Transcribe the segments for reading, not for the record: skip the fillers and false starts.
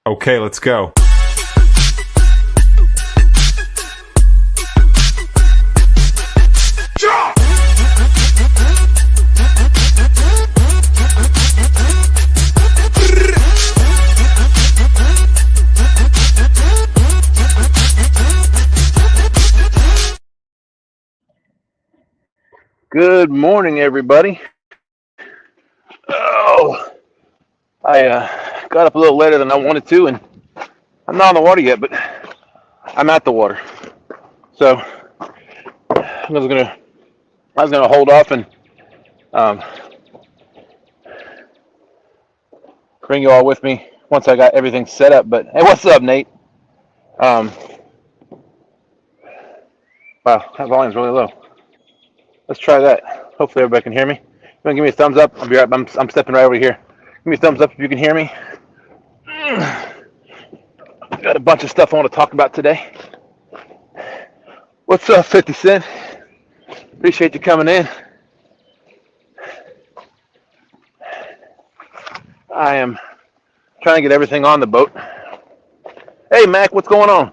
Okay, let's go. Good morning, everybody. Oh, I got up a little later than I wanted to, and I'm not on the water yet, but I'm at the water. So I was gonna hold off and bring you all with me once I got everything set up. But hey, what's up, Nate? Wow, that volume's really low. Let's try that. Hopefully everybody can hear me. You wanna give me a thumbs up? I'll be right. I'm stepping right over here. Give me a thumbs up if you can hear me. Got a bunch of stuff I want to talk about today. What's up, 50 Cent? Appreciate you coming in. I am trying to get everything on the boat. Hey, Mac, what's going on?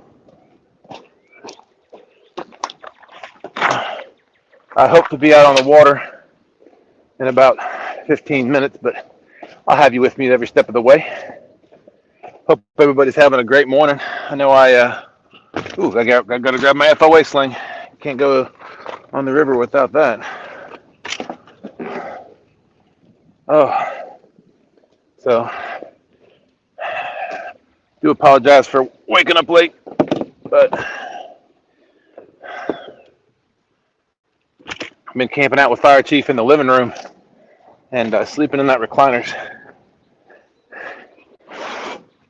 I hope to be out on the water in about 15 minutes, but I'll have you with me every step of the way. Hope everybody's having a great morning. I know I got to grab my FOA sling. Can't go on the river without that. Oh, so do apologize for waking up late, but I've been camping out with Fire Chief in the living room and sleeping in that recliners.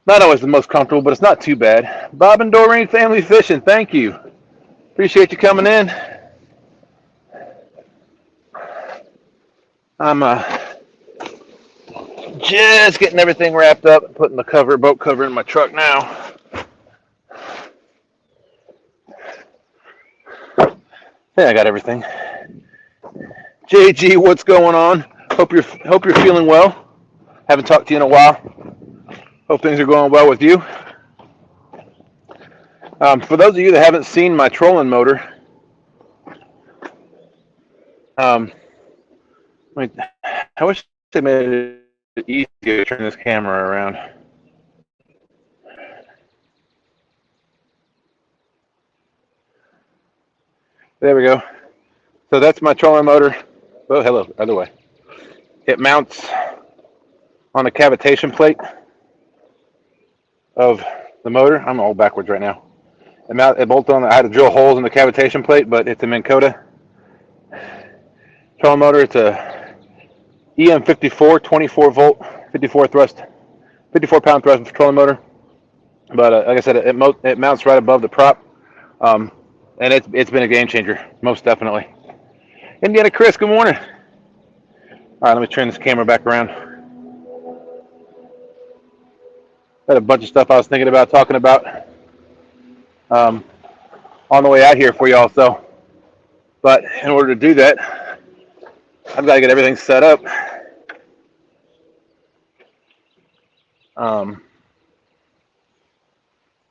Not always the most comfortable, but it's not too bad. Bob and Doreen Family Fishing, thank you. Appreciate you coming in. I'm just getting everything wrapped up, putting the boat cover in my truck now. Yeah, I got everything. JG, what's going on? Hope you're feeling well. Haven't talked to you in a while. Hope things are going well with you. For those of you that haven't seen my trolling motor, I wish they made it easier to turn this camera around. There we go. So that's my trolling motor. Oh, hello, other way. It mounts on the cavitation plate of the motor. I'm all backwards right now. It bolted on. I had to drill holes in the cavitation plate, but it's a Minn Kota trolling motor. It's a EM54 24 volt 54 thrust 54 pound thrust trolling motor. But like I said, it mounts right above the prop, and it's been a game changer, most definitely. Indiana Chris, good morning. All right, let me turn this camera back around. Got a bunch of stuff I was thinking about talking about on the way out here for y'all. So, but in order to do that, I've got to get everything set up.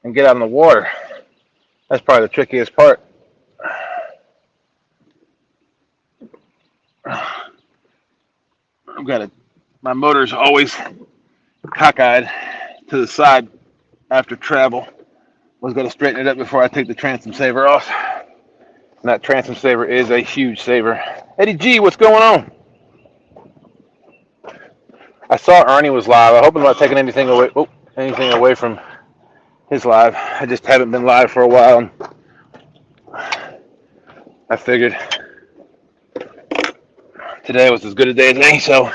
And get out in the water. That's probably the trickiest part. My motor's always cockeyed to the side after travel. Was going to straighten it up before I take the transom saver off. And that transom saver is a huge saver. Eddie G, what's going on? I saw Ernie was live. I hope I'm not taking anything away from his live. I just haven't been live for a while. And I figured today was as good a day as any, so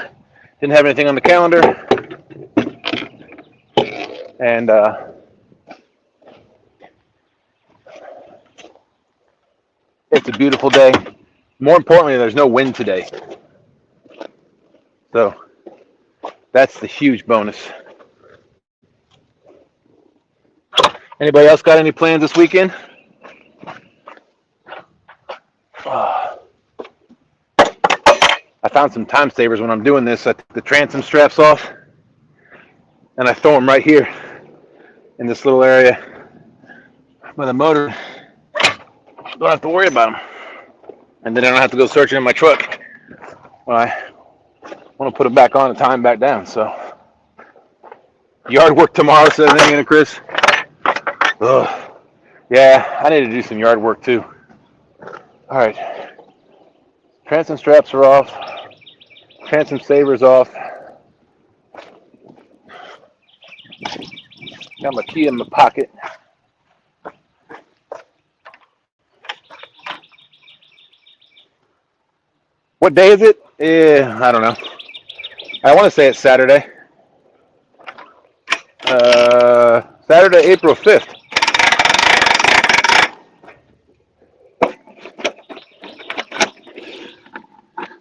didn't have anything on the calendar. And it's a beautiful day. More importantly, there's no wind today. So that's the huge bonus. Anybody else got any plans this weekend? I found some time savers when I'm doing this. I take the transom straps off and I throw them right here in this little area by the motor. Don't have to worry about them. And then I don't have to go searching in my truck when I want to put it back on and tie them back down. So, yard work tomorrow, says Anna Chris. Ugh. Yeah, I need to do some yard work too. All right. Transom straps are off. Transom saver's off. Got my key in my pocket. What day is it? I don't know. I want to say it's Saturday. Saturday, April 5th.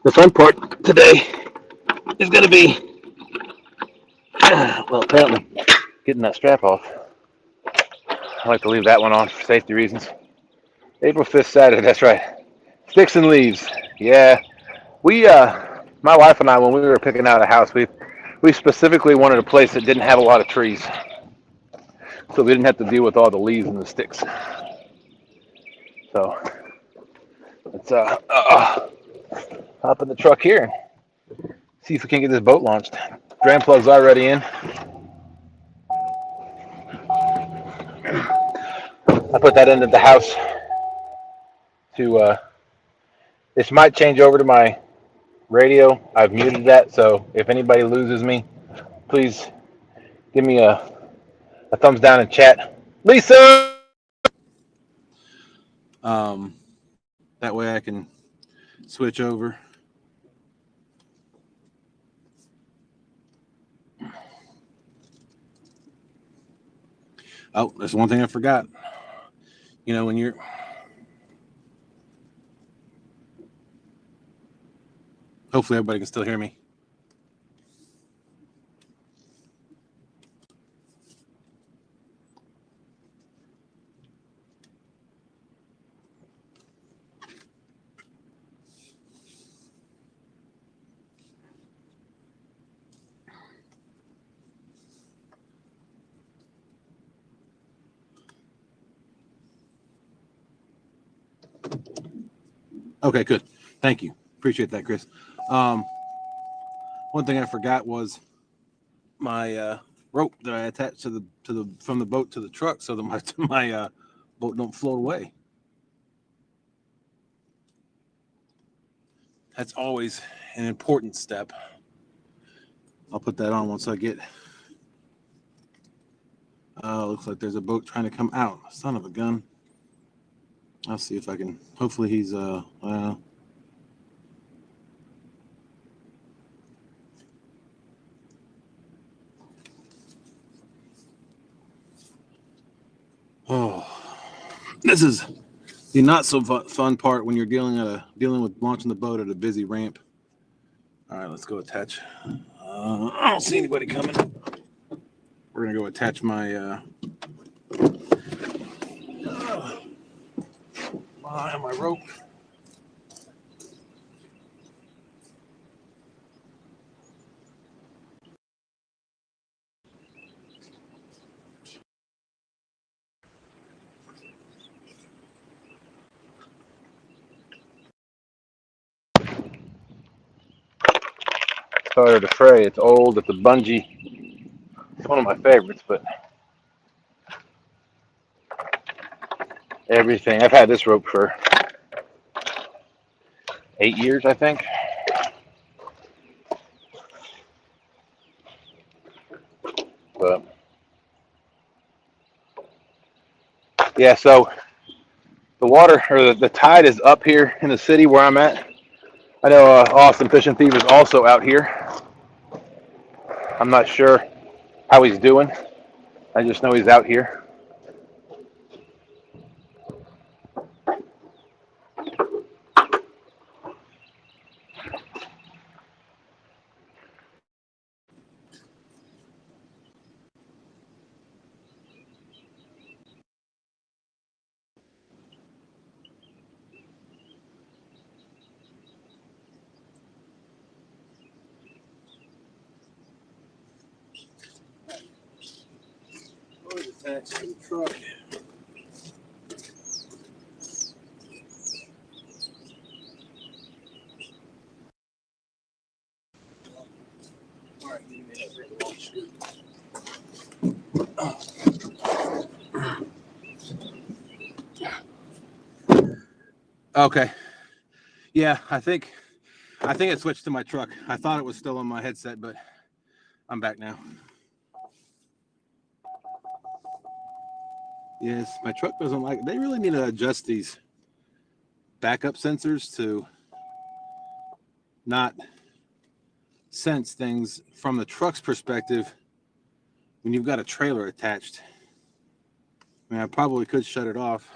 The fun part today is going to be, well, apparently, getting that strap off. I like to leave that one on for safety reasons. April 5th, Saturday, that's right. Sticks and leaves. Yeah. My wife and I, when we were picking out a house, we specifically wanted a place that didn't have a lot of trees. So we didn't have to deal with all the leaves and the sticks. So let's hop in the truck here and see if we can get this boat launched. Drain plug's already in. I put that into the house to, this might change over to my radio. I've muted that, so if anybody loses me, please give me a thumbs down in chat. Lisa! That way I can switch over. Oh, there's one thing I forgot. You know, when you're hopefully everybody can still hear me. Okay, good. Thank you. Appreciate that, Chris. One thing I forgot was my rope that I attached to the from the boat to the truck so that my boat don't float away. That's always an important step. I'll put that on once I get. Looks like there's a boat trying to come out. Son of a gun. I'll see if I can. Hopefully he's oh, this is the not so fun part when you're dealing with launching the boat at a busy ramp. All right, let's go attach. I don't see anybody coming. We're gonna go attach my my rope. Started to fray. It's old. It's a bungee. It's one of my favorites, but everything. I've had this rope for 8 years, I think. But yeah, so the water or the tide is up here in the city where I'm at. I know Austin Fishing Thief is also out here. I'm not sure how he's doing. I just know he's out here. attached to the truck. All right, give me that really long scoop. Okay. Yeah, I think it switched to my truck. I thought it was still on my headset, but I'm back now. Yes, my truck doesn't like it. They really need to adjust these backup sensors to not sense things from the truck's perspective when you've got a trailer attached. I mean, I probably could shut it off.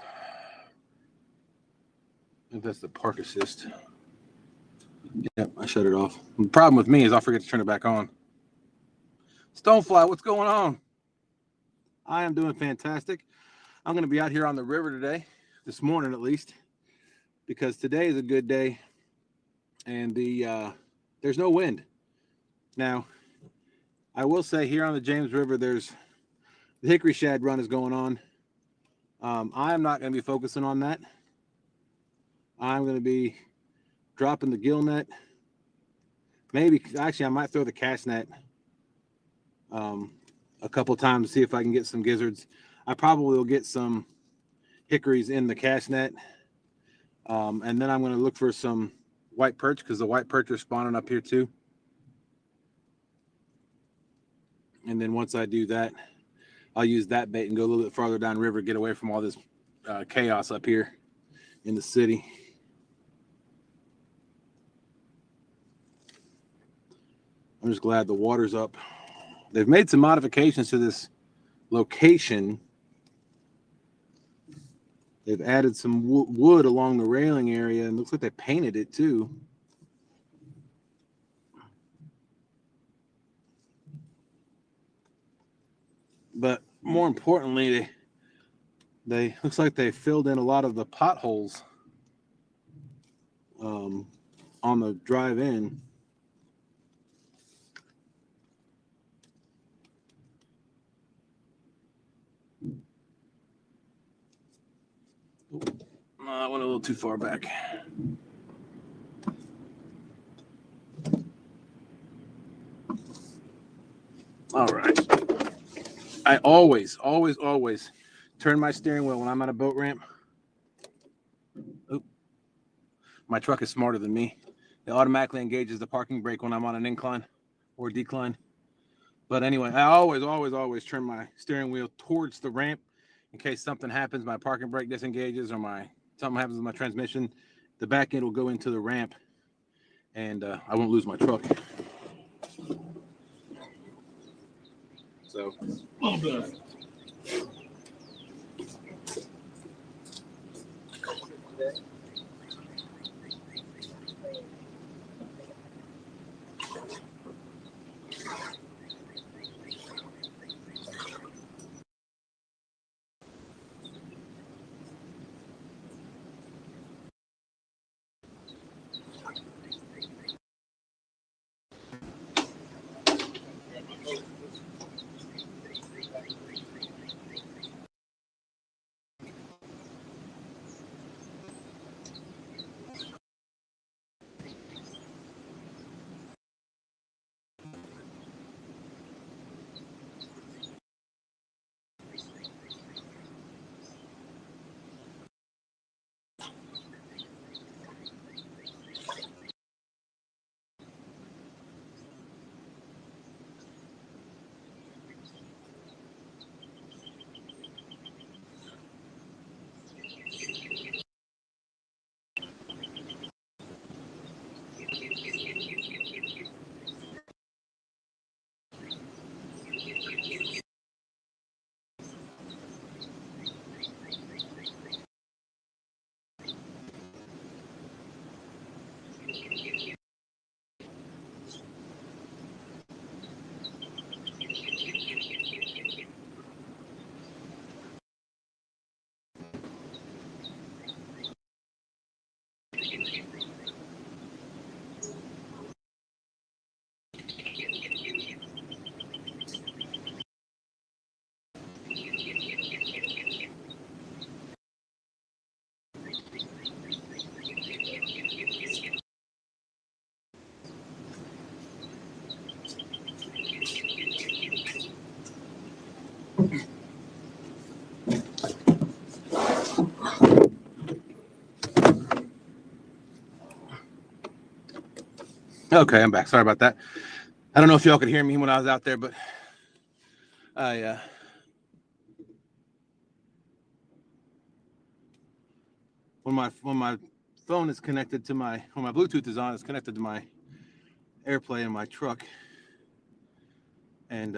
I think that's the park assist. Yep, I shut it off. The problem with me is I'll forget to turn it back on. Stonefly, what's going on? I am doing fantastic. I'm going to be out here on the river today, this morning at least, because today is a good day, and there's no wind. Now, I will say here on the James River, there's the hickory shad run is going on. I am not going to be focusing on that. I'm going to be dropping the gill net. Maybe, actually, I might throw the cast net a couple times to see if I can get some gizzards. I probably will get some hickories in the cast net. And then I'm going to look for some white perch because the white perch are spawning up here too. And then once I do that, I'll use that bait and go a little bit farther downriver, get away from all this chaos up here in the city. I'm just glad the water's up. They've made some modifications to this location. They've added some wood along the railing area, and it looks like they painted it too. But more importantly, they looks like they filled in a lot of the potholes on the drive-in. I went a little too far back. All right. I always turn my steering wheel when I'm on a boat ramp. Oop. My truck is smarter than me. It automatically engages the parking brake when I'm on an incline or decline. But anyway, I always turn my steering wheel towards the ramp in case something happens, my parking brake disengages, or something happens with my transmission. The back end will go into the ramp, and I won't lose my truck. So, well done. Okay, I'm back. Sorry about that. I don't know if y'all could hear me when I was out there, but when my phone is connected to when my Bluetooth is on, it's connected to my AirPlay in my truck, and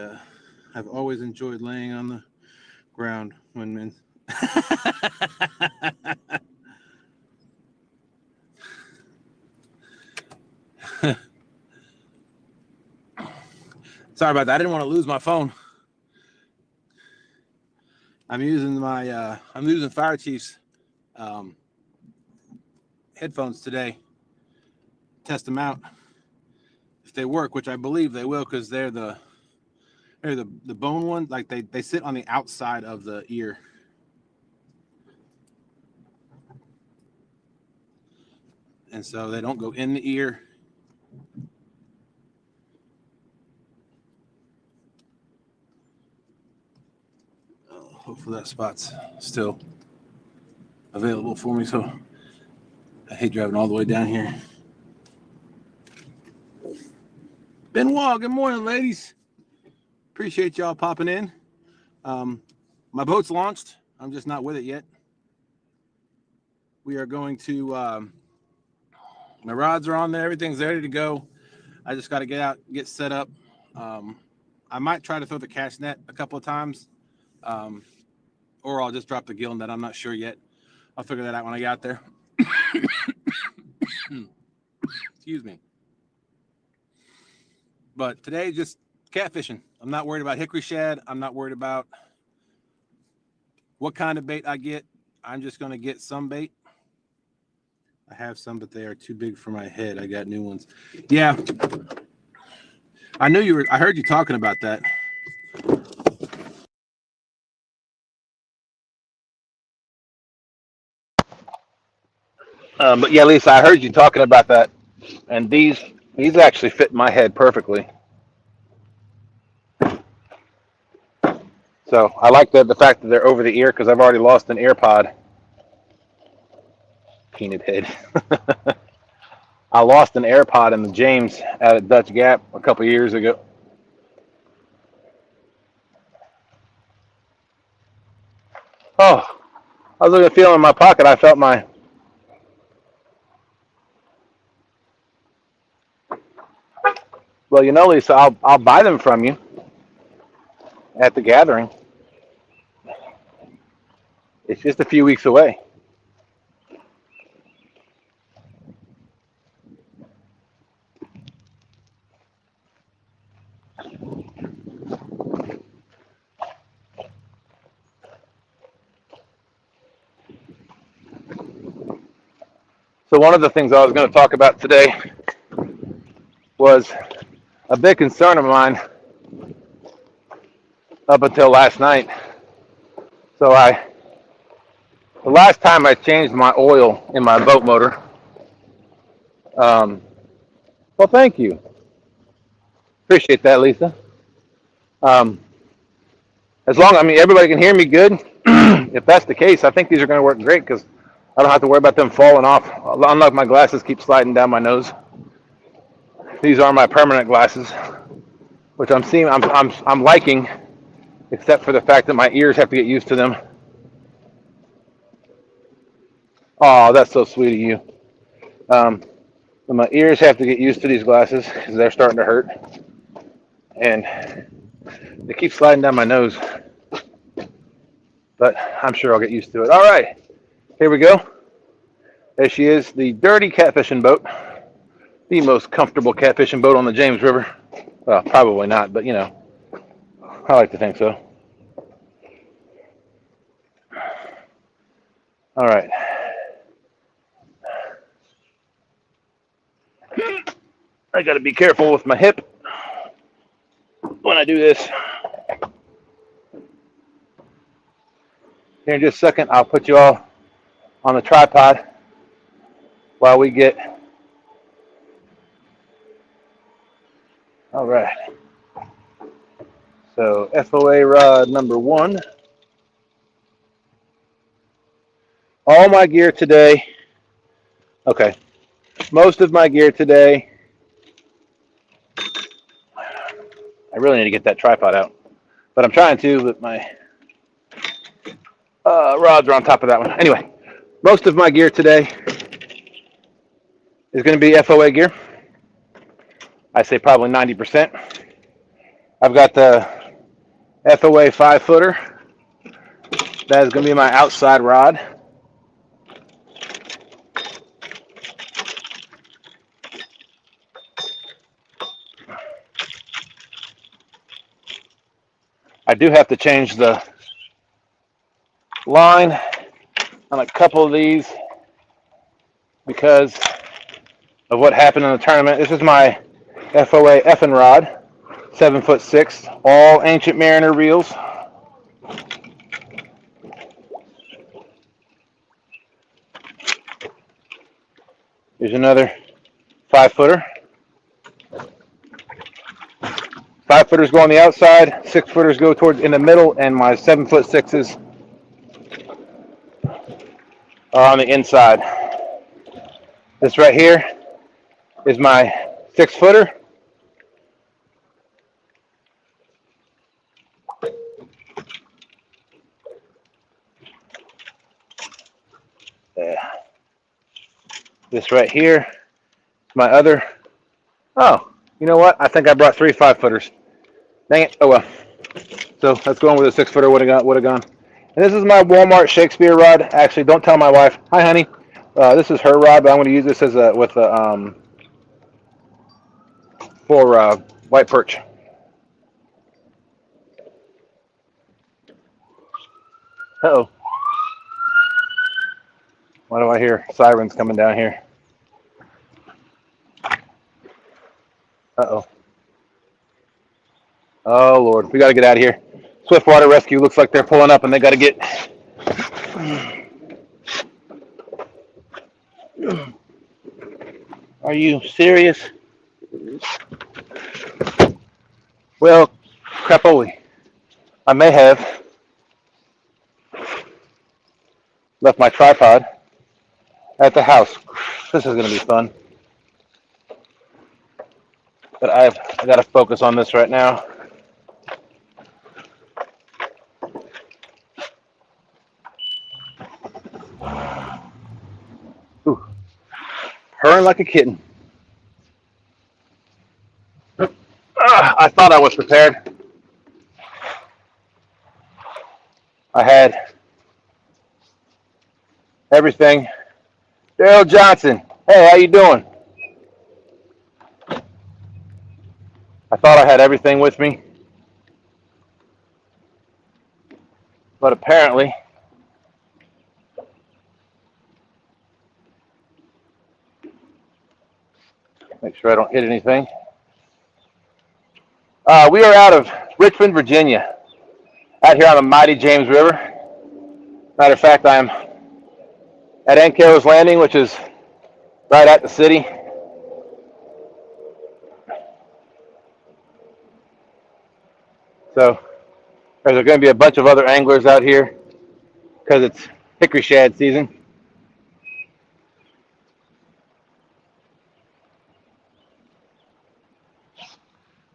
I've always enjoyed laying on the ground when Sorry about that. I didn't want to lose my phone. I'm using Fire Chief's headphones today. Test them out. If they work, which I believe they will, because they're the bone one. Like they sit on the outside of the ear. And so they don't go in the ear. Hopefully that spot's still available for me. So I hate driving all the way down here. Benoit, good morning, ladies. Appreciate y'all popping in. My boat's launched. I'm just not with it yet. We are going to, my rods are on there. Everything's ready to go. I just got to get set up. I might try to throw the cast net a couple of times. Or I'll just drop the gill net. I'm not sure yet. I'll figure that out when I get out there. Excuse me. But today, just catfishing. I'm not worried about hickory shad. I'm not worried about what kind of bait I get. I'm just going to get some bait. I have some, but they are too big for my head. I got new ones. Yeah. I heard you talking about that. But yeah, Lisa, I heard you talking about that, and these actually fit my head perfectly. So I like the fact that they're over the ear because I've already lost an ear pod. Peanut head. I lost an AirPod in the James at Dutch Gap a couple years ago. Oh, I was looking at feeling in my pocket. I felt my. Well, you know, Lisa, I'll buy them from you at the gathering. It's just a few weeks away. So one of the things I was going to talk about today was a big concern of mine up until last night. So the last time I changed my oil in my boat motor, well, thank you. Appreciate that, Lisa. Everybody can hear me good. If that's the case, I think these are going to work great because I don't have to worry about them falling off. Unlike my glasses keep sliding down my nose. These are my permanent glasses, which I'm liking, except for the fact that my ears have to get used to them. Oh, that's so sweet of you. My ears have to get used to these glasses because they're starting to hurt, and they keep sliding down my nose. But I'm sure I'll get used to it. All right, here we go. There she is, the dirty catfishing boat, the most comfortable catfishing boat on the James River. Well, probably not, but you know, I like to think so. All right. I got to be careful with my hip when I do this. Here in just a second, I'll put you all on the tripod while we get. All right. So FOA rod number 1. All my gear today. Okay. Most of my gear today. I really need to get that tripod out. But I'm trying to, but my rods are on top of that one. Anyway, most of my gear today is going to be FOA gear. I say probably 90%. I've got the FOA 5-footer. That is going to be my outside rod. I do have to change the line on a couple of these because of what happened in the tournament. This is my FOA effing rod, 7'6", all Ancient Mariner reels. Here's another 5-footer. 5-footers go on the outside, 6-footers go towards in the middle, and my 7'6" are on the inside. This right here is my 6-footer. This right here is my other. Oh, you know what? I think I brought 3 5-footers. Dang it. Oh well. So let's go on with a 6-footer. Would have gone. And this is my Walmart Shakespeare rod. Actually, don't tell my wife. Hi, honey. This is her rod, but I'm going to use this as for white perch. Uh-oh. Why do I hear sirens coming down here? Uh-oh. Oh, Lord. We got to get out of here. Swiftwater Rescue looks like they're pulling up, and they got to get... Are you serious? Well, crapoly. I may have left my tripod at the house. This is going to be fun. But I got to focus on this right now. Ooh. Purring like a kitten. I thought I was prepared. I had everything. Daryl Johnson, hey, how you doing? I thought I had everything with me, but apparently make sure I don't hit anything. We are out of Richmond, Virginia, out here on the mighty James River. Matter of fact, I'm at Ankero's Landing, which is right at the city. So there's going to be a bunch of other anglers out here because it's hickory shad season.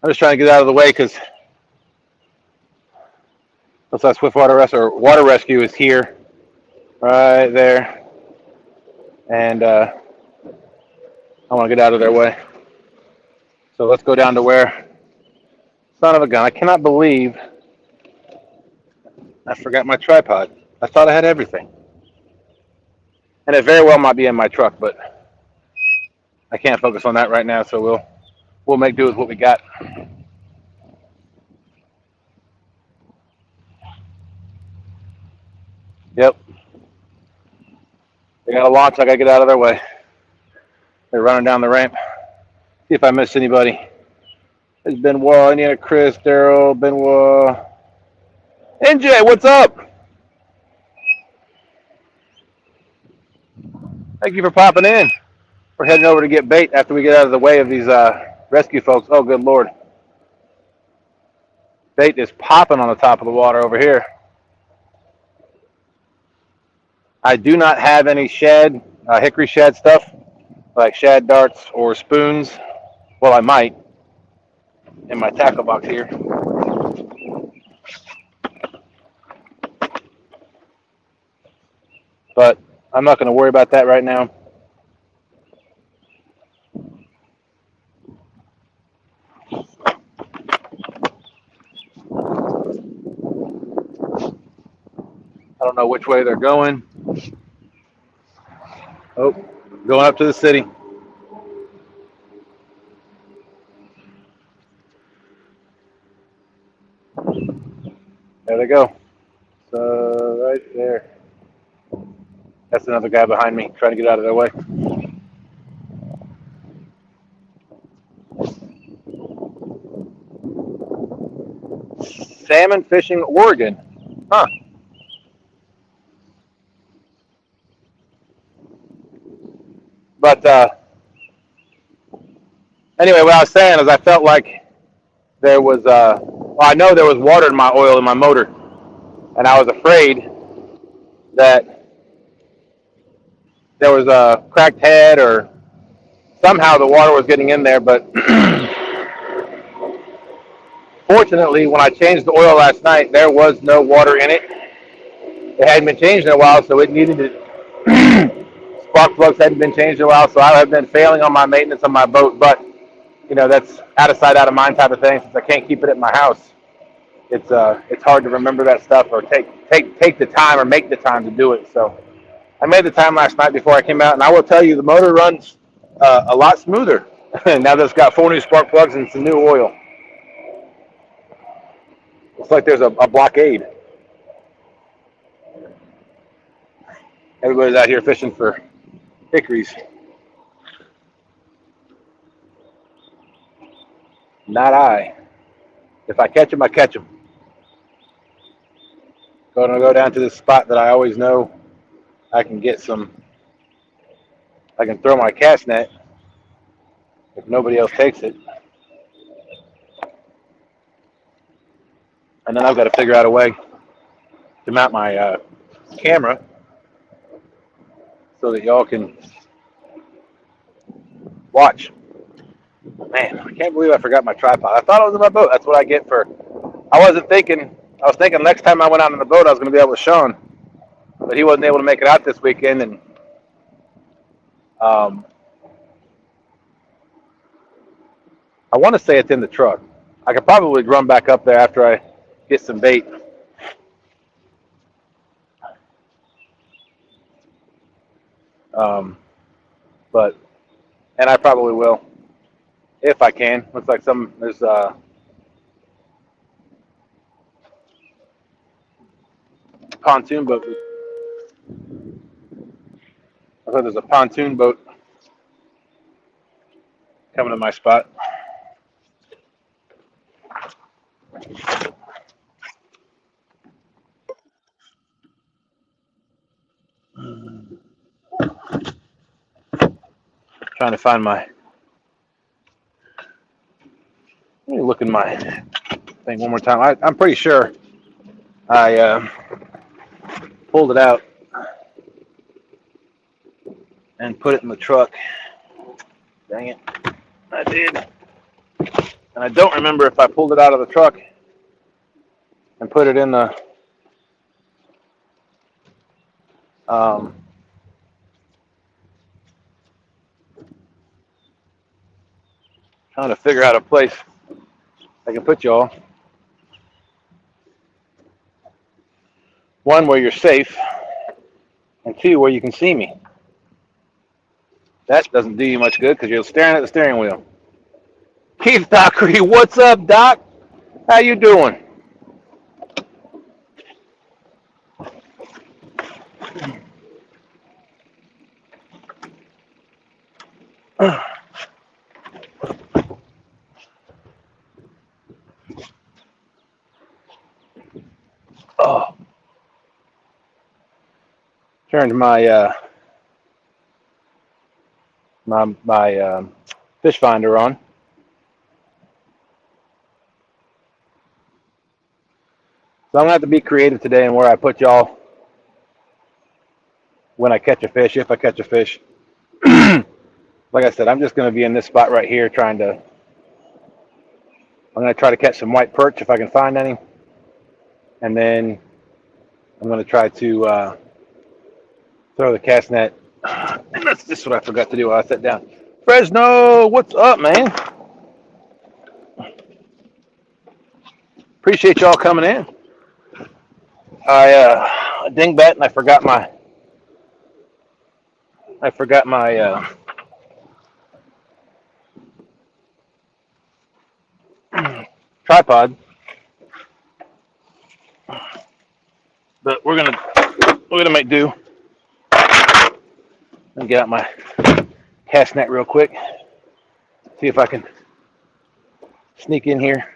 I'm just trying to get out of the way because looks like Swiftwater Rescue or Water Rescue is here, right there, and I want to get out of their way. So let's go down to where. Son of a gun! I cannot believe I forgot my tripod. I thought I had everything, and it very well might be in my truck, but I can't focus on that right now. So we'll make do with what we got. Yep. They got a launch. I got to get out of their way. They're running down the ramp. See if I missed anybody. There's Benoit, Indiana, Chris, Daryl, Benoit. NJ, what's up? Thank you for popping in. We're heading over to get bait after we get out of the way of these rescue folks. Oh, good Lord. Bait is popping on the top of the water over here. I do not have any shad, hickory shad stuff, like shad darts or spoons. Well, I might in my tackle box here. But I'm not going to worry about that right now. I don't know which way they're going. Oh, going up to the city. There they go. So right there. That's another guy behind me trying to get out of their way. Salmon fishing Oregon. Huh. But anyway, what I was saying is I felt like there was, well, I know there was water in my oil in my motor. And I was afraid that there was a cracked head or somehow the water was getting in there. But fortunately, when I changed the oil last night, there was no water in it. It hadn't been changed in a while, so it needed to. Spark plugs hadn't been changed in a while, so I have been failing on my maintenance on my boat. But you know, that's out of sight, out of mind type of thing. Since I can't keep it at my house, it's hard to remember that stuff or take the time or make the time to do it. So I made the time last night before I came out, and I will tell you, the motor runs a lot smoother now that it's got 4 new spark plugs and some new oil. It's like there's a blockade. Everybody's out here fishing for hickories. Not I. If I catch them, I catch them. Going to go down to this spot that I always know I can get some. I can throw my cast net if nobody else takes it. And then I've got to figure out a way to mount my camera so that y'all can watch. Man, I can't believe I forgot my tripod. I thought it was in my boat. That's what I get for. I was thinking next time I went out on the boat, I was going to be able to show him. But he wasn't able to make it out this weekend. And I want to say it's in the truck. I could probably run back up there after I get some bait. And I probably will, if I can. Looks like there's pontoon boat. I thought there's a pontoon boat coming to my spot. Trying to find my. Let me look in my thing one more time. I'm pretty sure I pulled it out and put it in the truck. Dang it. I did. And I don't remember if I pulled it out of the truck and put it in the trying to figure out a place I can put y'all. One, where you're safe, and 2, where you can see me. That doesn't do you much good because you're staring at the steering wheel. Keith Dockery, what's up, Doc? How you doing? Oh, turned my my fish finder on. So I'm gonna have to be creative today in where I put y'all when I catch a fish, if I catch a fish. Like I said, I'm just gonna be in this spot right here I'm gonna try to catch some white perch if I can find any. And then I'm gonna try to throw the cast net. And that's just what I forgot to do while I sat down. Fresno, what's up, man? Appreciate y'all coming in. I dingbat and I forgot my tripod. But we're gonna make do and get out my cast net real quick. See if I can sneak in here.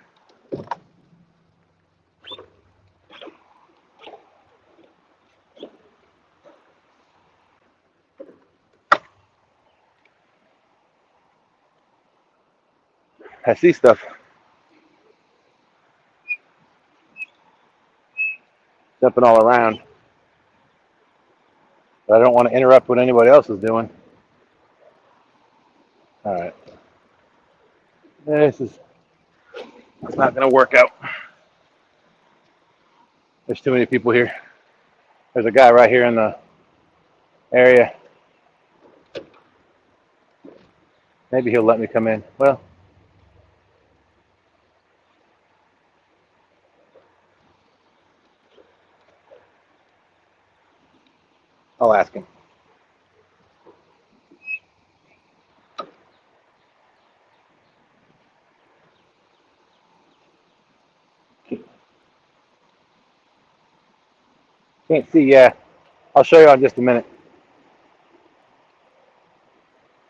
I see stuff jumping all around, but I don't want to interrupt what anybody else is doing. All right, it's not going to work out. There's too many people here. There's a guy right here in the area. Maybe he'll let me come in. Well, I'll ask him. Can't see. Yeah, I'll show you in just a minute.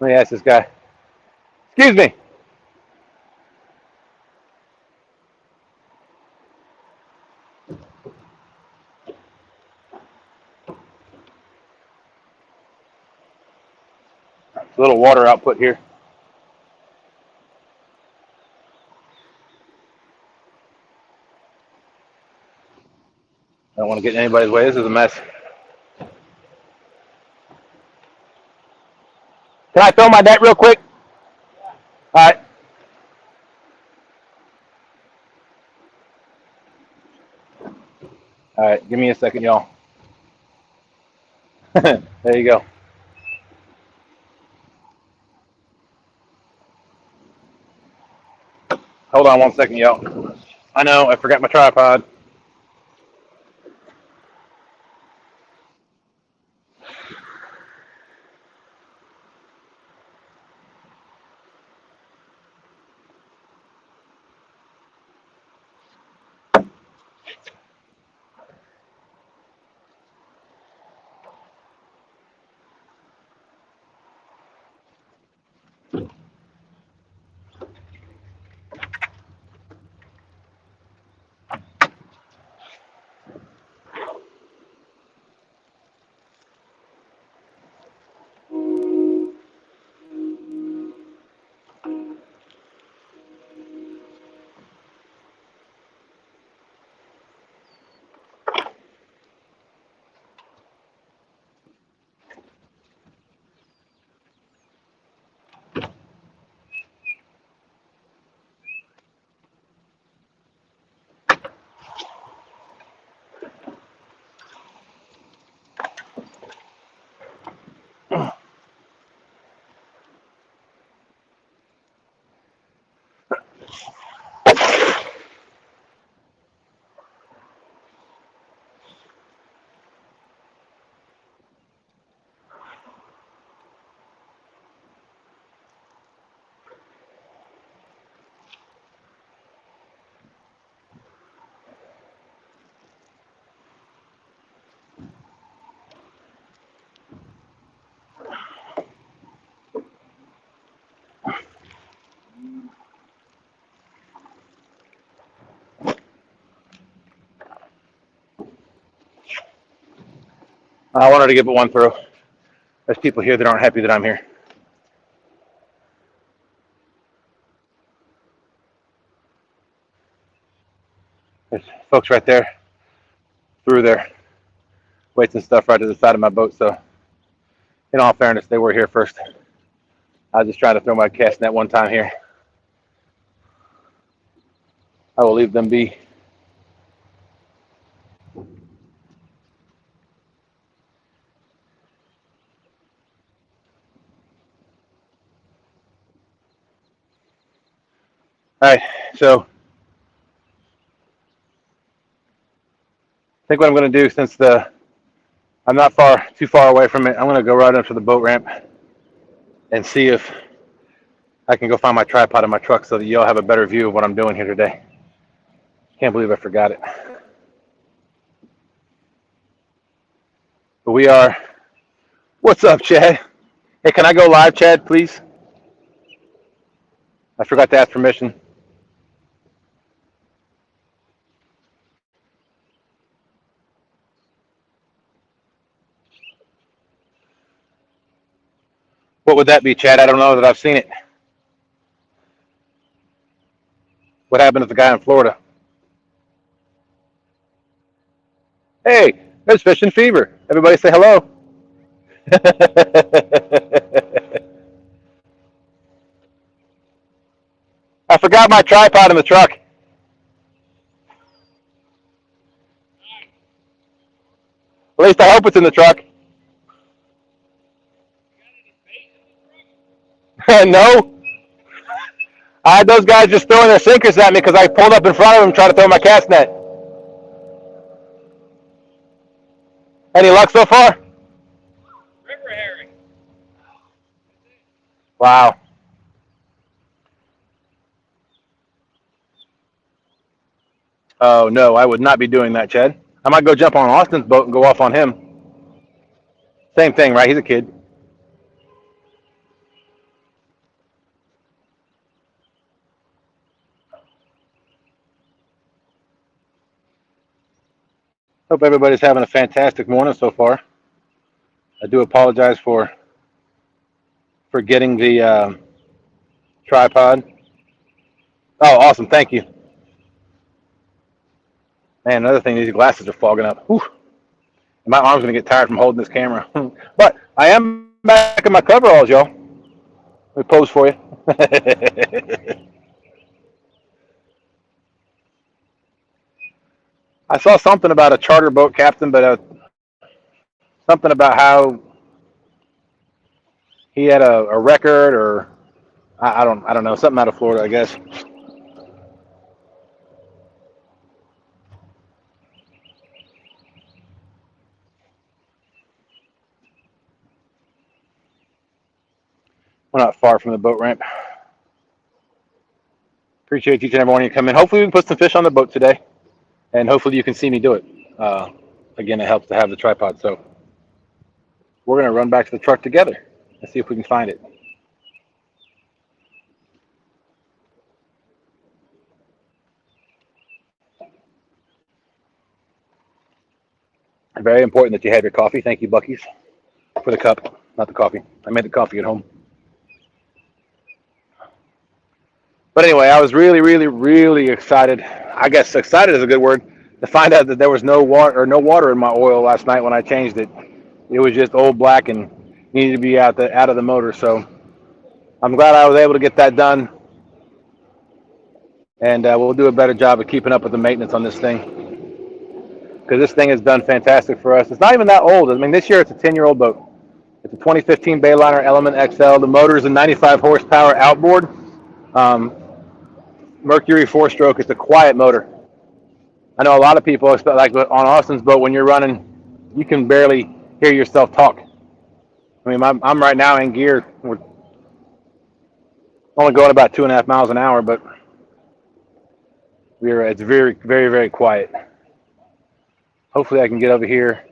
Let me ask this guy. Excuse me. A little water output here. I don't want to get in anybody's way. This is a mess. Can I fill my net real quick? All right. All right. Give me a second, y'all. There you go. Hold on 1 second, y'all. I know, I forgot my tripod. I wanted to give it one throw. There's people here that aren't happy that I'm here. There's folks right there threw their weights and stuff right to the side of my boat. So in all fairness, they were here first. I was just trying to throw my cast net one time here. I will leave them be. All right, so I think what I'm going to do, since I'm not too far away from it, I'm going to go right up to the boat ramp and see if I can go find my tripod in my truck so that y'all have a better view of what I'm doing here today. Can't believe I forgot it. But we are. What's up, Chad? Hey, can I go live, Chad, please? I forgot to ask permission. What would that be, Chad? I don't know that I've seen it. What happened to the guy in Florida? Hey, there's Fish and Fever. Everybody say hello. I forgot my tripod in the truck. At least I hope it's in the truck. No. I had those guys just throwing their sinkers at me because I pulled up in front of them trying to throw my cast net. Any luck so far? River herring. Wow. Oh, no, I would not be doing that, Chad. I might go jump on Austin's boat and go off on him. Same thing, right? He's a kid. Hope everybody's having a fantastic morning so far. I do apologize for getting the tripod. Oh, awesome. Thank you. Man, another thing, these glasses are fogging up. Whew. My arm's going to get tired from holding this camera. But I am back in my coveralls, y'all. Let me pose for you. I saw something about a charter boat captain, but something about how he had a record, or I don't know, something out of Florida, I guess. We're not far from the boat ramp. Appreciate each and every one of you coming. Hopefully we can put some fish on the boat today, and hopefully you can see me do it. Again, it helps to have the tripod. So we're going to run back to the truck together and see if we can find it. Very important that you have your coffee. Thank you, Buc-ee's, for the cup, not the coffee. I made the coffee at home. But anyway, I was really, really, really excited. I guess excited is a good word, to find out that there was no water in my oil last night when I changed it. It was just old black and needed to be out of the motor. So I'm glad I was able to get that done. And we'll do a better job of keeping up with the maintenance on this thing, because this thing has done fantastic for us. It's not even that old. I mean, this year it's a 10-year-old boat. It's a 2015 Bayliner Element XL. The motor is a 95 horsepower outboard. Mercury 4-stroke. It's a quiet motor. I know a lot of people expect, like on Austin's boat, when you're running, you can barely hear yourself talk. I mean, I'm right now in gear. We're only going about 2.5 miles an hour, but it's very, very, very quiet. Hopefully I can get over here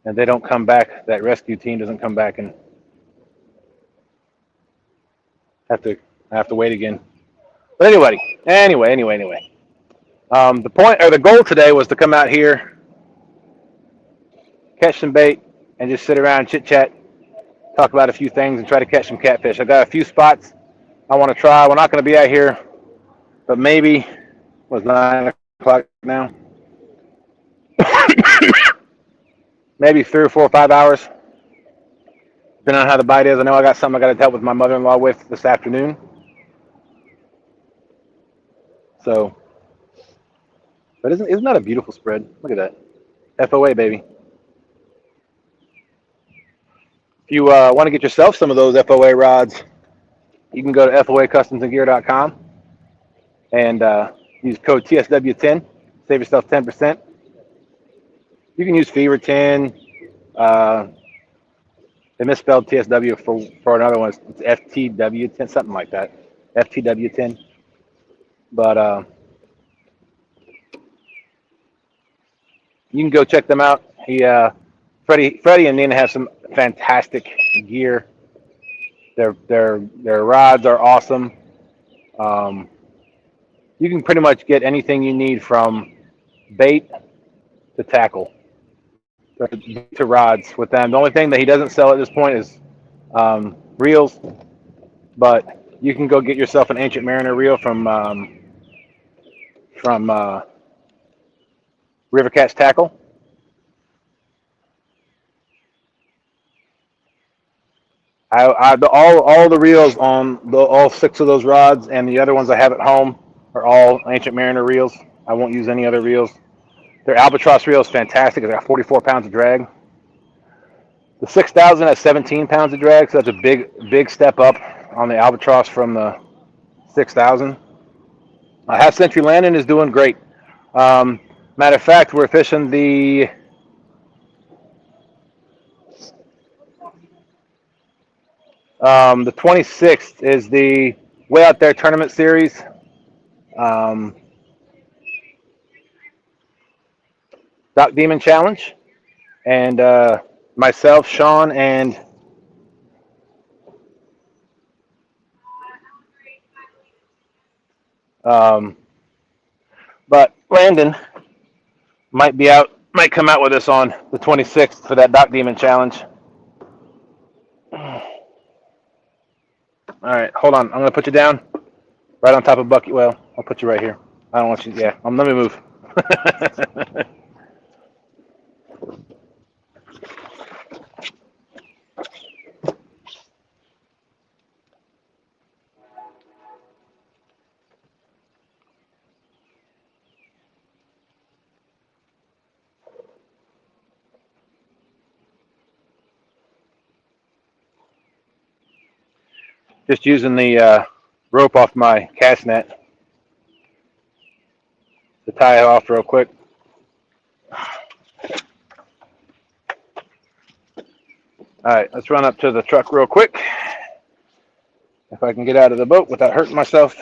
and they don't come back. That rescue team doesn't come back and I have to wait again. But anyway. The point, or the goal today, was to come out here, catch some bait, and just sit around and chit chat, talk about a few things, and try to catch some catfish. I got a few spots I want to try. We're not going to be out here, but maybe, was 9 o'clock now? maybe 3 or 4 or 5 hours, depending on how the bite is. I know I got something I got to help with my mother-in-law with this afternoon. So, but isn't that a beautiful spread? Look at that. FOA, baby. If you want to get yourself some of those FOA rods, you can go to FOAcustomsandgear.com and use code TSW10. Save yourself 10%. You can use Fever 10. They misspelled TSW for another one. It's FTW10, something like that. FTW10. But you can go check them out. Freddie and Nina have some fantastic gear. Their rods are awesome. You can pretty much get anything you need from bait to tackle to rods with them. The only thing that he doesn't sell at this point is reels, but you can go get yourself an Ancient Mariner reel from River Cats Tackle. All the reels on all 6 of those rods and the other ones I have at home are all Ancient Mariner reels. I won't use any other reels. Their Albatross reel is fantastic. It's got 44 pounds of drag. The 6000 has 17 pounds of drag, so that's a big step up on the Albatross from the 6000. Half Century Landing is doing great. Matter of fact, we're fishing the the 26th is the Way Out There Tournament Series. Doc Demon Challenge, and myself, Sean, and but Landon might come out with us on the 26th for that Doc Demon Challenge. All right, hold on. I'm gonna put you down right on top of Bucky. Well, I'll put you right here. I don't want you. Yeah, let me move. Just using the rope off my cast net to tie it off real quick. All right, let's run up to the truck real quick. If I can get out of the boat without hurting myself,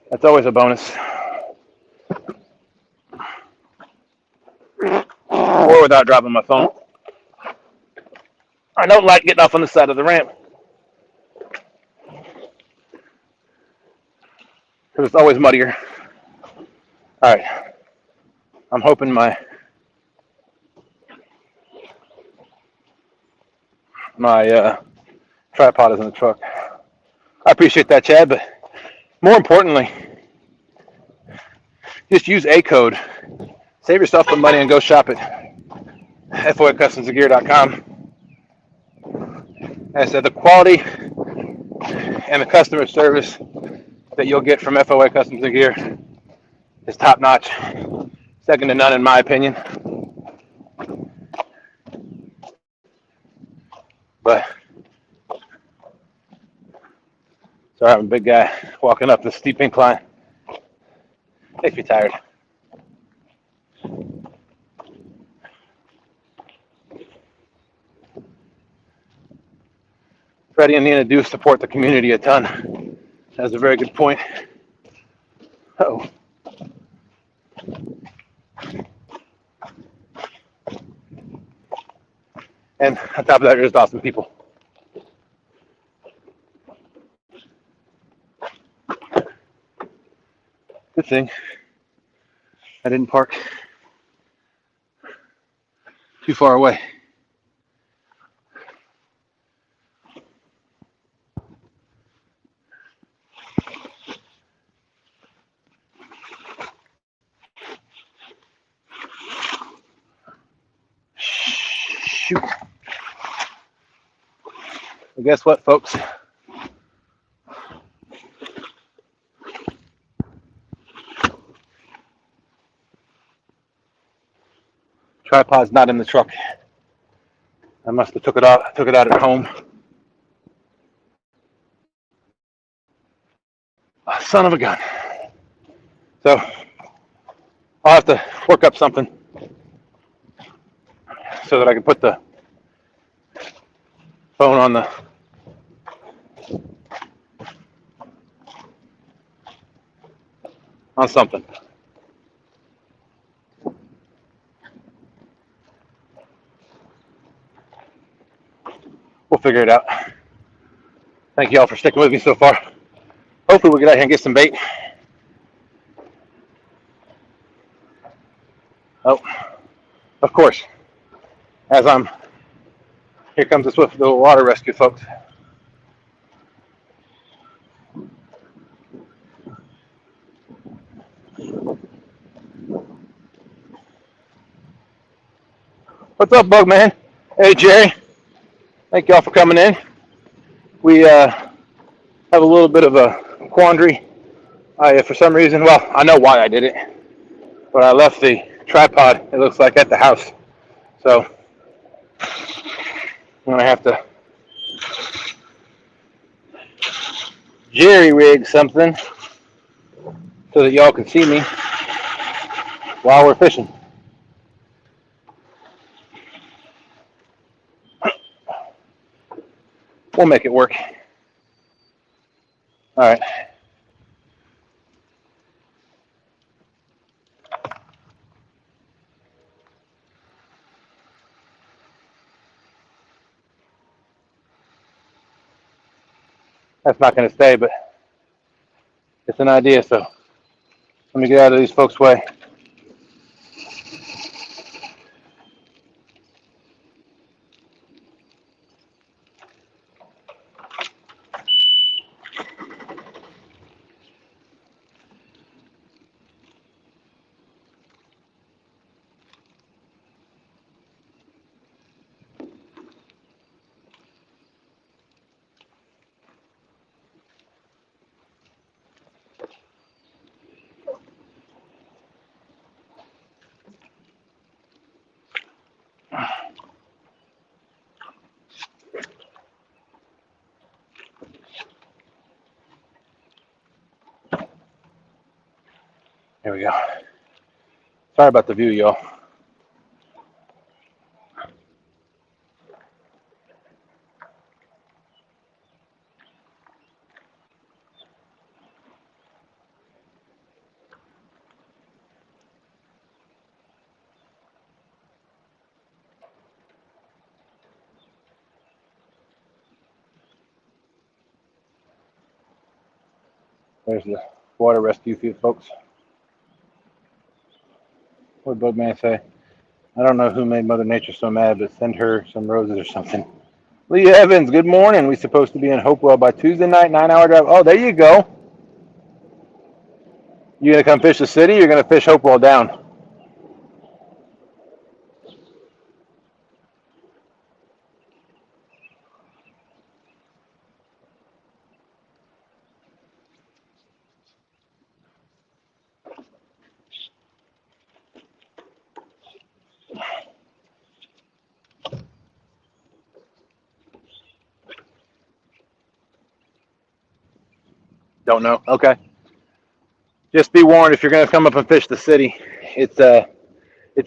that's always a bonus. Or without dropping my phone. I don't like getting off on the side of the ramp, because it's always muddier. All right, I'm hoping my tripod is in the truck. I appreciate that, Chad, but more importantly, just use a code. Save yourself some money and go shop at FOAcustomsandgear.com. As I said, the quality and the customer service that you'll get from FOA Customs and Gear is top notch, second to none in my opinion. But sorry, I'm a big guy walking up this steep incline. Makes me tired. Freddie and Nina do support the community a ton. That's a very good point. Uh-oh. And on top of that, there's awesome people. Good thing I didn't park too far away. shoot. Well, guess what, folks? Tripod's not in the truck. I must have took it out at home. Oh, son of a gun. So I'll have to work up something so that I can put the phone on something. We'll figure it out. Thank you all for sticking with me so far. Hopefully we'll get out here and get some bait. Oh, of course, here comes the Swift Water Rescue, folks. What's up, Bug Man? Hey, Jerry. Thank y'all for coming in. We have a little bit of a quandary. For some reason, well, I know why I did it, but I left the tripod, it looks like, at the house. So I'm going to have to jerry-rig something so that y'all can see me while we're fishing. We'll make it work. All right. That's not going to stay, but it's an idea, so let me get out of these folks' way. There we go. Sorry about the view, y'all. There's the water rescue feed, folks. What did Bugman say? I don't know who made Mother Nature so mad, but send her some roses or something. Lee Evans, good morning. We're supposed to be in Hopewell by Tuesday night, 9-hour drive. Oh, there you go. You gonna come fish the city? Or you're gonna fish Hopewell down? Don't know. Okay. Just be warned, if you're gonna come up and fish the city, it's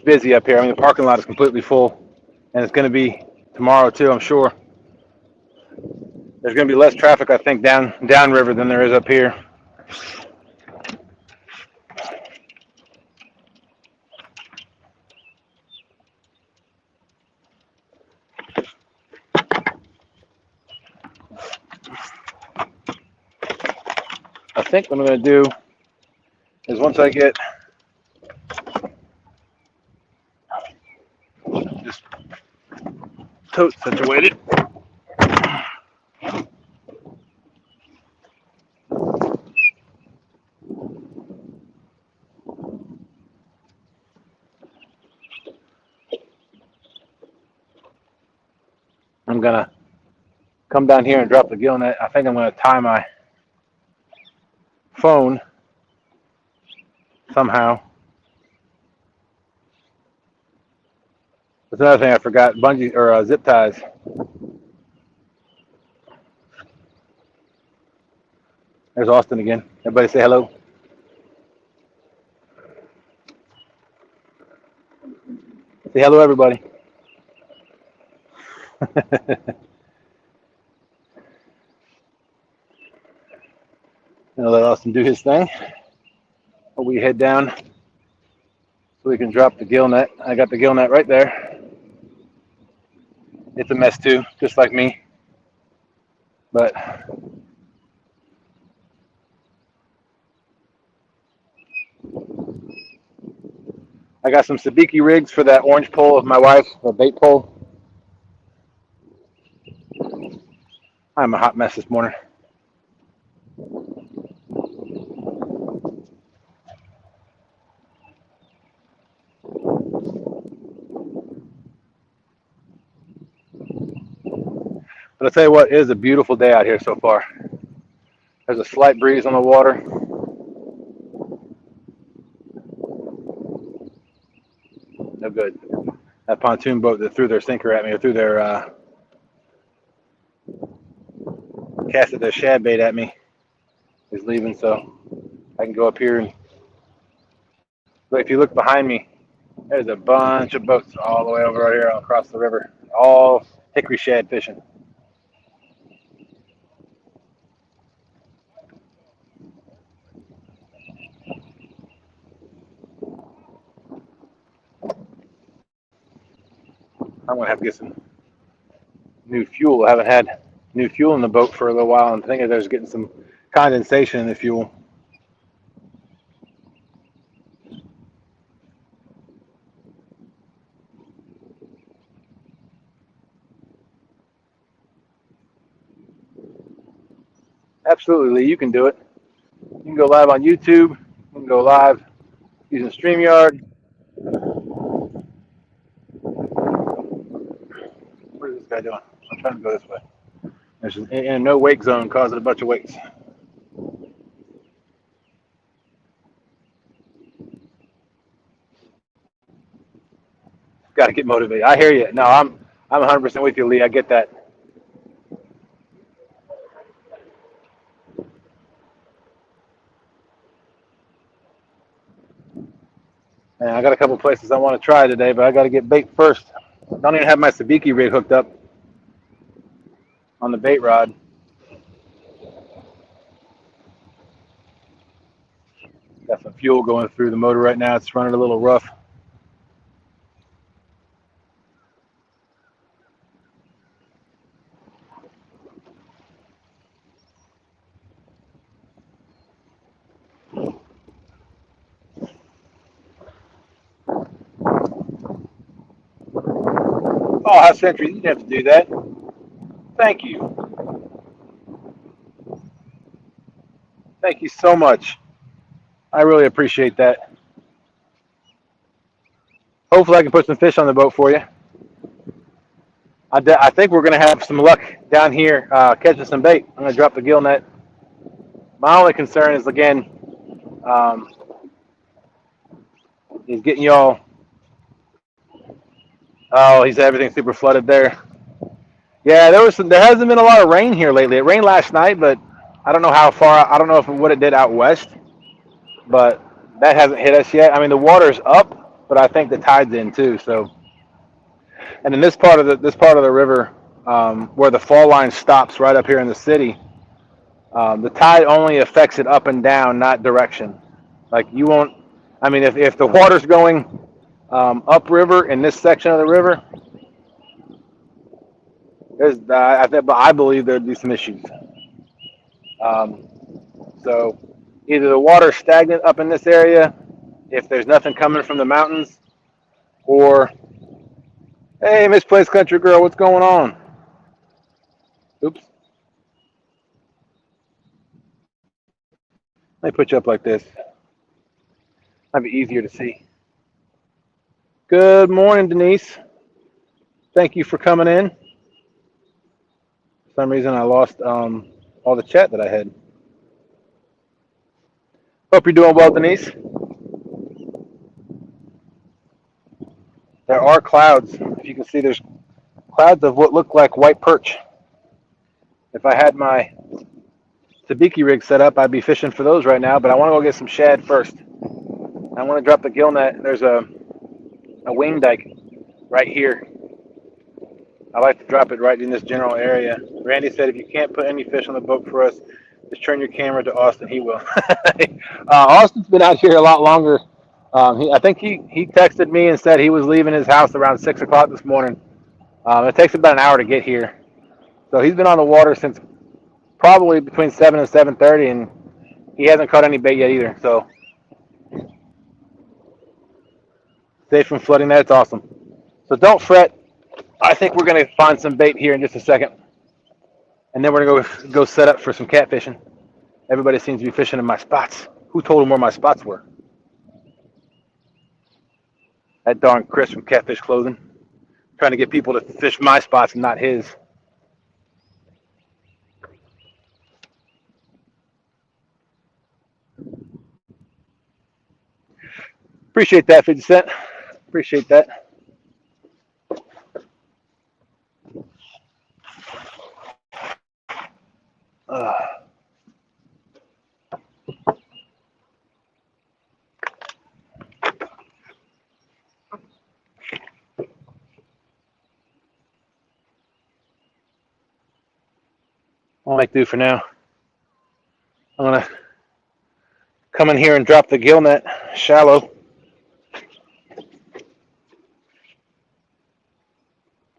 busy up here. I mean, the parking lot is completely full, and it's gonna be tomorrow too, I'm sure. There's gonna be less traffic, I think, downriver than there is up here. I think what I'm gonna do is once I get this tote situated, I'm gonna come down here and drop the gill net. I think I'm gonna tie my phone somehow. That's another thing I forgot: bungee or zip ties. There's Austin again. Everybody say hello. Say hello, everybody. I'll let Austin do his thing. We head down so we can drop the gill net. I got the gill net right there. It's a mess too, just like me. But I got some sabiki rigs for that orange pole of my wife's, the bait pole. I'm a hot mess this morning. But I'll tell you what, it is a beautiful day out here so far. There's a slight breeze on the water. No good. That pontoon boat that threw their sinker at me, or threw their casted their shad bait at me, is leaving, so I can go up here and but if you look behind me, there's a bunch of boats all the way over right here across the river, all hickory shad fishing. I'm gonna have to get some new fuel. I haven't had new fuel in the boat for a little while, and thinking there's getting some condensation in the fuel. Absolutely, Lee, you can do it. You can go live on YouTube. You can go live using StreamYard. What is this guy doing? I'm trying to go this way. There's in a no wake zone causing a bunch of wakes. Got to get motivated. I hear you. No, I'm 100% with you, Lee. I get that. And I got a couple places I want to try today, but I got to get bait first. I don't even have my sabiki rig hooked up on the bait rod. Got some fuel going through the motor right now. It's running a little rough. Oh, Half Century, you didn't have to do that. Thank you. Thank you so much. I really appreciate that. Hopefully I can put some fish on the boat for you. I think we're going to have some luck down here catching some bait. I'm going to drop the gill net. My only concern is, again, he's getting y'all. Oh, he's everything super flooded there. Yeah, there hasn't been a lot of rain here lately. It rained last night, but I don't know how far. I don't know what it did out west, but that hasn't hit us yet. I mean, the water's up, but I think the tide's in too. So, and in this part of the river, where the fall line stops right up here in the city, the tide only affects it up and down, not direction. Like you won't. I mean, if the water's going upriver in this section of the river, I believe there'd be some issues. So either the water's stagnant up in this area, if there's nothing coming from the mountains, or, hey, Misplaced Country Girl, what's going on? Oops. Let me put you up like this. Might be easier to see. Good morning, Denise. Thank you for coming in. some reason I lost all the chat that I had. Hope you're doing well, Denise. There are clouds. If you can see, there's clouds of what look like white perch. If I had my sabiki rig set up, I'd be fishing for those right now, but I want to go get some shad first. I want to drop the gill net. There's a wing dike right here. I like to drop it right in this general area. Randy said if you can't put any fish on the boat for us, just turn your camera to Austin. He will. Austin's been out here a lot longer. I think he texted me and said he was leaving his house around 6 o'clock this morning. It takes about an hour to get here. So he's been on the water since probably between 7 and 7:30, and he hasn't caught any bait yet either. So safe from flooding. That's awesome. So don't fret. I think we're going to find some bait here in just a second. And then we're going to go set up for some catfishing. Everybody seems to be fishing in my spots. Who told them where my spots were? That darn Chris from Catfish Clothing. Trying to get people to fish my spots and not his. Appreciate that, 50 Cent. Appreciate that. I'll make do for now. I'm going to come in here and drop the gill net shallow.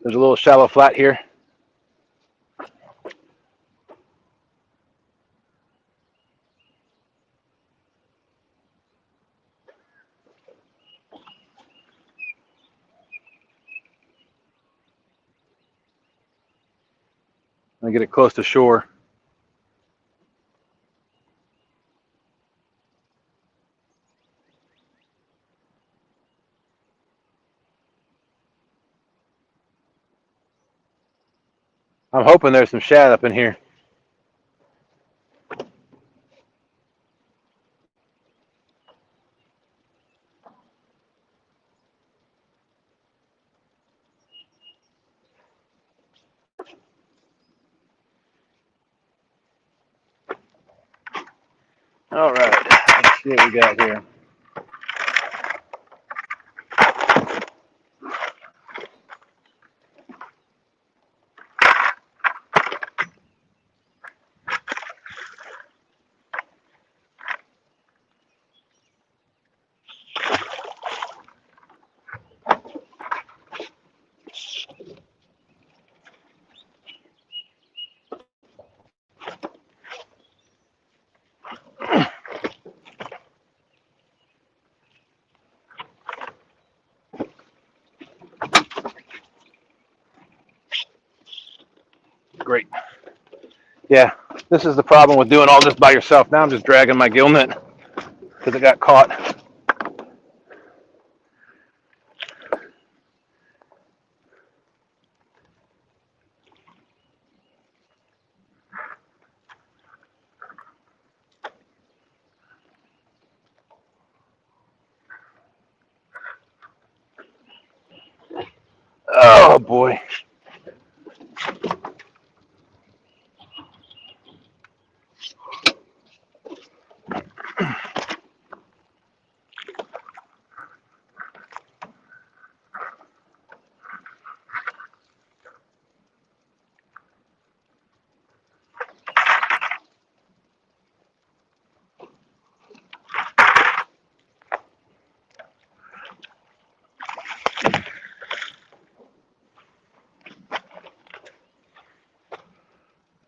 There's a little shallow flat here. I get it close to shore. I'm hoping there's some shad up in here. All right, let's see what we got here. Great. Yeah, this is the problem with doing all this by yourself. Now I'm just dragging my gill net because it got caught. Oh boy.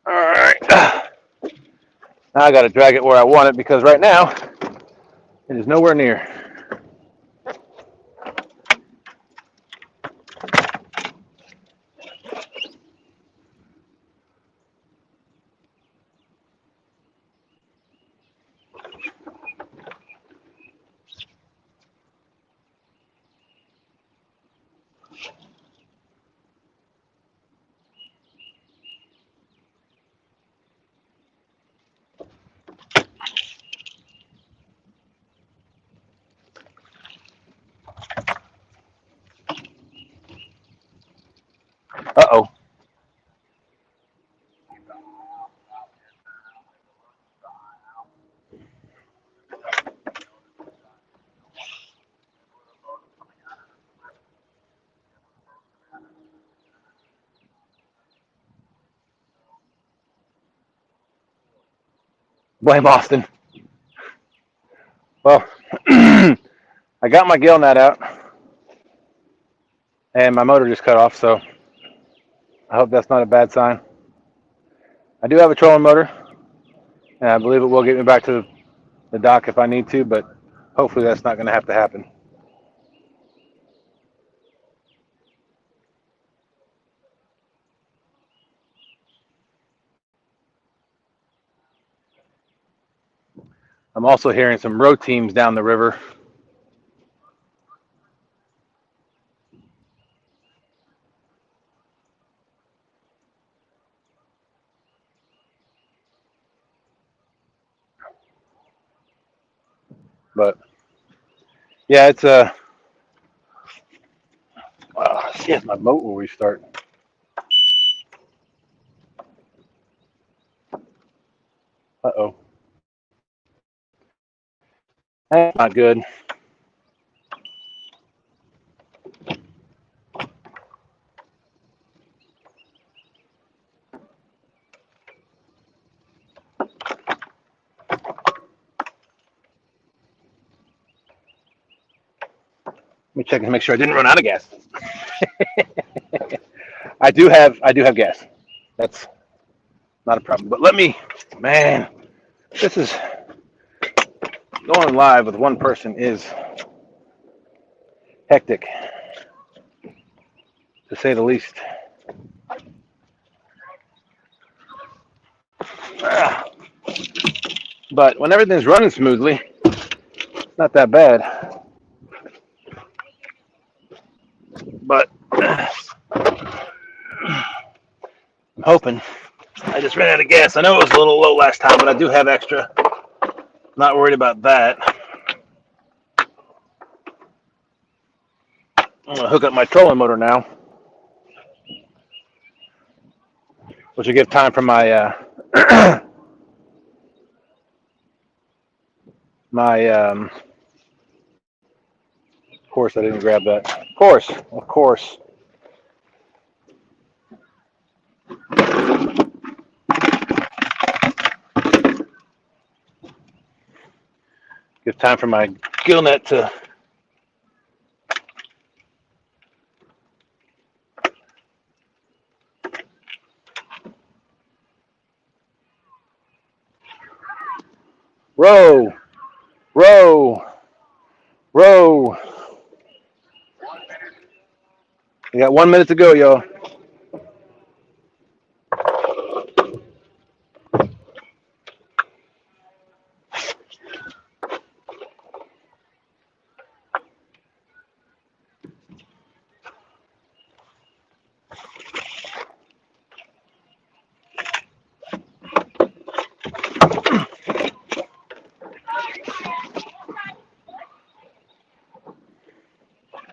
All right. Now I got to drag it where I want it because right now it is nowhere near. Uh-oh. Blame Austin. Well, I got my gill net out, and my motor just cut off, so I hope that's not a bad sign. I do have a trolling motor, and I believe it will get me back to the dock if I need to, but hopefully that's not going to have to happen. I'm also hearing some row teams down the river. But yeah, it's a shit, my boat will restart. Uh-oh. That's not good. Let me check and make sure I didn't run out of gas. I do have gas. That's not a problem. But man, this is going live with one person is hectic, to say the least. But when everything's running smoothly, it's not that bad. But I'm hoping. I just ran out of gas. I know it was a little low last time, but I do have extra. Not worried about that. I'm going to hook up my trolling motor now, which will give time for my of course I didn't grab that. Of course. Give time for my gill net to row. We got 1 minute to go, y'all.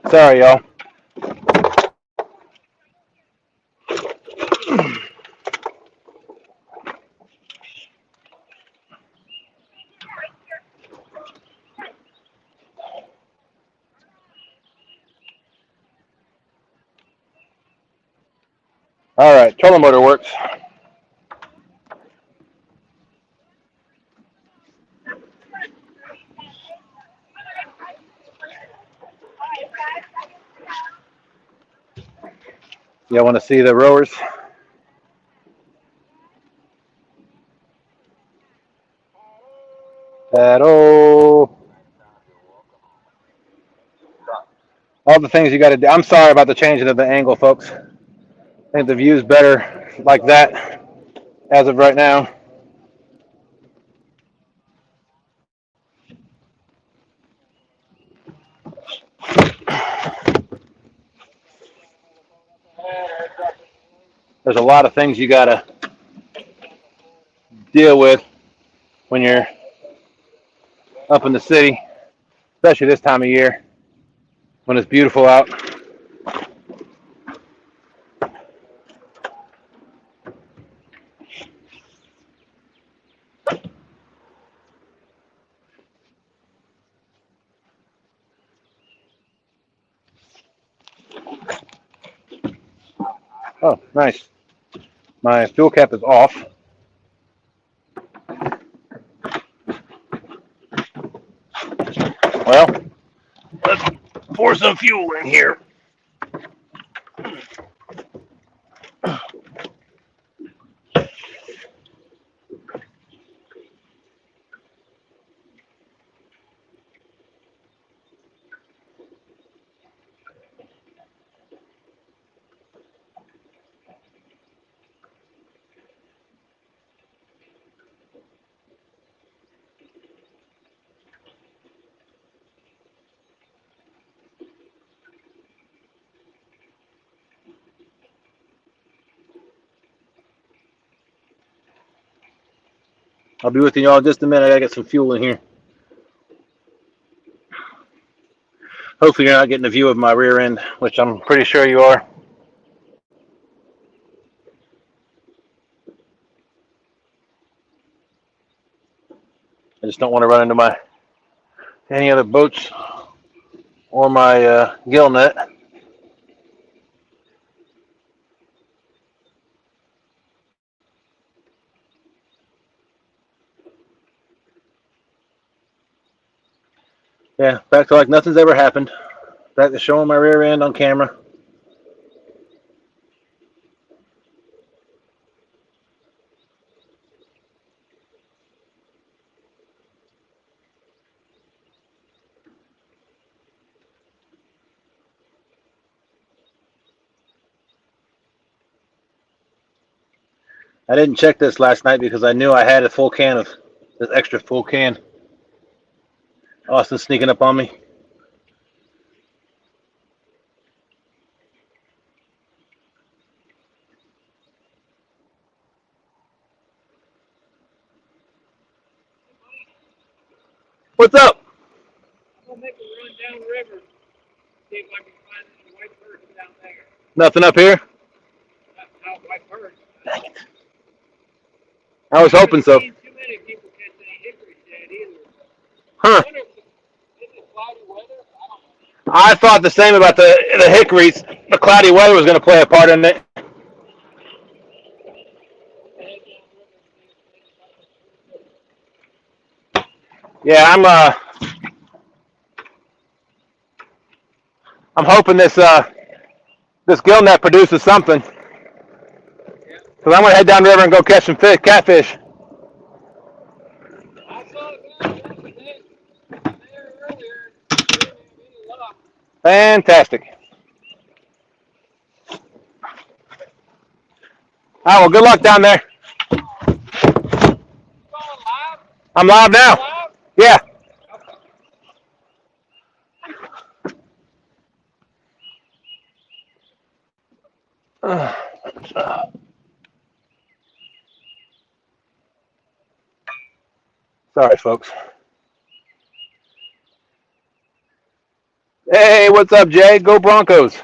Sorry, y'all. All right, trolling motor works. Y'all want to see the rowers? Paddle. All the things you got to do. I'm sorry about the changing of the angle, folks. I think the view's better like that as of right now. There's a lot of things you got to deal with when you're up in the city, especially this time of year when it's beautiful out. Oh, nice. My fuel cap is off. Well, let's pour some fuel in here. I'll be with you all in just a minute. I gotta get some fuel in here. Hopefully you're not getting a view of my rear end, which I'm pretty sure you are. I just don't want to run into any other boats or my gill net. Yeah, back to like nothing's ever happened. Back to showing my rear end on camera. I didn't check this last night because I knew I had a full can of this extra full can. Austin's sneaking up on me. What's up? I'm gonna make a run down the river, see if I can find any white birds down there. Nothing up here? Not white birds. Dang it. I was hoping so. Too many people catch any hickory shad either. Huh. Is it cloudy weather? I don't know. I thought the same about the hickories. The cloudy weather was going to play a part in it. Yeah, I'm hoping this gill net produces something. Cause I'm gonna head down the river and go catch some catfish. I saw it there earlier. Didn't have any luck. Fantastic. All right, well, good luck down there. You going live? I'm live now. Live? Yeah. Sorry, folks. Hey, what's up, Jay? Go Broncos.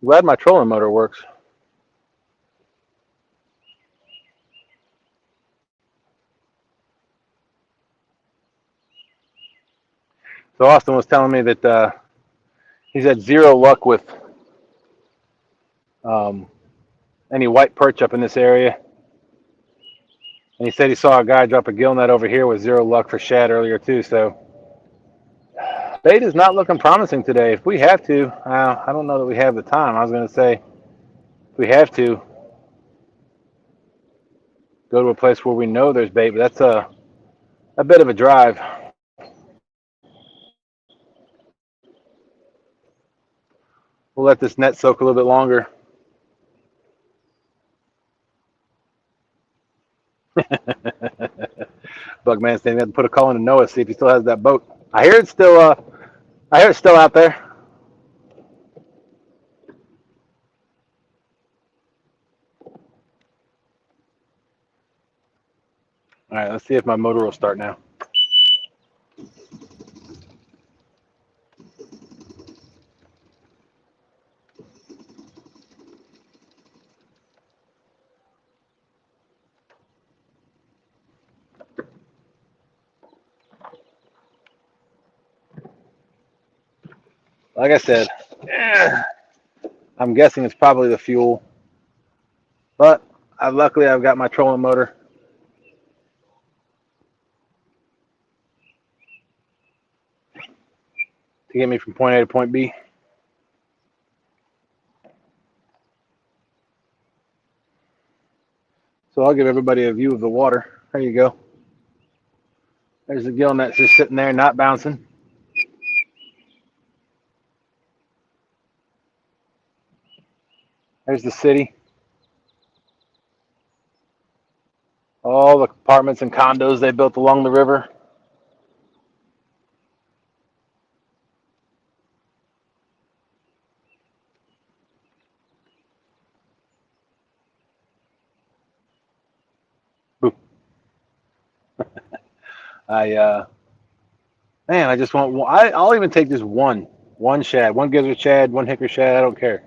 Glad my trolling motor works. So Austin was telling me that he's had zero luck with any white perch up in this area. And he said he saw a guy drop a gill net over here with zero luck for shad earlier too. So bait is not looking promising today. If we have to, I don't know that we have the time. I was going to say if we have to go to a place where we know there's bait, but that's a bit of a drive. We'll let this net soak a little bit longer. Bugman saying we have to put a call into Noah, see if he still has that boat. I hear it's still out there. All right, let's see if my motor will start now. Like I said, I'm guessing it's probably the fuel, but luckily I've got my trolling motor. To get me from point A to point B. So I'll give everybody a view of the water. There you go. There's the gill net just sitting there, not bouncing. There's the city. All the apartments and condos they built along the river. Boo. Man, I just want. I'll even take just one shad, one gizzard shad, one hickory shad. I don't care.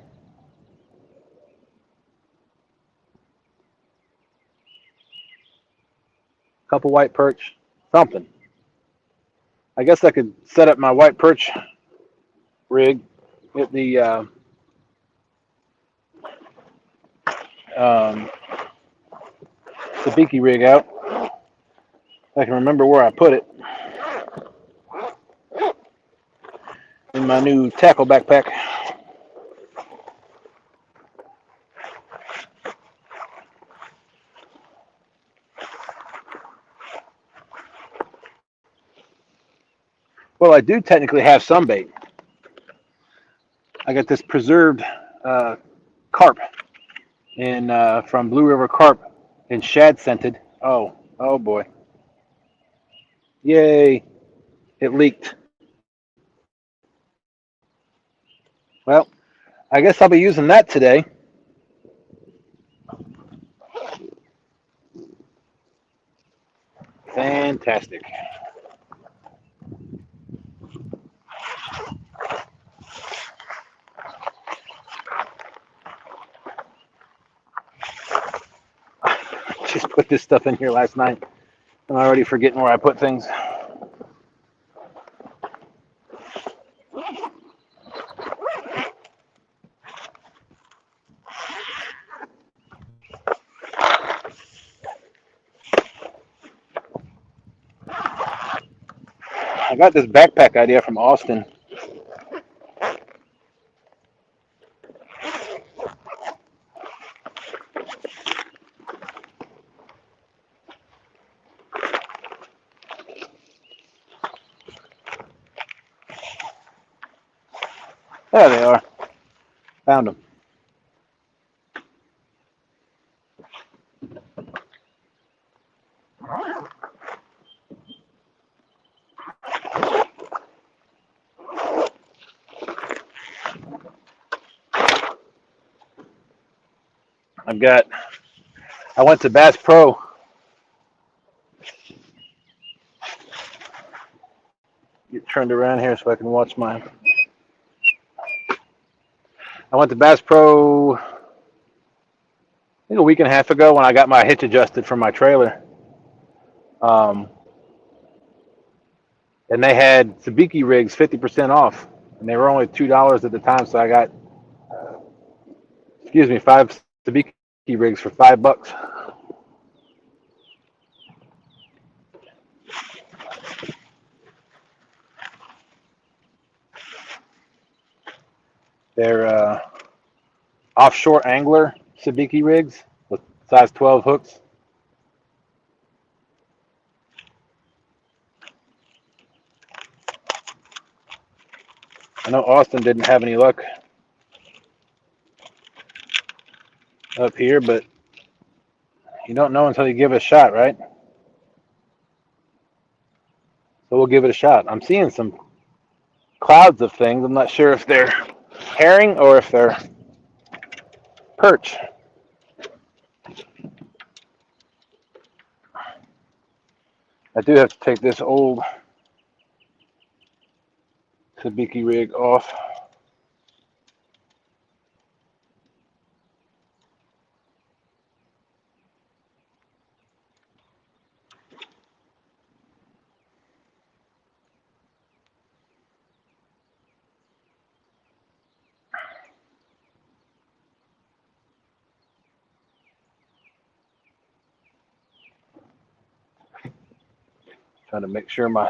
Couple white perch, something. I guess I could set up my white perch rig, get the sabiki rig out. I can remember where I put it in my new tackle backpack. Well, I do technically have some bait. I got this preserved carp from Blue River Carp in shad scented. Oh boy. Yay. It leaked. Well, I guess I'll be using that today. Fantastic. Just put this stuff in here last night. I'm already forgetting where I put things. I got this backpack idea from Austin. There they are. Found them. I went to Bass Pro. Get turned around here so I can watch mine. I went to Bass Pro, I think a week and a half ago when I got my hitch adjusted for my trailer. And they had sabiki rigs 50% off. And they were only $2 at the time, so I got, 5 sabiki rigs for $5. They're offshore angler sabiki rigs with size 12 hooks. I know Austin didn't have any luck up here, but you don't know until you give it a shot, right? So we'll give it a shot. I'm seeing some clouds of things. I'm not sure if they're herring or if they're perch. I do have to take this old sabiki rig off. Trying to make sure my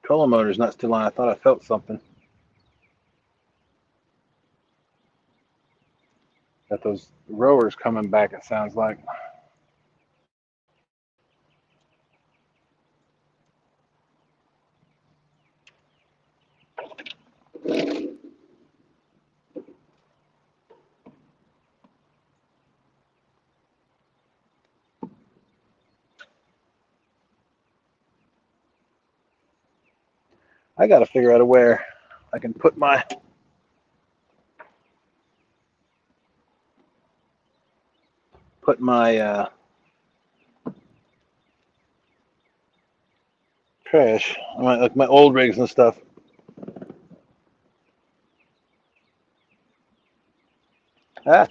trolling motor is not still on. I thought I felt something. Got those rowers coming back, it sounds like. I got to figure out a where I can put my trash, like my old rigs and stuff. Ah.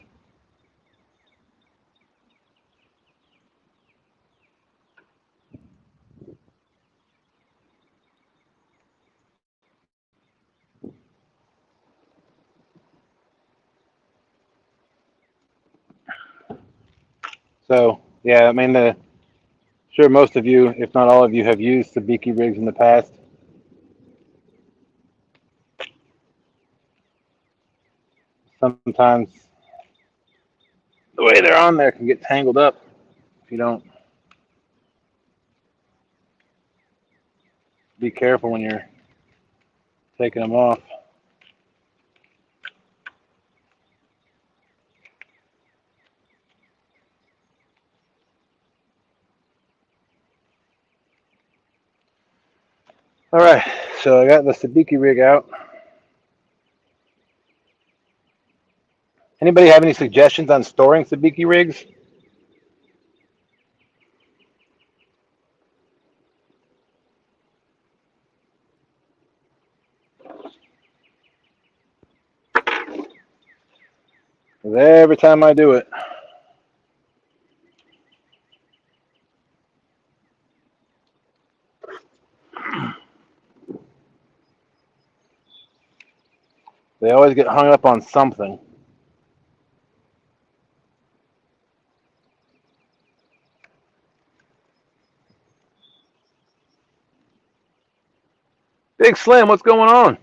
So, yeah, I mean, sure most of you, if not all of you, have used sabiki rigs in the past. Sometimes the way they're on there can get tangled up if you don't be careful when you're taking them off. All right, so I got the sabiki rig out. Anybody have any suggestions on storing sabiki rigs? Because every time I do it, they always get hung up on something. Big Slim, what's going on?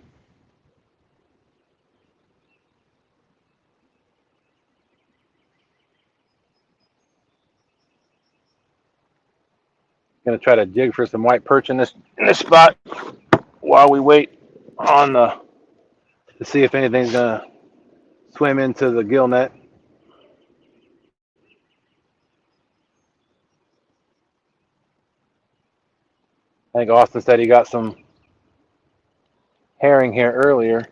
Gonna try to jig for some white perch in this spot while we wait on to see if anything's gonna swim into the gill net. I think Austin said he got some herring here earlier.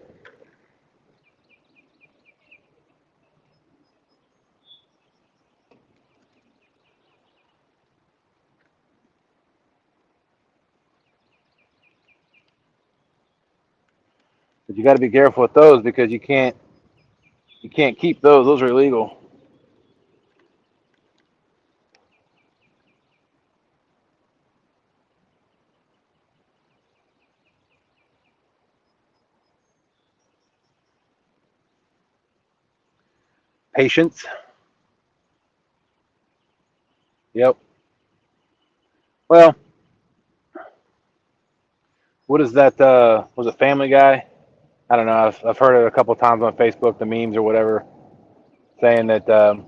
But you got to be careful with those because you can't keep those. Those are illegal. Patience. Yep. Well, what is that? Was it Family Guy? I don't know. I've heard it a couple of times on Facebook, the memes or whatever, saying that the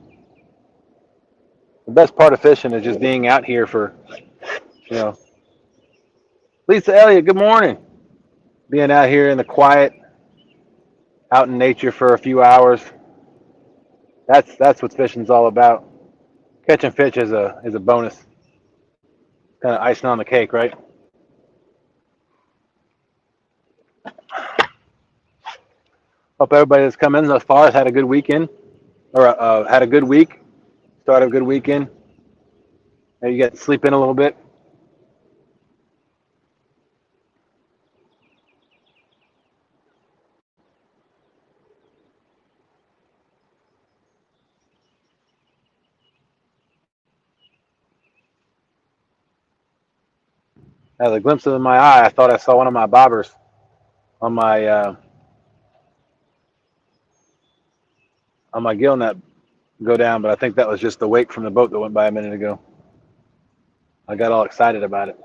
best part of fishing is just being out here for, you know. Lisa Elliott, good morning. Being out here in the quiet, out in nature for a few hours. That's what fishing's all about. Catching fish is a bonus. Kind of icing on the cake, right? Hope everybody that's come in thus far has had a good weekend, or had a good week. Started a good weekend. Maybe you got to sleep in a little bit. As a glimpse of my eye, I thought I saw one of my bobbers on my gill net go down, but I think that was just the wake from the boat that went by a minute ago. I got all excited about it.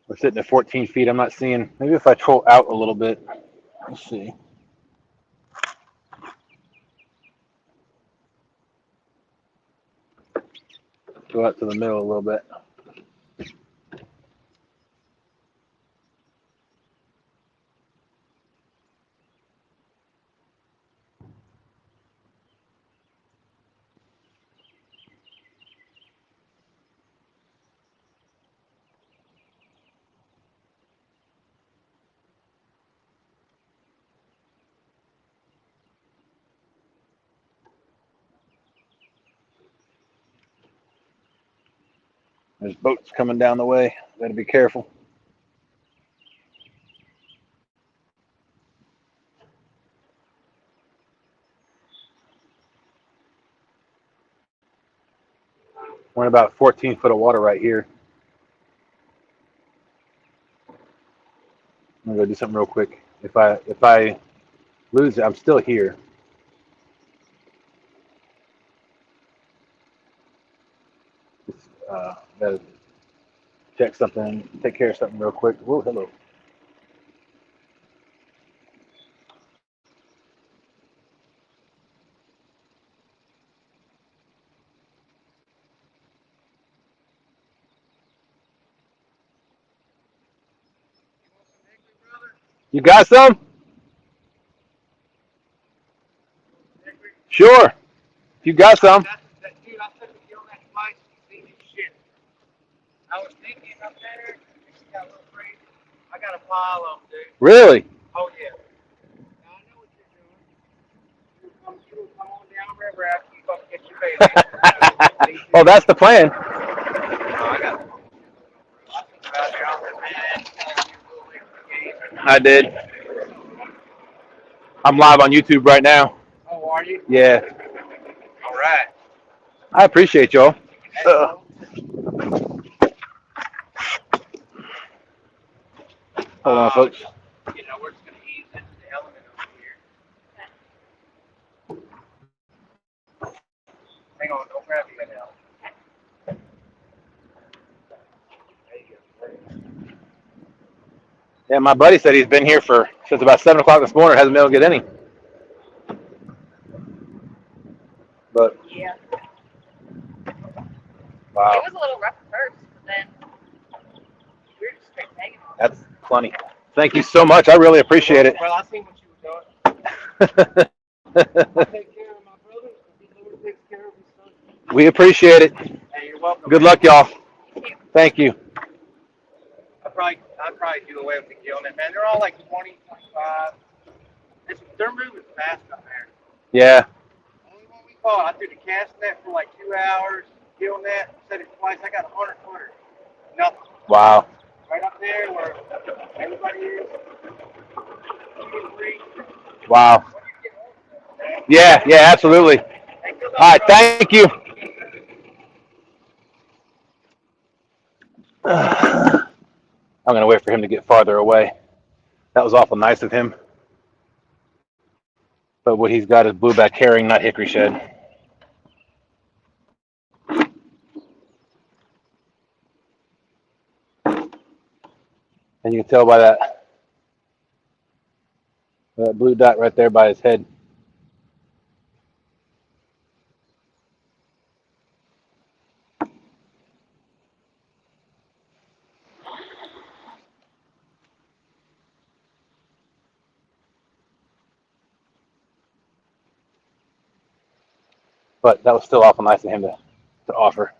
We're sitting at 14 feet. I'm not seeing. Maybe if I troll out a little bit. Let's see. Go out to the middle a little bit. There's boats coming down the way. Gotta be careful. We're in about 14 foot of water right here. I'm gonna go do something real quick. If I lose it, I'm still here. Just, gotta check something, take care of something real quick. Whoa, hello. You got some? Sure. If you got some. That dude, I took a deal that twice. See me shit. I was thinking up there. It got a little crazy. I got a pile of them, dude. Really? Oh yeah. Now I know what you're doing. You come on down river after you fucking get your baby. Oh, that's the plan. Oh, I got. I think about it on the man. I did. I'm live on YouTube right now. Oh, are you? Yeah. All right. I appreciate y'all. Hold on, folks. You know, we're just going to ease into the element over here. Hang on, don't grab me now. Yeah, my buddy said he's been here since about 7 o'clock this morning. Hasn't been able to get any. But Yeah. wow, It was a little rough at first, but then we were just straight hanging. that's plenty. Thank you so much. I really appreciate it. Well, I seen what you were doing. I take care of my brother, and the Lord takes care of his son. We appreciate it. Hey, you're welcome. Good luck, y'all. Thank you. I'd probably do away with the gill net, man. They're all like 20, 25. They're moving fast up there. Yeah. Only one we caught, I threw the cast net for like 2 hours, gill net, set it twice. I got 100 footers. Nothing. Wow. Right up there where everybody is. Wow. Yeah, yeah, absolutely. All right, thank you. I'm going to wait for him to get farther away. That was awful nice of him. But what he's got is blueback herring, not hickory shad. And you can tell by that blue dot right there by his head. But that was still awful nice of him to offer.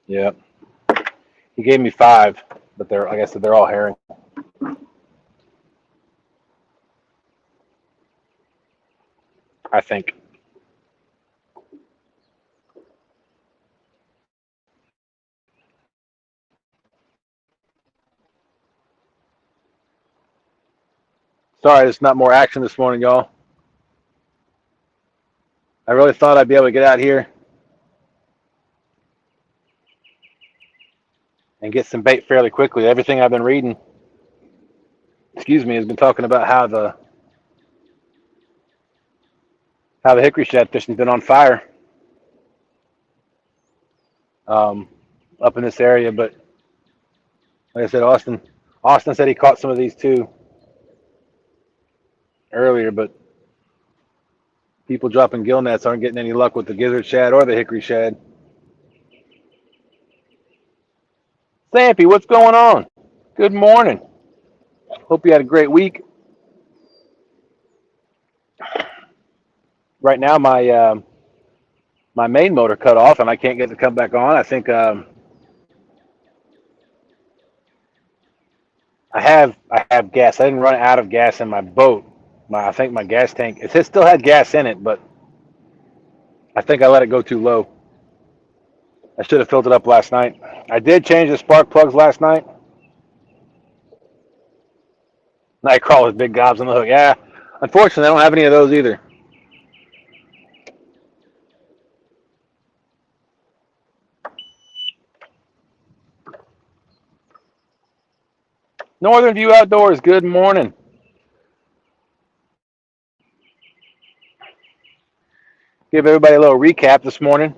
Yeah. He gave me 5, but they're, like I said, they're all herring. I think. Sorry, there's not more action this morning, y'all. I really thought I'd be able to get out here and get some bait fairly quickly. Everything I've been reading, has been talking about how the hickory shad fishing's been on fire up in this area. But like I said, Austin said he caught some of these too earlier, but people dropping gill nets aren't getting any luck with the gizzard shad or the hickory shad. Sampy, what's going on? Good morning. Hope you had a great week. Right now, my main motor cut off, and I can't get it to come back on. I think I have gas. I didn't run out of gas in my boat. I think my gas tank, it still had gas in it, but I think I let it go too low. I should have filled it up last night. I did change the spark plugs last night. Night crawlers, big gobs on the hook. Yeah, unfortunately, I don't have any of those either. Northern View Outdoors, good morning. Give everybody a little recap this morning.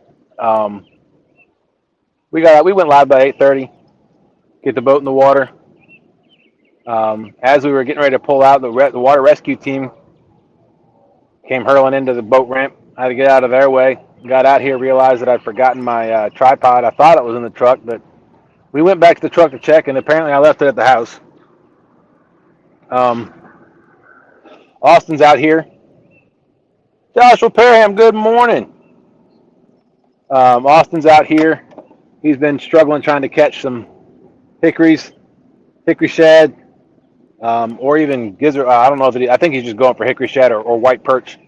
We went live by 8:30. Get the boat in the water. As we were getting ready to pull out, the water rescue team came hurling into the boat ramp. I had to get out of their way. Got out here, realized that I'd forgotten my tripod. I thought it was in the truck, but we went back to the truck to check, and apparently I left it at the house. Austin's out here. Joshua Parham, good morning. Austin's out here. He's been struggling trying to catch some hickory shad, or even gizzard. I don't know I think he's just going for hickory shad or white perch.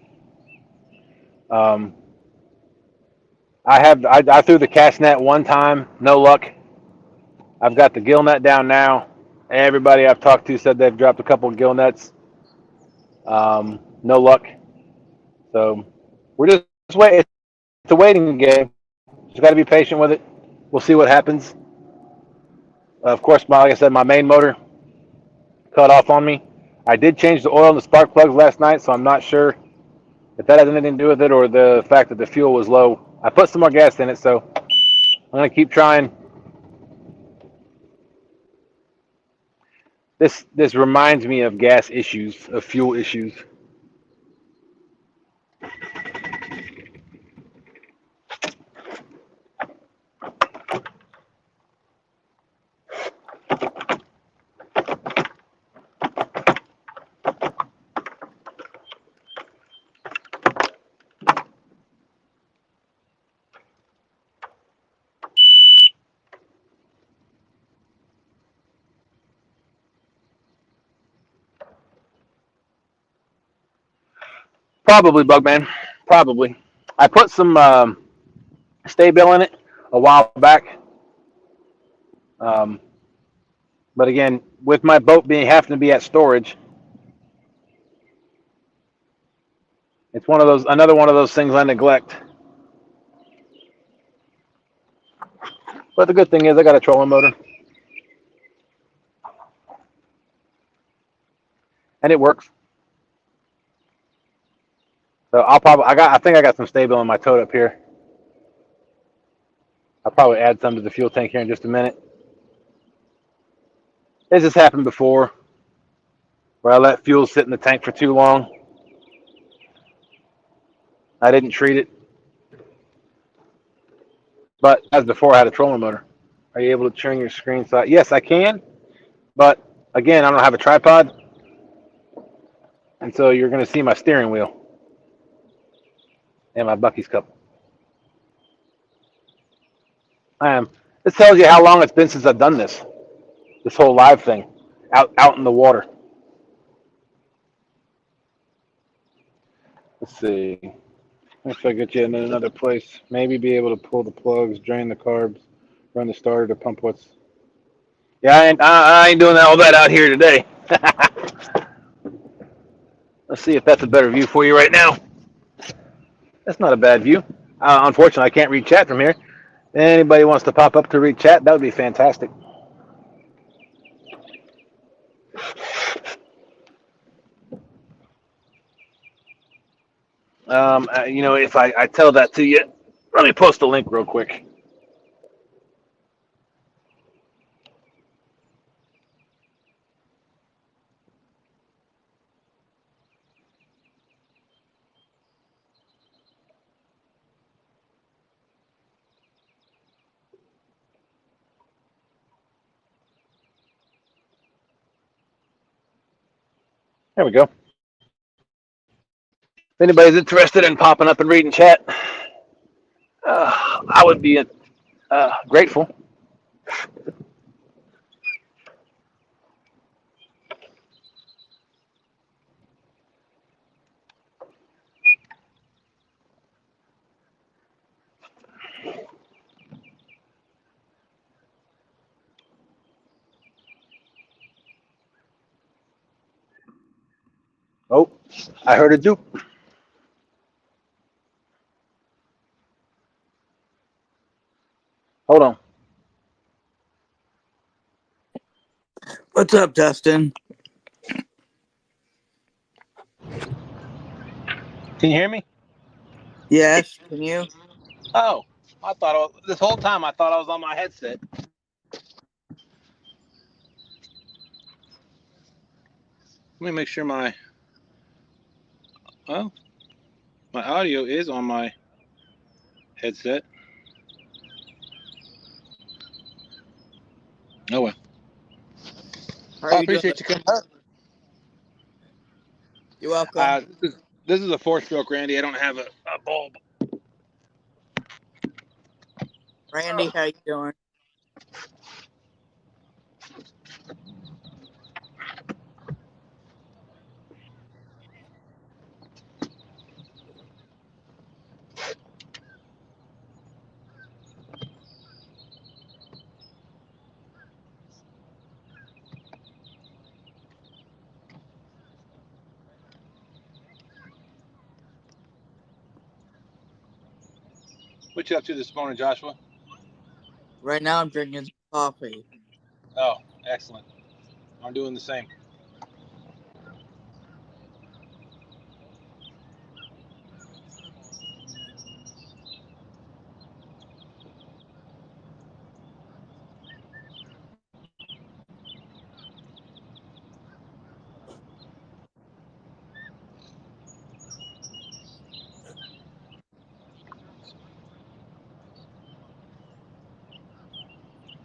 I threw the cast net one time, no luck. I've got the gill net down now. Everybody I've talked to said they've dropped a couple of gill nets. No luck. So we're just waiting. It's a waiting game. Just got to be patient with it. We'll see what happens. Of course, like I said, my main motor cut off on me. I did change the oil in the spark plugs last night, so I'm not sure if that has anything to do with it or the fact that the fuel was low. I put some more gas in it, so I'm going to keep trying. This reminds me of gas issues, of fuel issues. Probably, Bugman. Probably. I put some Stay-Bill in it a while back. But again, with my boat having to be at storage, it's another one of those things I neglect. But the good thing is I got a trolling motor. And it works. So I think I got some Stay-Bill in my tote up here. I'll probably add some to the fuel tank here in just a minute. This has happened before, where I let fuel sit in the tank for too long. I didn't treat it. But as before, I had a trolling motor. Are you able to turn your screen side? Yes, I can. But again, I don't have a tripod. And so you're going to see my steering wheel. And my Buc-ee's cup. This tells you how long it's been since I've done this whole live thing, out in the water. Let's see. If I get you in another place, maybe be able to pull the plugs, drain the carbs, run the starter to pump what's. Yeah, I ain't doing all that out here today. Let's see if that's a better view for you right now. That's not a bad view. Unfortunately, I can't read chat from here. Anybody wants to pop up to read chat, that would be fantastic. If I tell that to you, let me post a link real quick. There we go. If anybody's interested in popping up and reading chat, I would be grateful. Oh, I heard a dupe. Hold on. What's up, Dustin? Can you hear me? Yes, can you? Oh, this whole time I thought I was on my headset. Let me make sure my audio is on my headset. Oh well. How are I you doing? appreciate you coming up. You're welcome. This is a 4-stroke, Randy. I don't have a bulb. Randy, how you doing? What you up to this morning, Joshua? Right now I'm drinking coffee. Oh, excellent. I'm doing the same.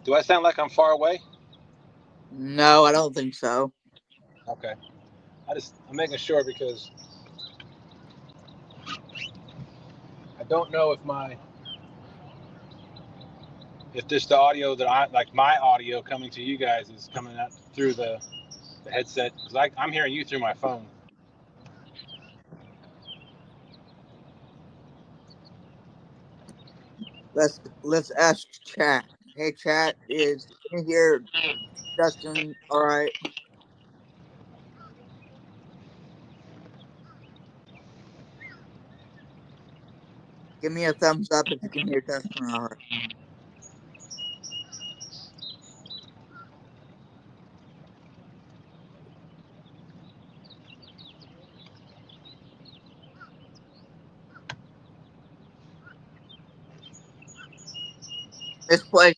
Do I sound like I'm far away? No, I don't think so. Okay. I'm making sure because I don't know if this the audio that my audio coming to you guys is coming out through the headset, because I'm hearing you through my phone. Let's ask chat. Hey chat, can you hear Dustin alright? Give me a thumbs up if you can hear Dustin alright. This place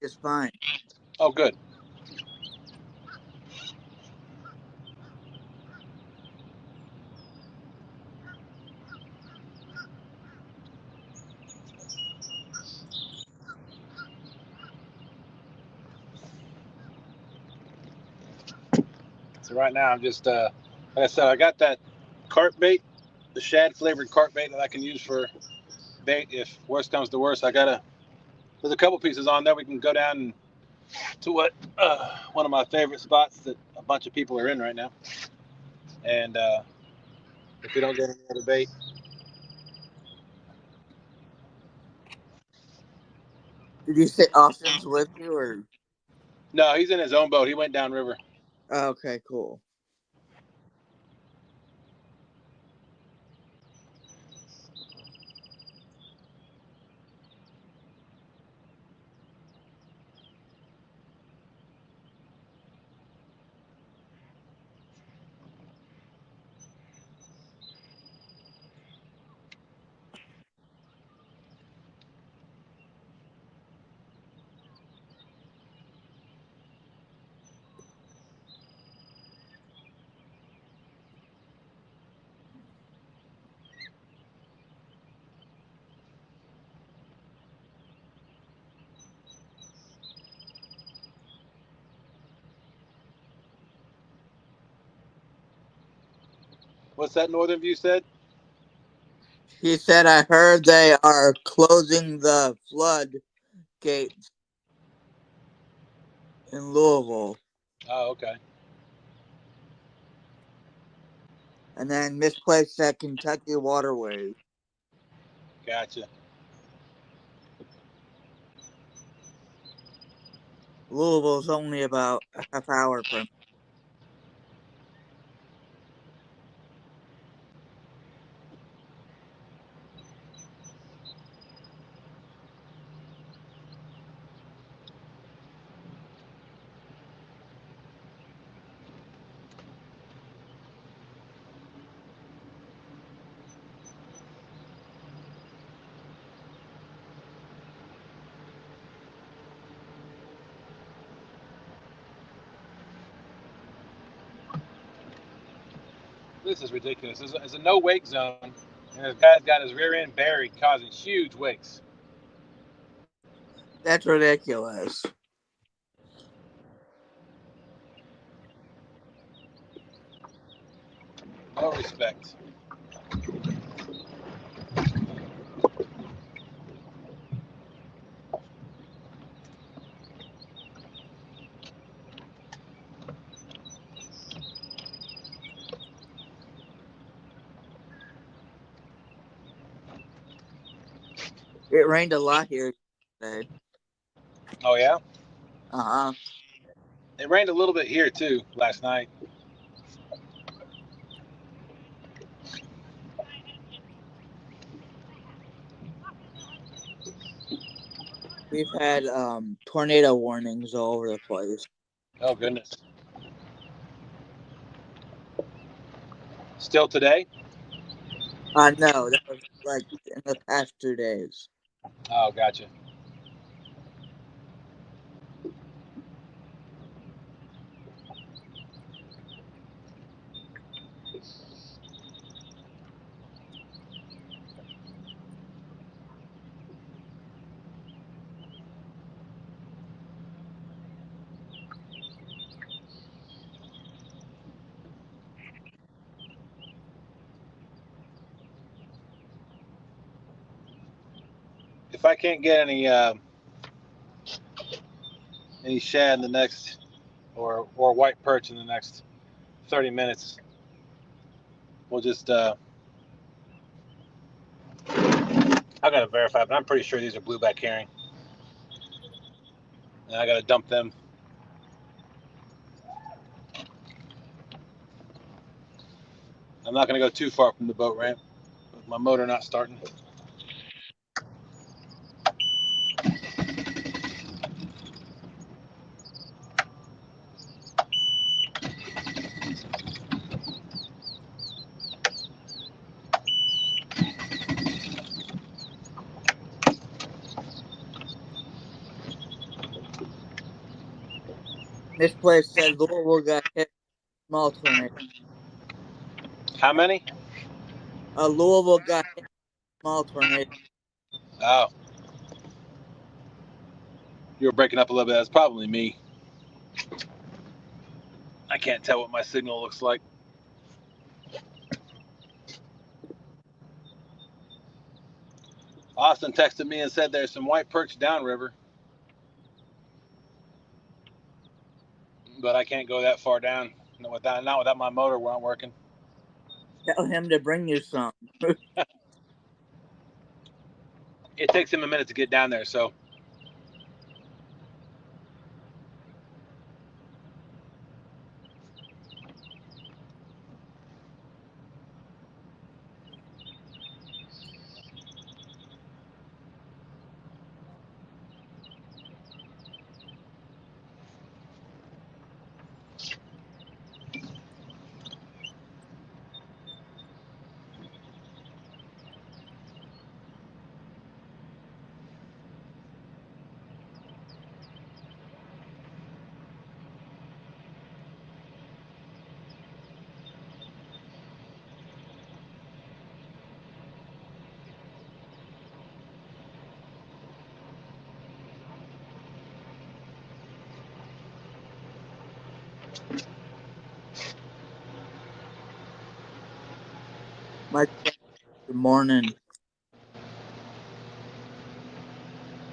is fine. Oh, good. So right now I'm just like I said, I got that carp bait, the shad flavored carp bait that I can use for bait if worst comes to worst. There's a couple pieces on there. We can go down to one of my favorite spots that a bunch of people are in right now. And if we don't get any other bait, Did you say Austin's with you or? no, he's in his own boat. He went downriver. Okay, cool. What's that Northern View said? She said, I heard they are closing the flood gates in Louisville. Oh, okay. And then misplaced at Kentucky Waterways. Gotcha. Louisville's only about a half hour from. This is ridiculous. It's a no wake zone, and this guy's got his rear end buried, causing huge wakes. That's ridiculous. No respect. It rained a lot here today. Oh yeah, Uh-huh. it rained a little bit here too last night. We've had tornado warnings all over the place. Oh goodness. Still today? No, that was like in the past 2 days. Oh, gotcha. If I can't get any shad in the next, or white perch in the next 30 minutes, we'll just I gotta verify, but I'm pretty sure these are blueback herring, and I gotta dump them. I'm not gonna go too far from the boat ramp with my motor not starting. This place said Louisville got hit small tornado. How many? Louisville got hit small tornado. Oh, you were breaking up a little bit. That's probably me. I can't tell what my signal looks like. Austin texted me and said there's some white perch downriver, but I can't go that far down. Not without my motor not working. Tell him to bring you some. It takes him a minute to get down there, so Mike, good morning.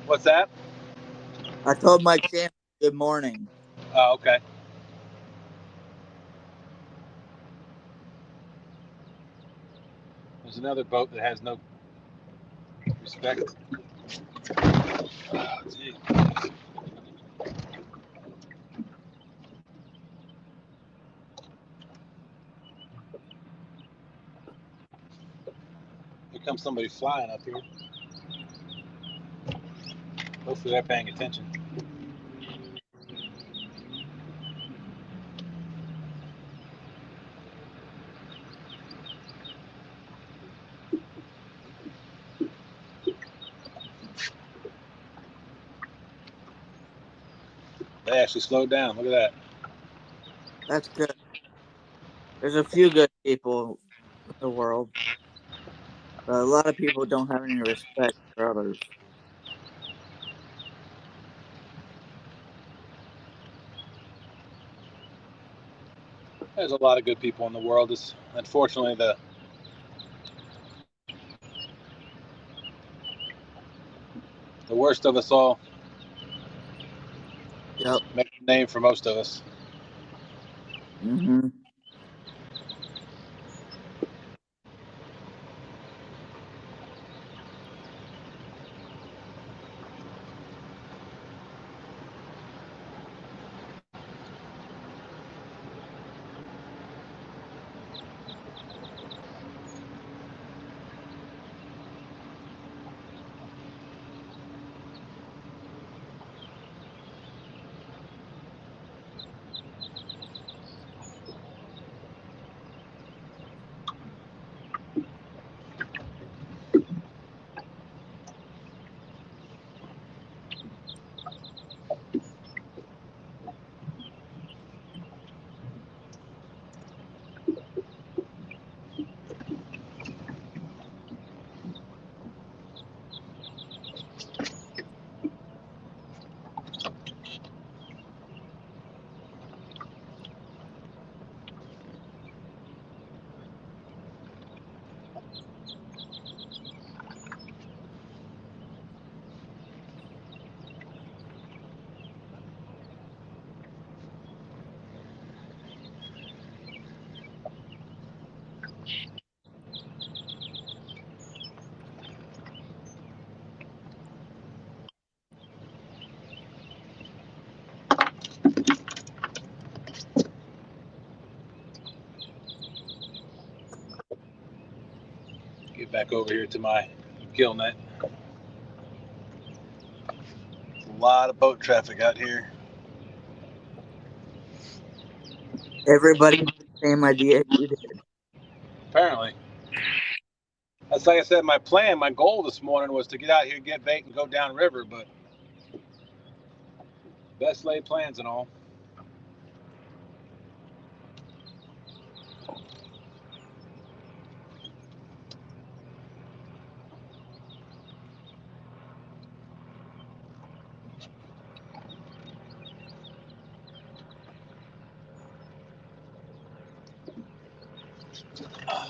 What's that? I told Mike Sam good morning. Oh, okay. There's another boat that has no respect. Oh, gee. Here comes somebody flying up here. Hopefully they're paying attention. They actually slowed down. Look at that. That's good. There's a few good people in the world, but a lot of people don't have any respect for others. There's a lot of good people in the world. It's unfortunately the worst of us all Yep. make a name for most of us. Mm-hmm. Get back over here to my gill net. There's a lot of boat traffic out here. Everybody has the same idea you did. Apparently. That's like I said, my plan, my goal this morning was to get out here, get bait, and go downriver, but best laid plans and all.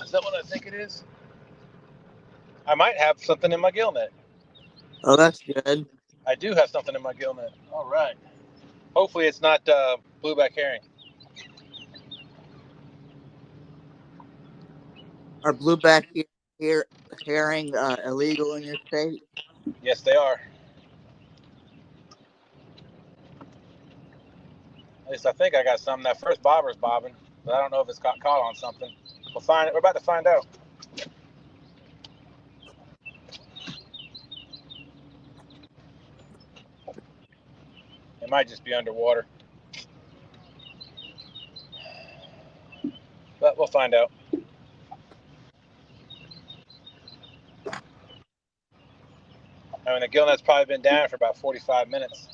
Is that what I think it is? I might have something in my gill net. Oh, that's good. I do have something in my gill net. All right. Hopefully it's not blueback herring. Are blueback herring illegal in your state? Yes, they are. At least I think I got some. That first bobber's bobbing, but I don't know if it's caught on something. We'll find it. We're about to find out. It might just be underwater, but we'll find out. I mean, the gill net's probably been down for about 45 minutes.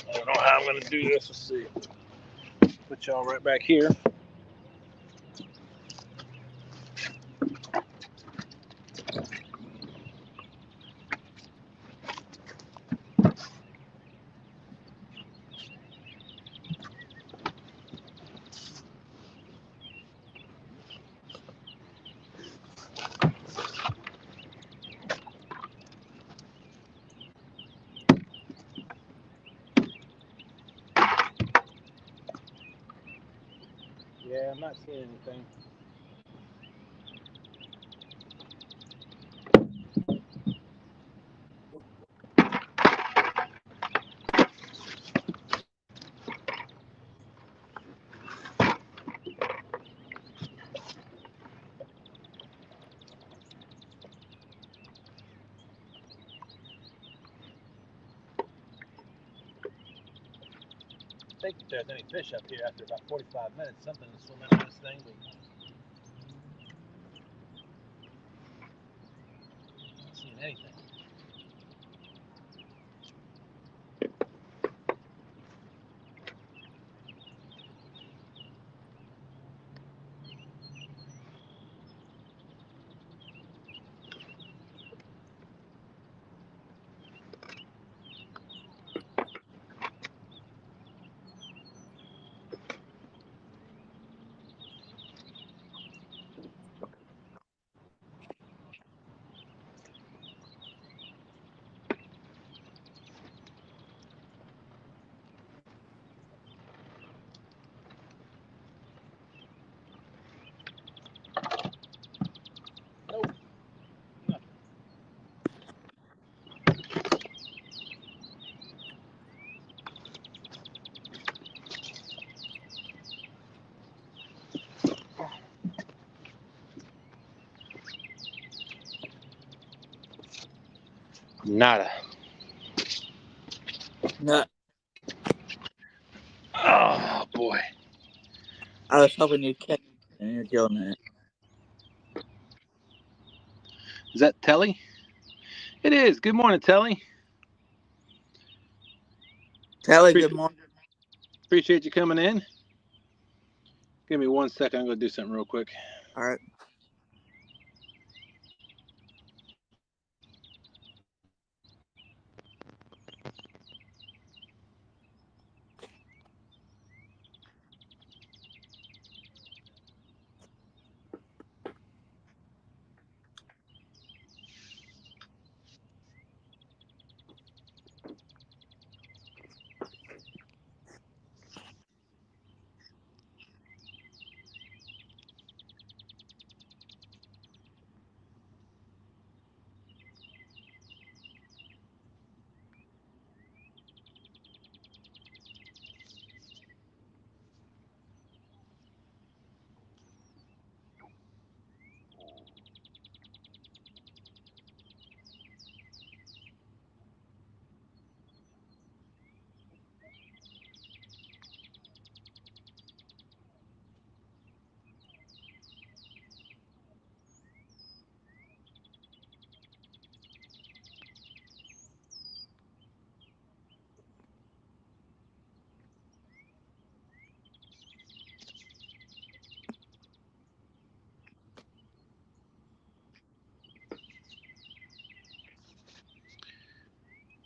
I don't know how I'm going to do this. Let's see. Put y'all right back here. Yeah, I'm not seeing anything. I think if there's any fish up here after about 45 minutes, something will swim into this thing. But I'm not seeing anything. Nope. Nothing. Nada. No, Oh boy. I was hoping you'd catch it and you're doing it. Is that Telly? It is. Good morning, Telly. Telly, good morning. Appreciate you coming in. Give me 1 second. I'm going to do something real quick. All right.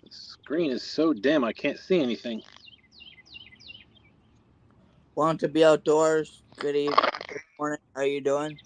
The screen is so dim, I can't see anything. Want to be outdoors? Good evening. Good morning. How you doing?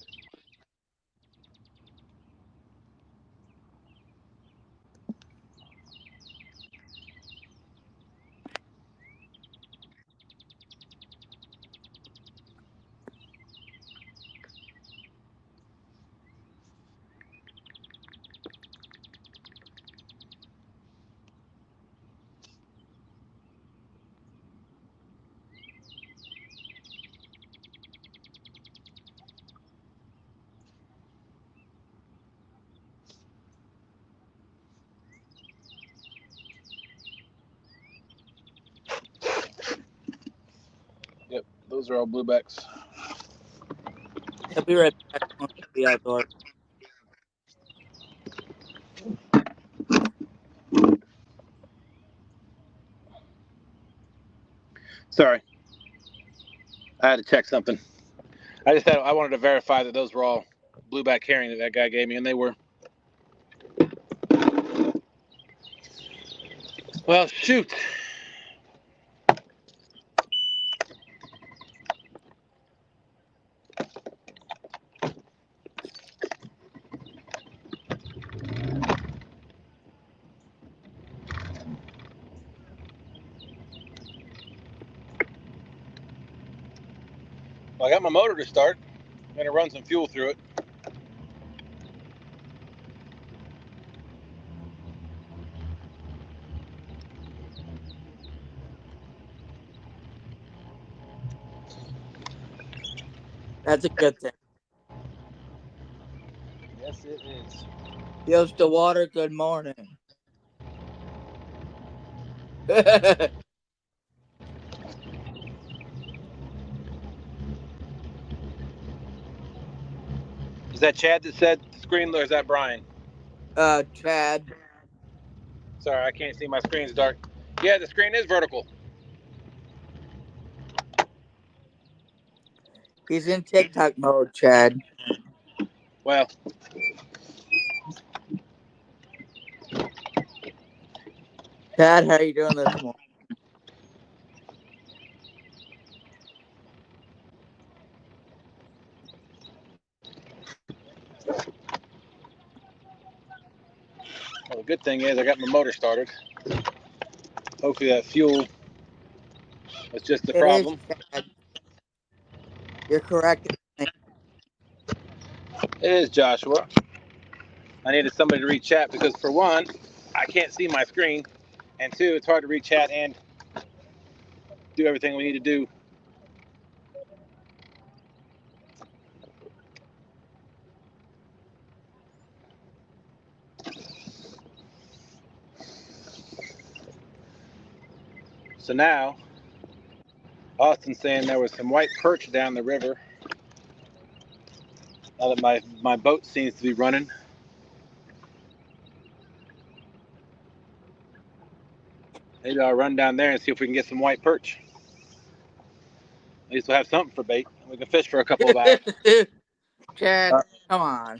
Yep, those are all bluebacks. I'll be right back. Want to be outdoors? Sorry, I had to check something. I wanted to verify that those were all blueback herring that guy gave me, and they were. Well, shoot. I got my motor to start. I'm gonna run some fuel through it. That's a good thing. Yes, it is. Feels the water. Good morning. Is that Chad that said the screen, or is that Brian? Chad. Sorry, I can't see. My screen's dark. Yeah, the screen is vertical. He's in TikTok mode, Chad. Well, Chad, how you doing this morning? the good thing is I got my motor started. Hopefully that fuel was just the It problem. is, Chad. You're correct. It is, Joshua. I needed somebody to read chat because, for one, I can't see my screen, and two, it's hard to read chat and do everything we need to do. So now, Austin's saying there was some white perch down the river. Now that my boat seems to be running. Maybe I'll run down there and see if we can get some white perch. At least we'll have something for bait. And we can fish for a couple of hours. Chad, come on.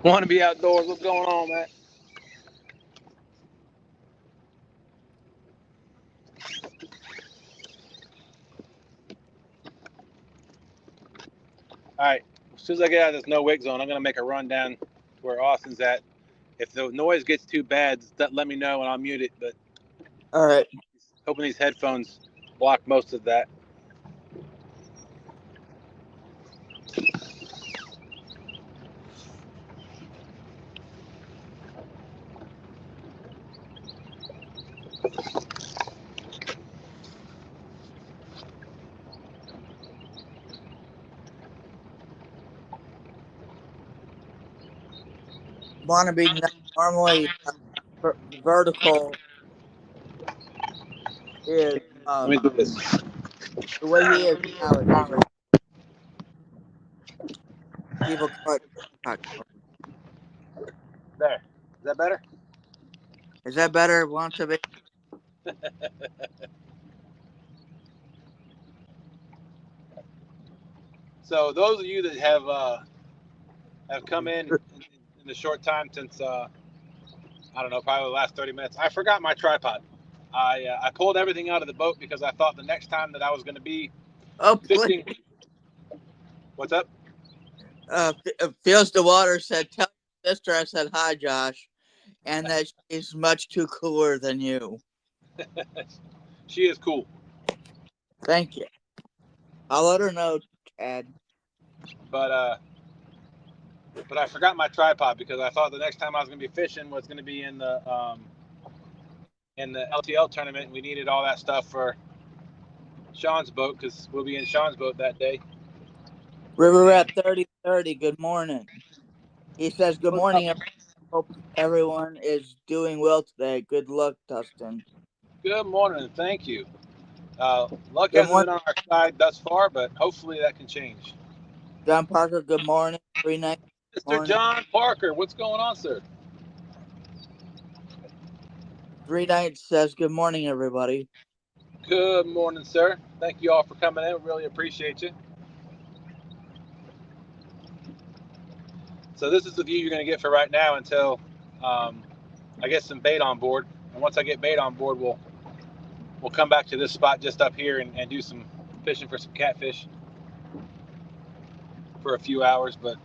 Want to be outdoors? What's going on, man? All right. As soon as I get out of this no wake zone, I'm gonna make a run down to where Austin's at. If the noise gets too bad, let me know and I'll mute it. But All right. hoping these headphones block most of that. Want to be normally vertical is Let me do this. the way he is now is people call it TikTok mode. There. Is that better? Is that better? Want to be? So those of you that have come in the short time since I don't know, probably the last 30 minutes, I forgot my tripod. I pulled everything out of the boat because I thought the next time that I was going to be fishing. What's up? Feels the water said, "Tell your sister I said hi, Josh, and that she's much too cooler than you." She is cool. Thank you. I'll let her know, Chad. But I forgot my tripod because I thought the next time I was going to be fishing was going to be in the LTL tournament, and we needed all that stuff for Sean's boat because we'll be in Sean's boat that day. River Rat 3030, good morning. He says, "Good morning. Hope everyone is doing well today. Good luck, Dustin." Good morning. Thank you. Luck Good hasn't morning. been on our side thus far, but hopefully that can change. John Parker, good morning. 390. Mr. John Parker, what's going on, sir? 390 says, "Good morning, everybody." Good morning, sir. Thank you all for coming in. Really appreciate you. So this is the view you're going to get for right now until I get some bait on board. And once I get bait on board, we'll come back to this spot just up here and do some fishing for some catfish for a few hours. But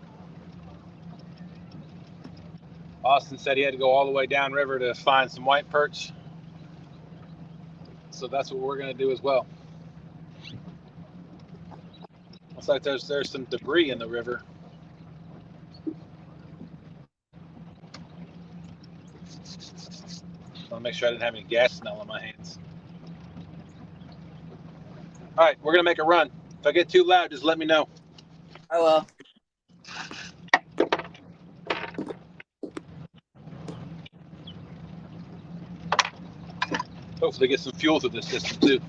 Austin said he had to go all the way downriver to find some white perch. So that's what we're going to do as well. Looks like there's some debris in the river. I want to make sure I didn't have any gas smell on my hands. All right, we're going to make a run. If I get too loud, just let me know. I will. Hopefully get some fuel through this system too.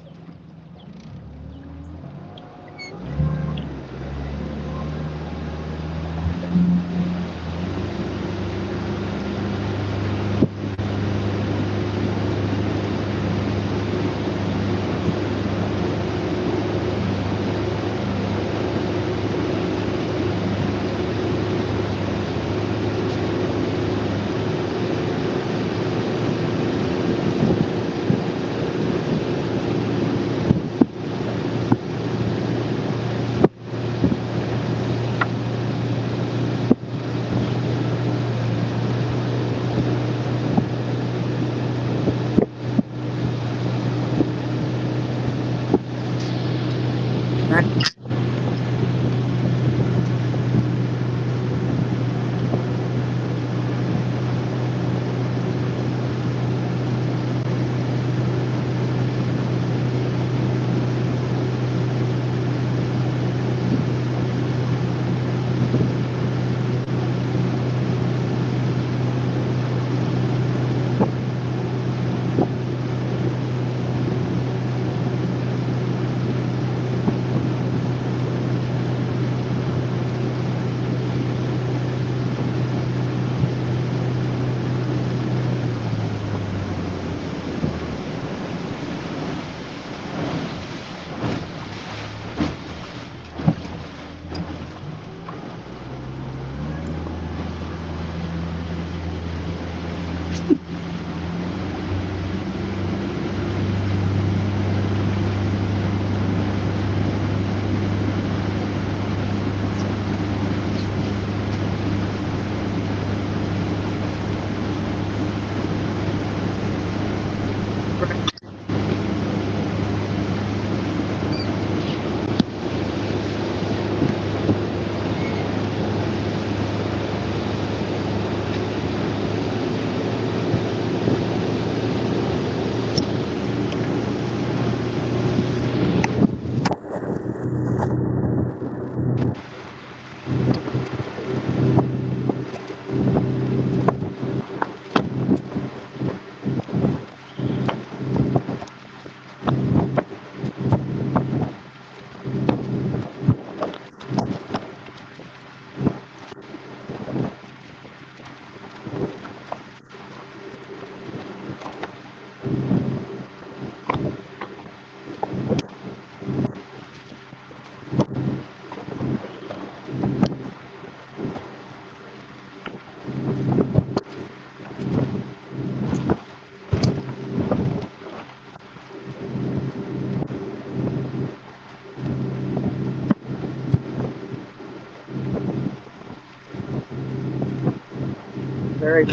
Very.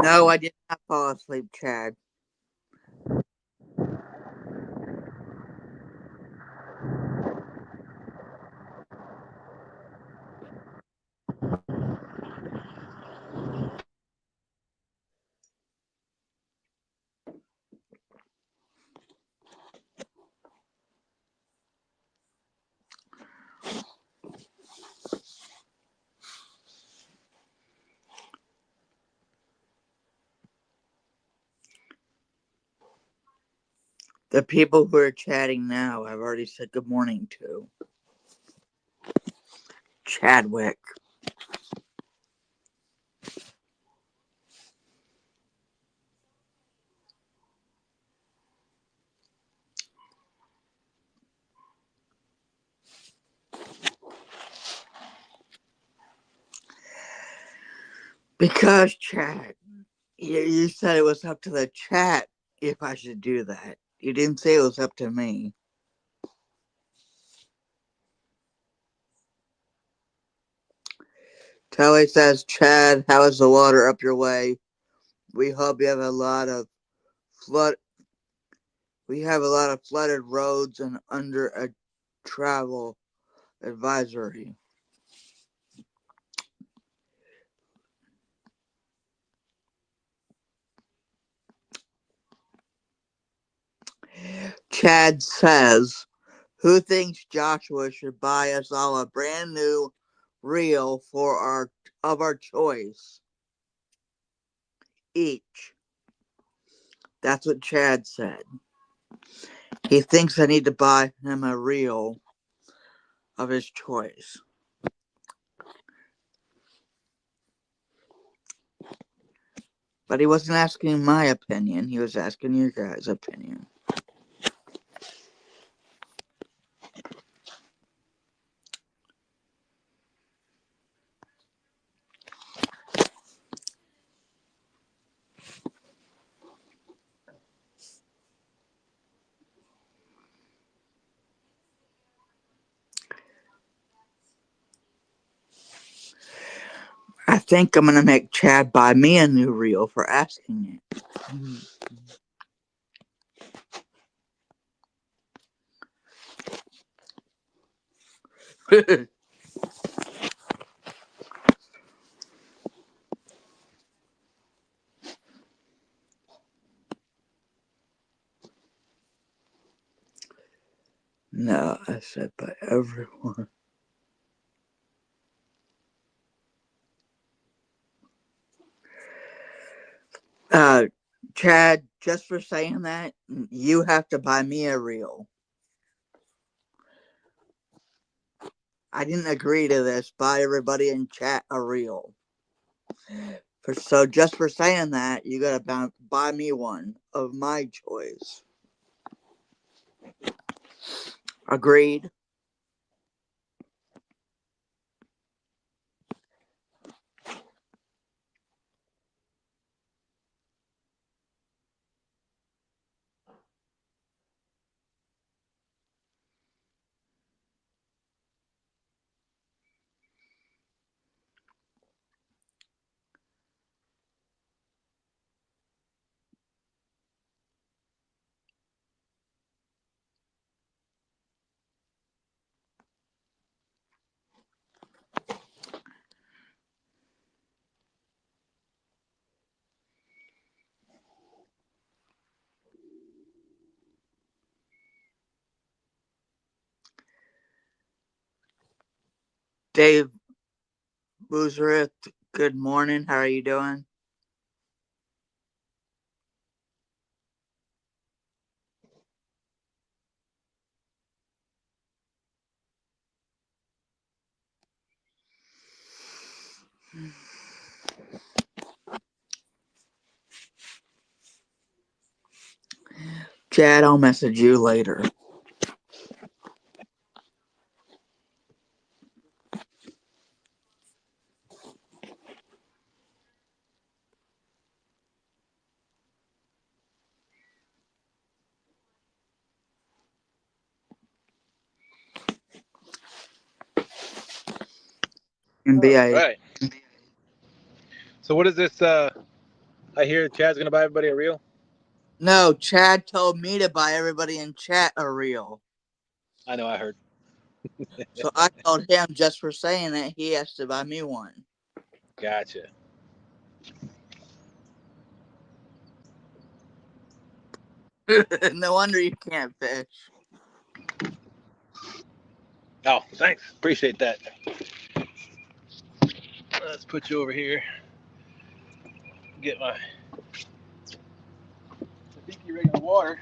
No, I did not fall asleep, Chad. The people who are chatting now, I've already said good morning to. Chadwick. Because Chad, you said it was up to the chat if I should do that. You didn't say it was up to me. Telly says, Chad, how is the water up your way? We hope you have a lot of flood. We have a lot of flooded roads and under a travel advisory. Chad says, who thinks Joshua should buy us all a brand new reel for our choice each? That's what Chad said. He thinks I need to buy him a reel of his choice. But he wasn't asking my opinion. He was asking your guys' opinion. I think I'm going to make Chad buy me a new reel for asking it. No, I said by everyone. Chad, just for saying that, you have to buy me a reel. I didn't agree to this. Buy everybody in chat a reel. So just for saying that, you gotta buy me one of my choice. Agreed? Dave Boozerith, good morning. How are you doing? Chad, I'll message you later. And be All right. So what is this? I hear Chad's gonna buy everybody a reel. No, Chad told me to buy everybody in chat a reel. I know. I heard. So I told him just for saying that he has to buy me one. Gotcha. No wonder you can't fish. Oh, thanks. Appreciate that. Let's put you over here. Get my dinky rig in the water.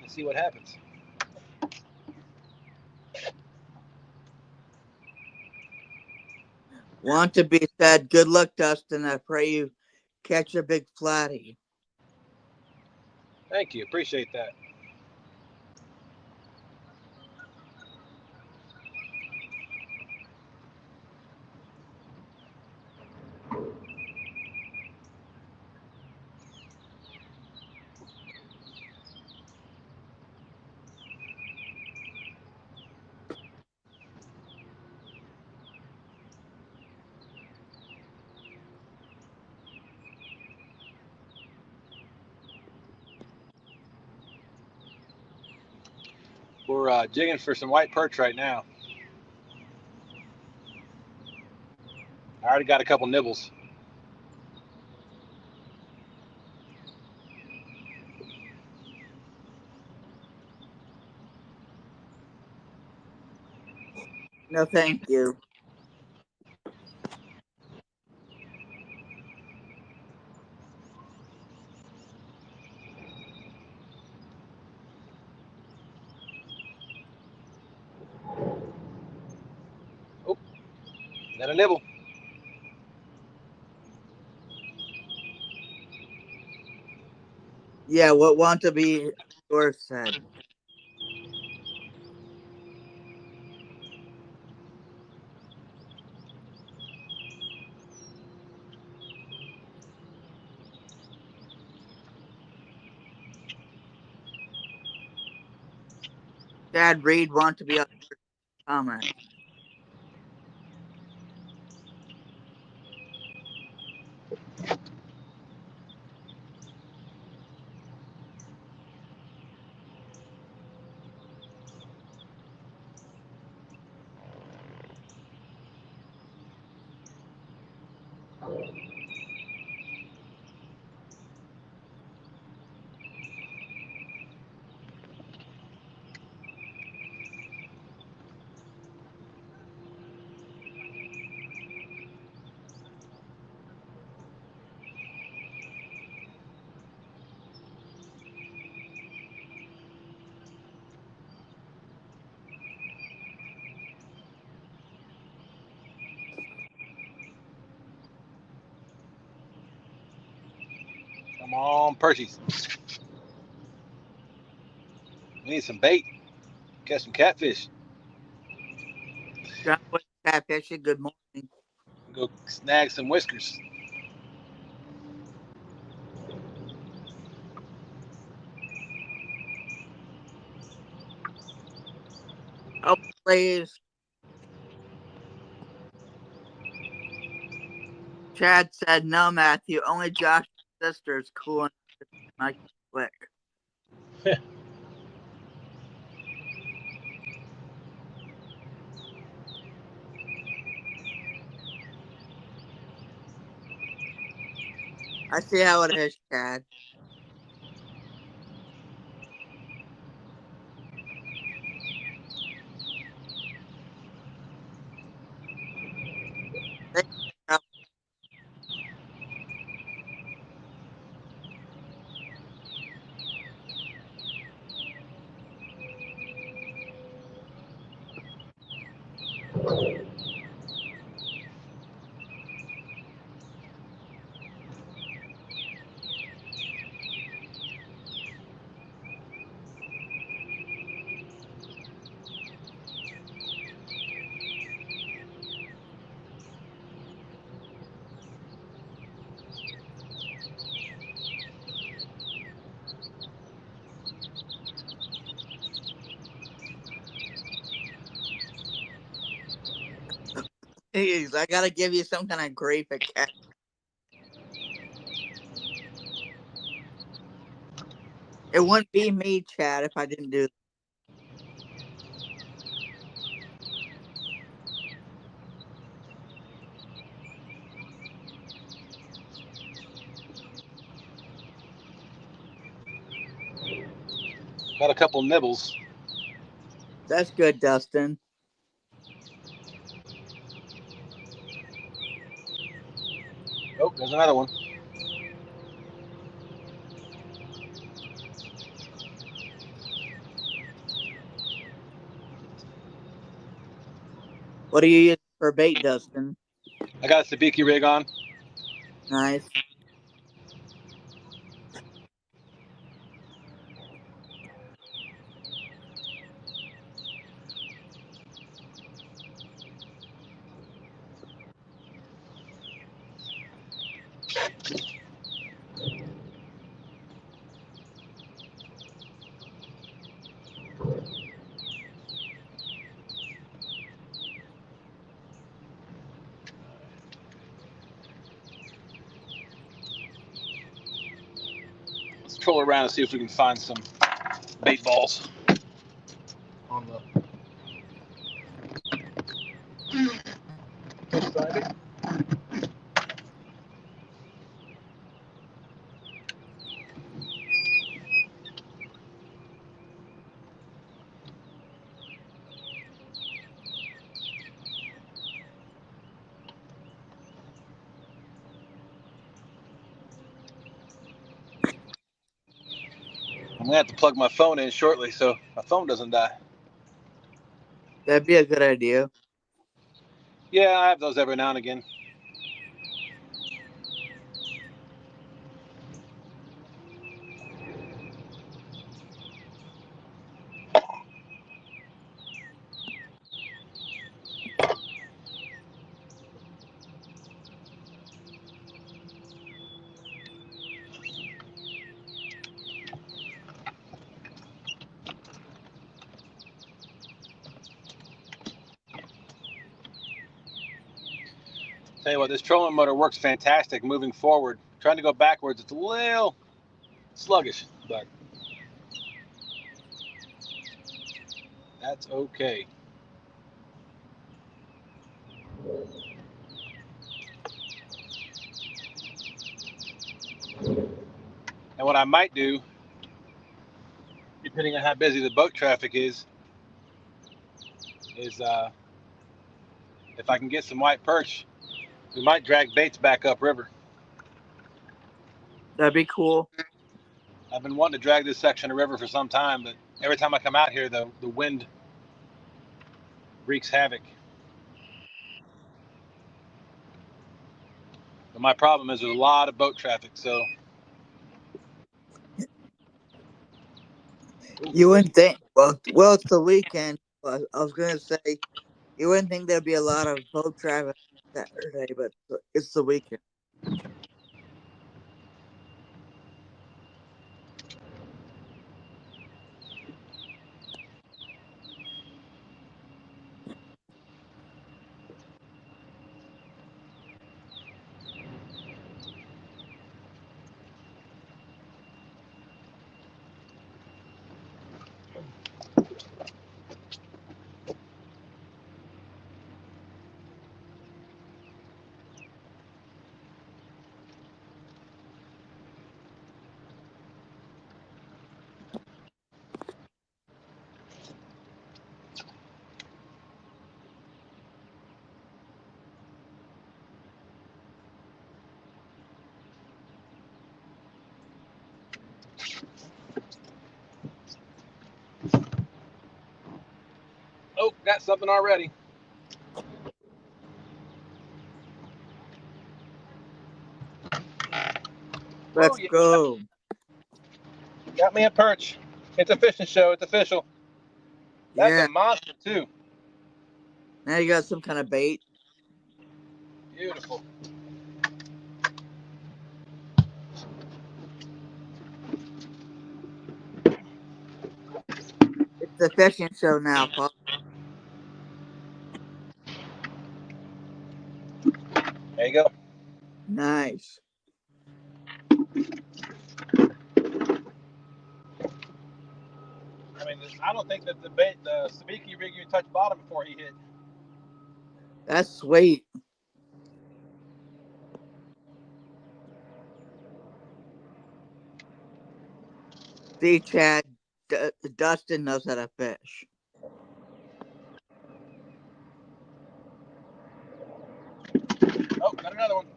and see what happens. Want to be said, good luck, Dustin. I pray you catch a big flatty. Thank you. Appreciate that. We're jigging for some white perch right now. I already got a couple nibbles. No, thank you. Oh, got a nibble. Yeah, what want to be yours said. Dad Reed want to be a comment. Come on, Perchies. We need some bait. Catch some catfish. John Boy Catfishing, good morning. Go snag some whiskers. Oh, please. Chad said, no, Matthew, only Josh's sister is cool enough to make quick. I see how it is, Chad. Thank you. Jeez, I gotta give you some kind of grief at Cat. It wouldn't be me, Chad, if I didn't do that. Got a couple nibbles. That's good, Dustin. Oh, there's another one. What do you use for bait, Dustin? I got a sabiki rig on. Nice. Let's troll around and see if we can find some bait balls on the fish side. I'm gonna have to plug my phone in shortly so my phone doesn't die. That'd be a good idea. Yeah, I have those every now and again. Tell you what, this trolling motor works fantastic moving forward. Trying to go backwards, it's a little sluggish, but that's okay. And what I might do, depending on how busy the boat traffic is if I can get some white perch, we might drag baits back upriver. That'd be cool. I've been wanting to drag this section of river for some time, but every time I come out here, the wind wreaks havoc. But my problem is there's a lot of boat traffic, so. You wouldn't think. Well, it's the weekend. But I was gonna say you wouldn't think there'd be a lot of boat traffic Saturday, but it's the weekend. Oh, got something already. Let's Oh, yeah. go. Got me a perch. It's a fishing show. It's official. That's Yeah. a monster, too. Now you got some kind of bait. Beautiful. It's a fishing show now, Paul. There you go. Nice. I mean, I don't think that the sabiki rig even touched bottom before he hit. That's sweet. See, Chad, Dustin knows how to fish. Oh, got another one.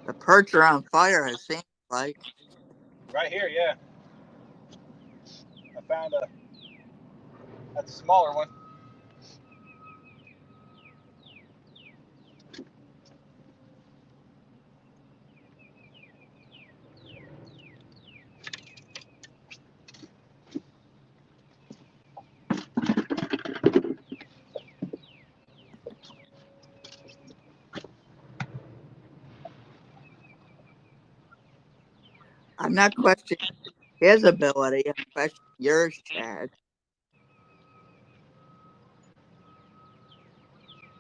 The perch are on fire, it seems like. Right here, yeah. I found that's a smaller one. I'm not questioning his ability. I'm questioning yours, Chad.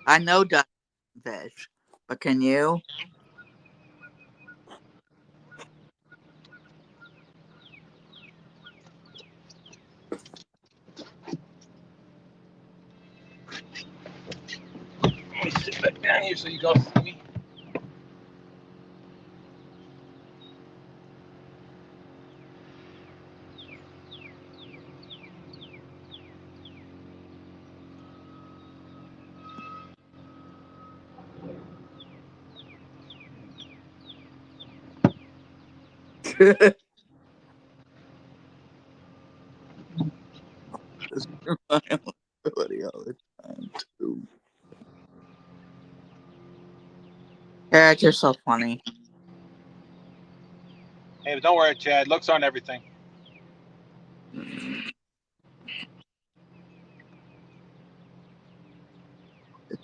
I know Dustin can fish, but can you? Let me sit back down here so you guys see me. My ability all the time too. Chad, you're so funny. Hey, but don't worry, Chad. Looks aren't everything.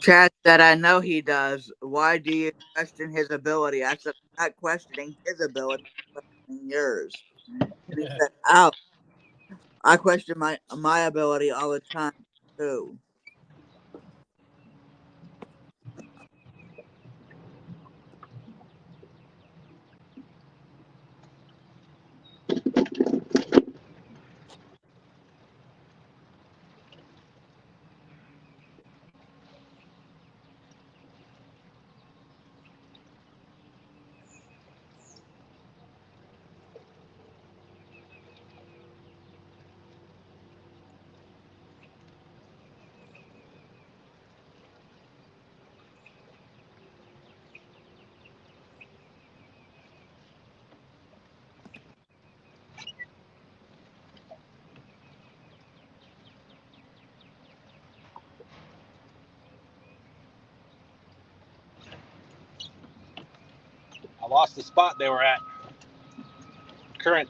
Chad said, I know he does. Why do you question his ability? I said, I'm not questioning his ability, I'm questioning yours. And he said, oh, I question my ability all the time too. I lost the spot they were at. Current.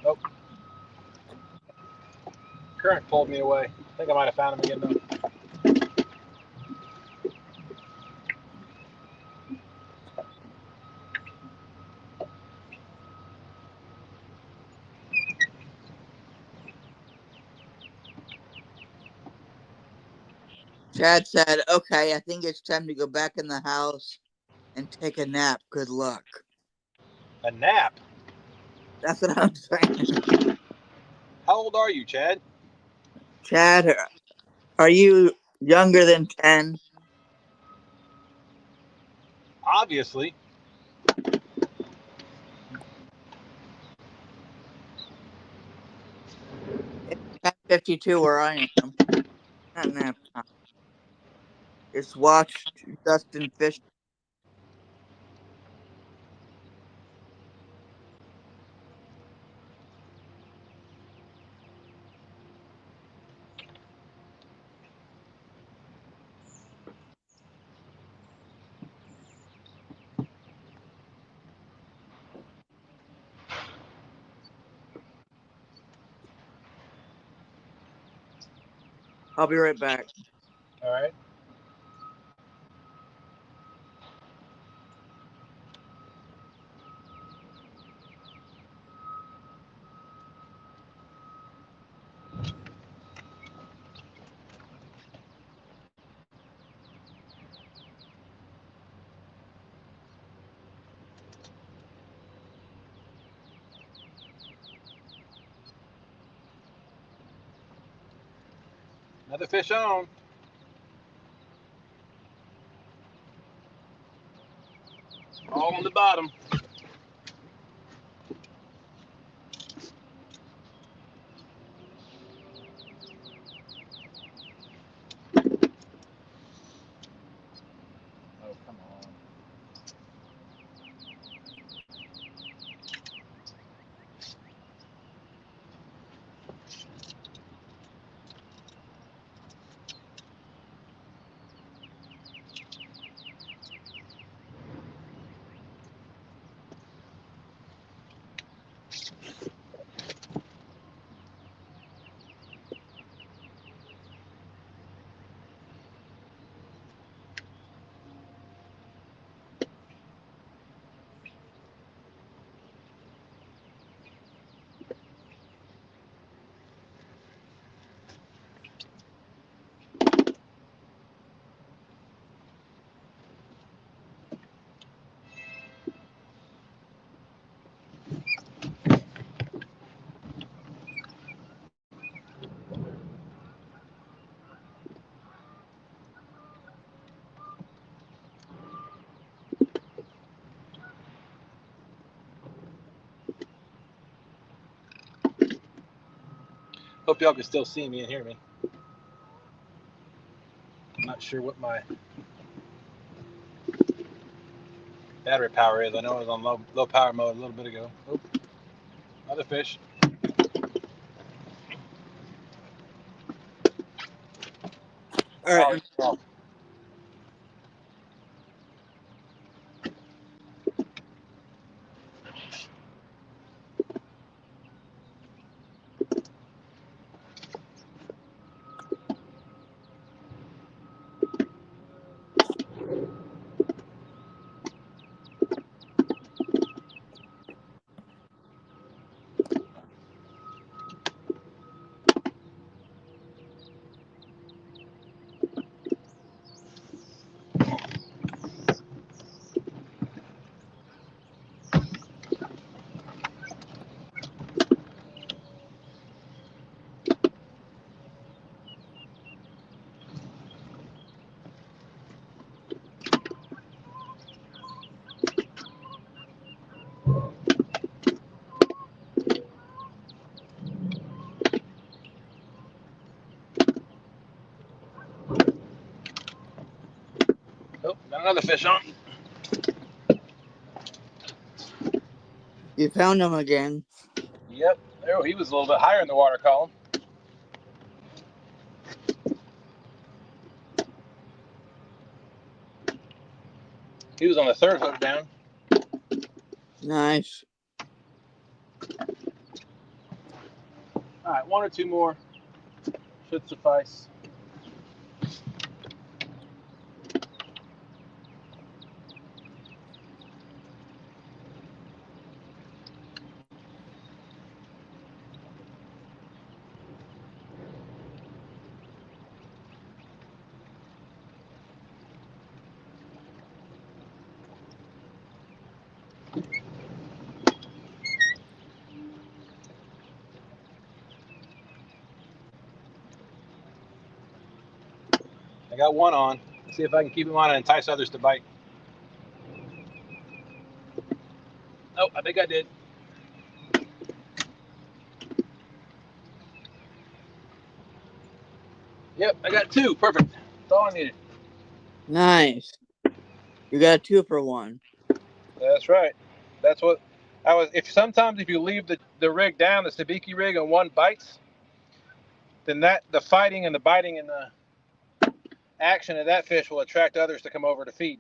Oh. Current pulled me away. I think I might have found him again though. Chad said, okay, I think it's time to go back in the house and take a nap. Good luck. A nap. That's what I'm saying. How old are you, Chad? Chad, are you younger than 10? Obviously. It's 10:52 where I am. Not nap time. Just watch Dustin fish. I'll be right back. All right. Another fish on. All on the bottom. Oh, come on. Hope y'all can still see me and hear me. I'm not sure what my battery power is. I know I was on low power mode a little bit ago. Oop, another fish. All right. Oh, got another fish on. You found him again. Yep. There, he was a little bit higher in the water column. He was on the third hook down. Nice. All right, one or two more should suffice. I got one on. Let's see if I can keep him on and entice others to bite. Oh, I think I did. Yep, I got two. Perfect. That's all I needed. Nice. You got 2 for 1. That's right. That's what I was. If you leave the rig down, the sabiki rig, and one bites, then the fighting and the biting and the action of that fish will attract others to come over to feed.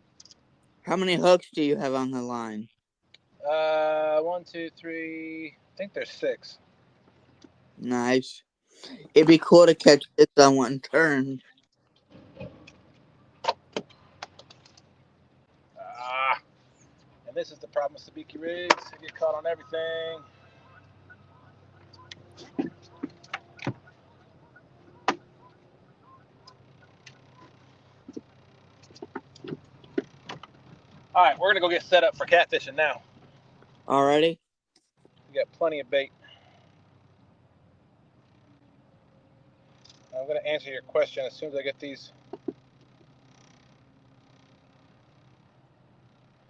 How many hooks do you have on the line? 1, 2, 3. I think there's 6. Nice. It'd be cool to catch this on one turn. And this is the problem with sabiki rigs. They get caught on everything. All right, we're gonna go get set up for catfishing now. Already? We got plenty of bait. I'm gonna answer your question as soon as I get these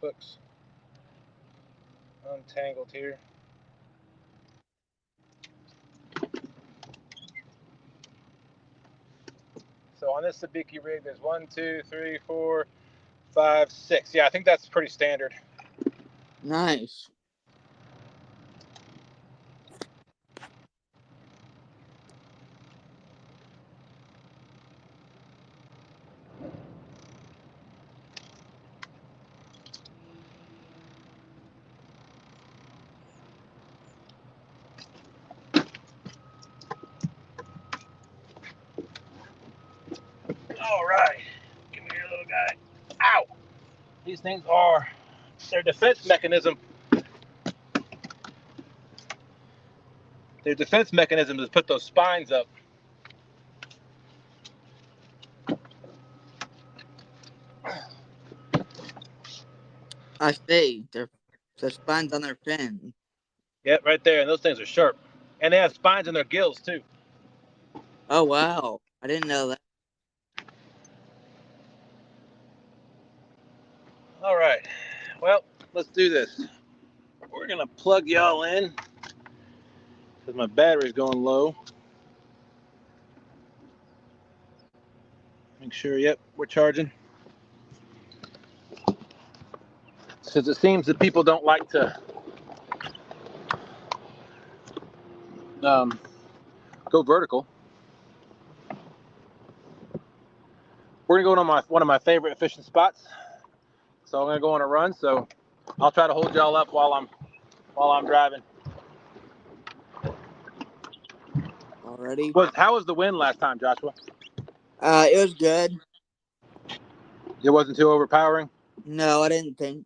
hooks untangled here. So on this sabiki rig, there's 1, 2, 3, 4, 5, 6. Yeah, I think that's pretty standard. Nice. All right, give me your little guy. Ow! These things are their defense mechanism. Their defense mechanism is put those spines up. I see. The spines on their fin. Yep, right there. And those things are sharp. And they have spines in their gills too. Oh, wow. I didn't know that. All right. Well, let's do this. We're gonna plug y'all in because my battery's going low. Make sure, yep, we're charging. Since it seems that people don't like to go vertical, we're gonna go to one of my favorite fishing spots. So I'm gonna go on a run. So I'll try to hold y'all up while I'm driving. Already. How was the wind last time, Joshua? It was good. It wasn't too overpowering? No, I didn't think.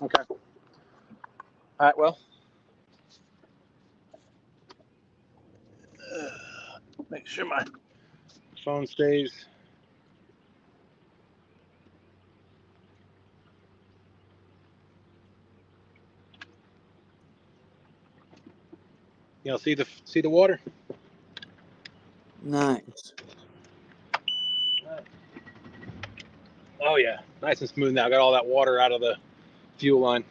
Okay. All right, well. Make sure my phone stays. Y'all see the water? Nice. Oh yeah, nice and smooth now. Got all that water out of the fuel line.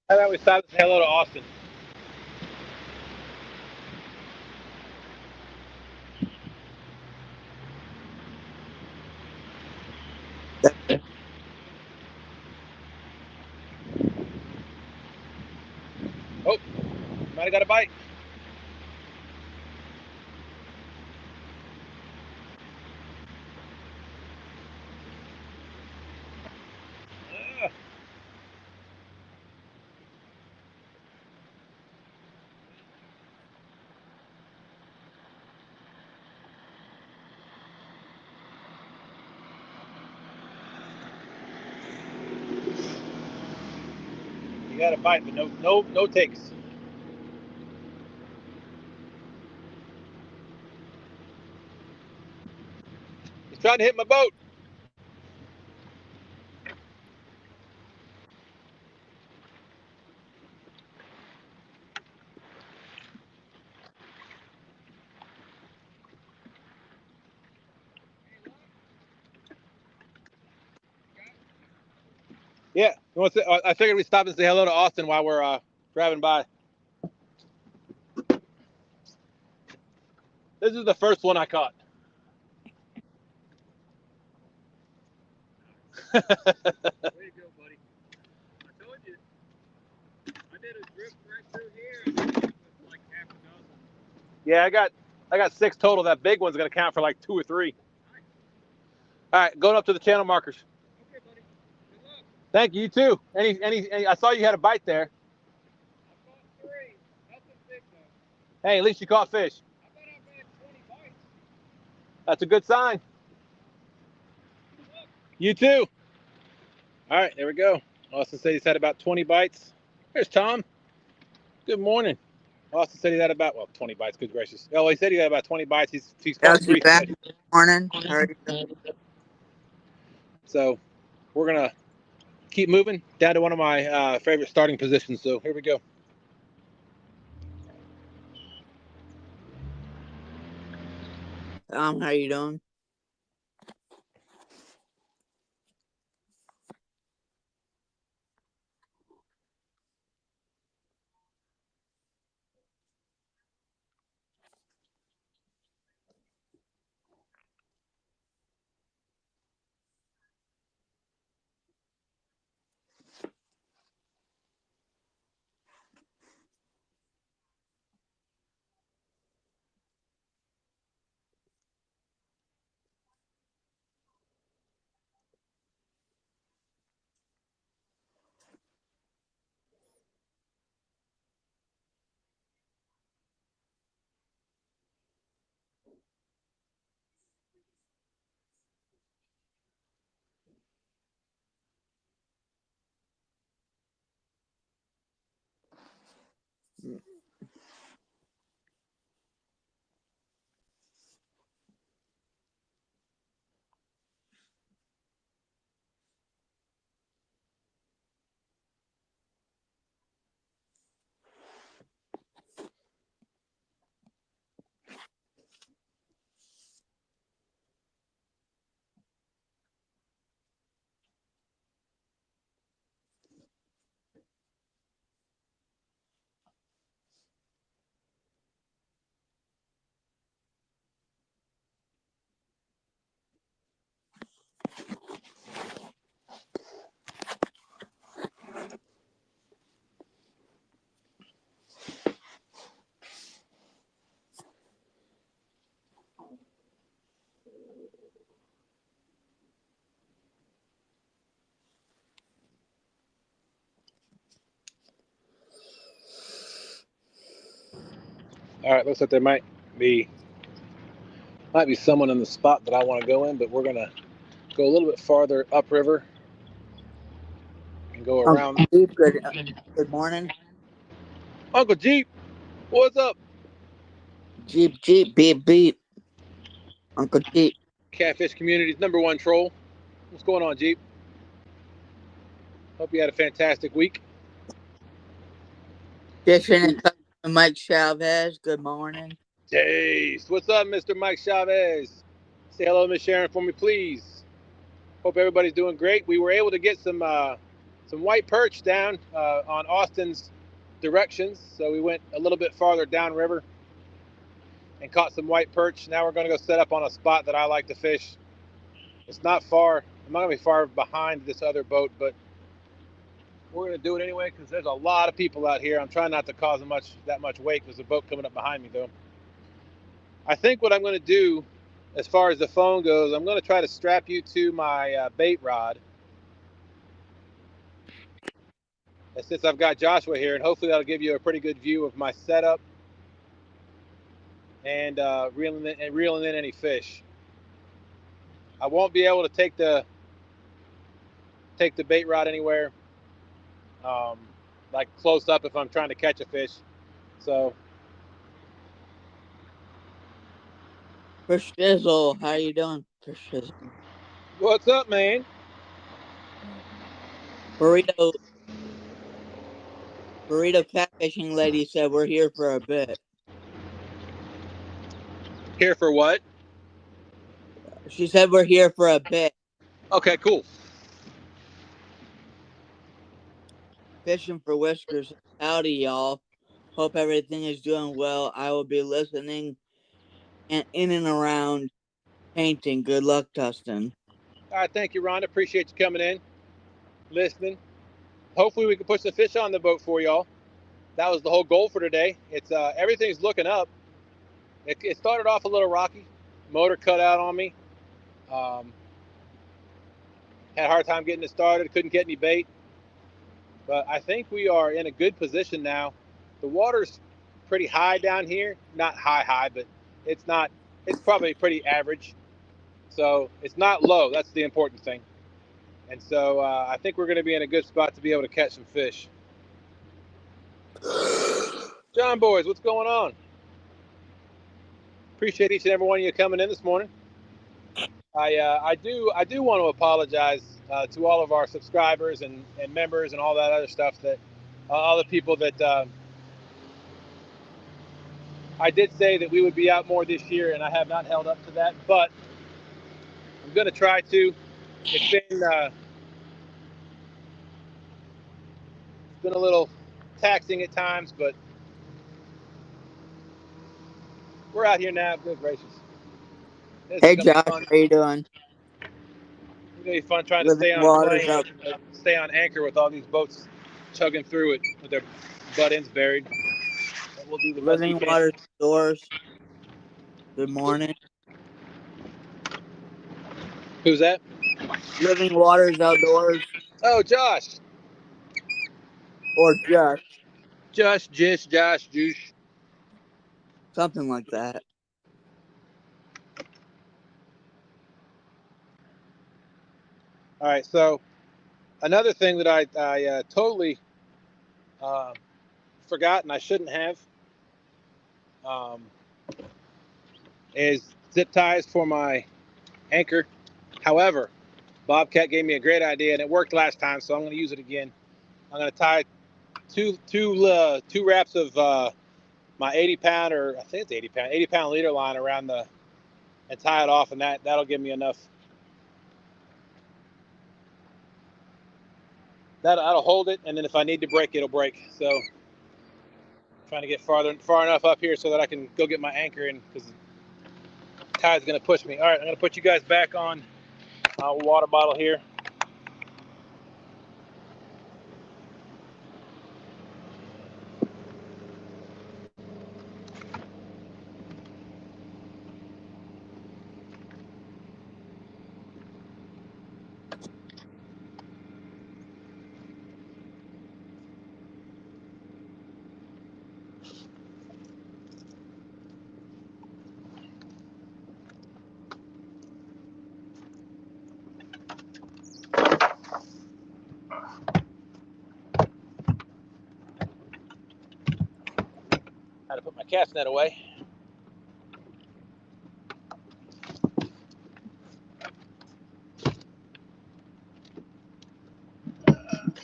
How about we stop and say hello to Austin? Oh, might have got a bite. You got a bite, but no takes. He's trying to hit my boat. Yeah, I figured we'd stop and say hello to Austin while we're driving by. This is the first one I caught. Way to go, buddy. I told you. I did a drift right through here and it was like half a dozen. Yeah, I got 6 total. That big one's gonna count for like 2 or 3. Nice. All right, going up to the channel markers. Okay, buddy. Good luck. Thank you, you too. Any I saw you had a bite there. I caught 3. Nothing big though. Hey, at least you caught fish. I bet I've had 20 bites. That's a good sign. Good luck. You too. All right, there we go. Austin said he's had about 20 bites. There's Tom. Good morning. Austin said he had about 20 bites. Good gracious. Oh, he said he had about 20 bites. He's caught Elsie 3 back today. this morning. How are you doing? So we're gonna keep moving down to one of my favorite starting positions. So here we go. How you doing? All right, looks like there might be someone in the spot that I want to go in, but we're gonna go a little bit farther upriver and go around. Steve, good morning. Uncle Jeep, what's up? Jeep, beep, beep. Uncle Jeep. Catfish community's #1 troll. What's going on, Jeep? Hope you had a fantastic week. Fishing and Custom Mike Chavez. Good morning. Taste. What's up, Mr. Mike Chavez? Say hello to Miss Sharon for me, please. Hope everybody's doing great. We were able to get some white perch down on Austin's directions, so we went a little bit farther downriver and caught some white perch. Now we're going to go set up on a spot that I like to fish. It's not far. I'm not going to be far behind this other boat, but we're going to do it anyway because there's a lot of people out here. I'm trying not to cause that much wake. There's a boat coming up behind me, though. I think what I'm going to do, as far as the phone goes, I'm going to try to strap you to my bait rod. And since I've got Joshua here, and hopefully that'll give you a pretty good view of my setup and reeling in any fish. I won't be able to take the bait rod anywhere. like close up if I'm trying to catch a fish. So For Shizzle, how you doing? For Shizzle. what's up, man? Burrito catfishing lady said we're here for a bit. Here for what? She said we're here for a bit. Okay, cool. Fishing for Whiskers. Howdy, y'all. Hope everything is doing well. I will be listening and in and around painting. Good luck, Tustin. All right, thank you, Rhonda. Appreciate you coming in, listening. Hopefully, we can put some fish on the boat for y'all. That was the whole goal for today. It's everything's looking up. It started off a little rocky. Motor cut out on me. Had a hard time getting it started. Couldn't get any bait. But I think we are in a good position now. The water's pretty high down here. Not high, but it's not. It's probably pretty average. So it's not low. That's the important thing. And so I think we're going to be in a good spot to be able to catch some fish. John boys, what's going on? Appreciate each and every one of you coming in this morning. I do want to apologize to all of our subscribers and members and all that other stuff, that all the people that I did say that we would be out more this year, and I have not held up to that, but I'm going to try to. It's been a little taxing at times, but we're out here now. Good gracious. This Hey, is going to Josh. be fun. How you doing? It's going to be fun trying to Living stay on Waters plane, out. stay on anchor with all these boats chugging through it with their butt ends buried. But we'll do the best we Living can. Waters Outdoors. Good morning. Who's that? Living Waters Outdoors. Oh, Josh. Or Josh. Josh, Juice. Something like that. All right, so another thing that I totally forgot, and I shouldn't have, um, is zip ties for my anchor. However, Bobcat gave me a great idea, and it worked last time, so I'm going to use it again. I'm going to tie two wraps of my 80-pound, or I think it's 80-pound leader line around and tie it off, and that'll give me enough. That'll hold it, and then if I need to break, it'll break. So trying to get far enough up here so that I can go get my anchor in, because the tide's going to push me. All right, I'm going to put you guys back on water bottle here. Had to put my cast net away.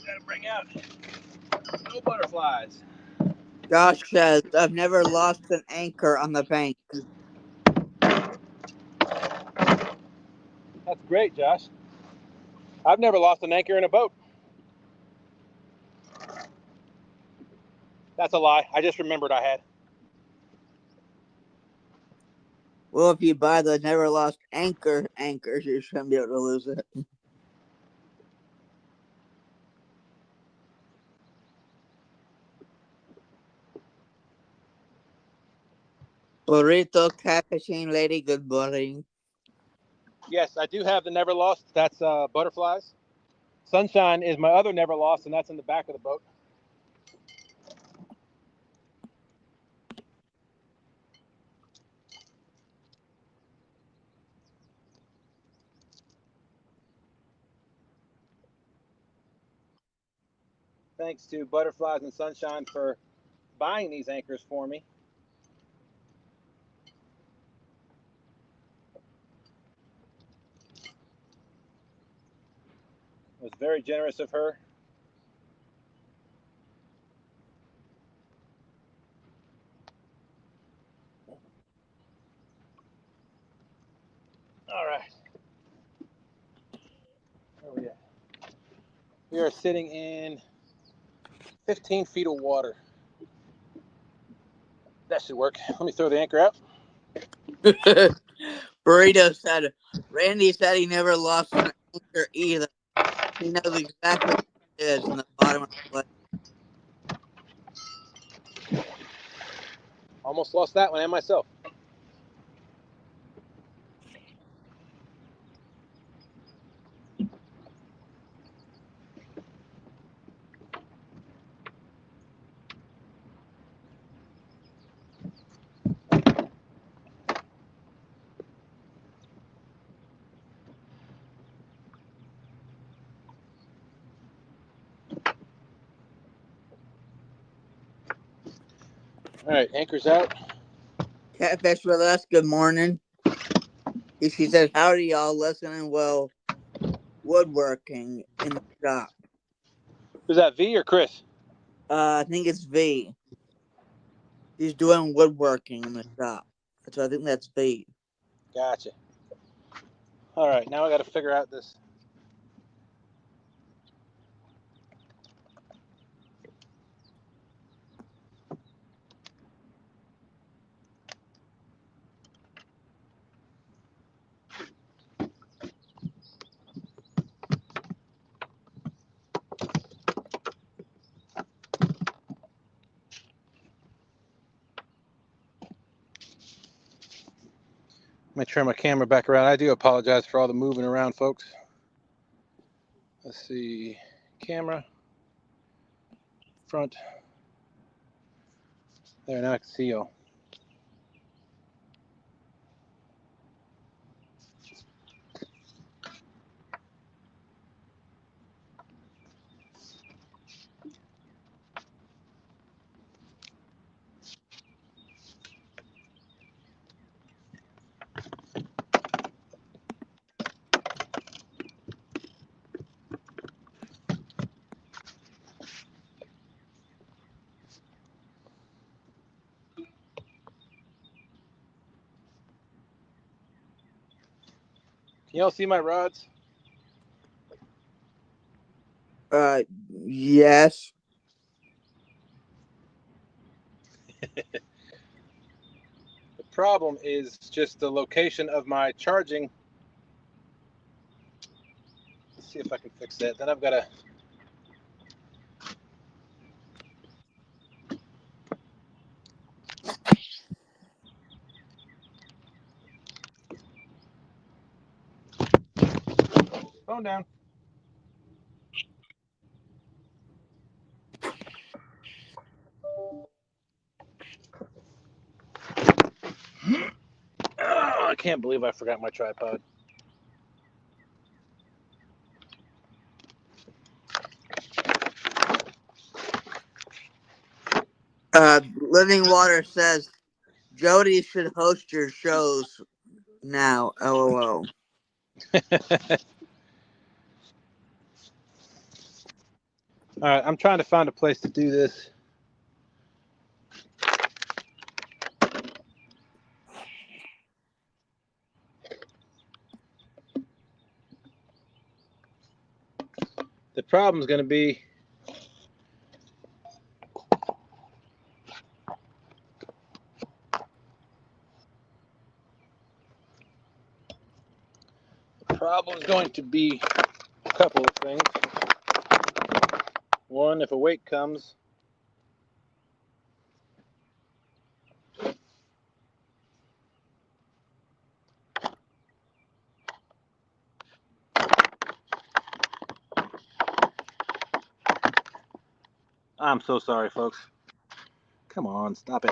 Gotta bring out no butterflies. Josh says, I've never lost an anchor on the bank. That's great, Josh. I've never lost an anchor in a boat. That's a lie. I just remembered I had. Well, if you buy the never lost anchors, you shouldn't be able to lose it. Burrito Catfishing Lady, good morning. Yes, I do have the never lost. That's butterflies. Sunshine is my other never lost, and that's in the back of the boat. thanks to Butterflies and Sunshine for buying these anchors for me. It was very generous of her. All right. Where are we at? We are sitting in 15 feet of water. That should work. Let me throw the anchor out. Burrito said, Randy said he never lost an anchor either. He knows exactly what it is in the bottom of the lake. Almost lost that one and myself. All right, anchor's out. Catfish with us, good morning. She said, howdy y'all, listening well, woodworking in the shop. Was that V or Chris? I think it's V. She's doing woodworking in the shop. So I think that's V. Gotcha. All right, now I got to figure out this. Let me turn my camera back around. I do apologize for all the moving around, folks. Let's see. Camera. Front. There, now I can see you. Can y'all see my rods? Yes. The problem is just the location of my charging. Let's see if I can fix that. Then I've got to. Phone down. Oh, I can't believe I forgot my tripod. Living Water says Jody should host your shows now. LOL. All right, I'm trying to find a place to do this. The problem is going to be a couple of things. One, if a wake comes, I'm so sorry, folks. Come on, stop it.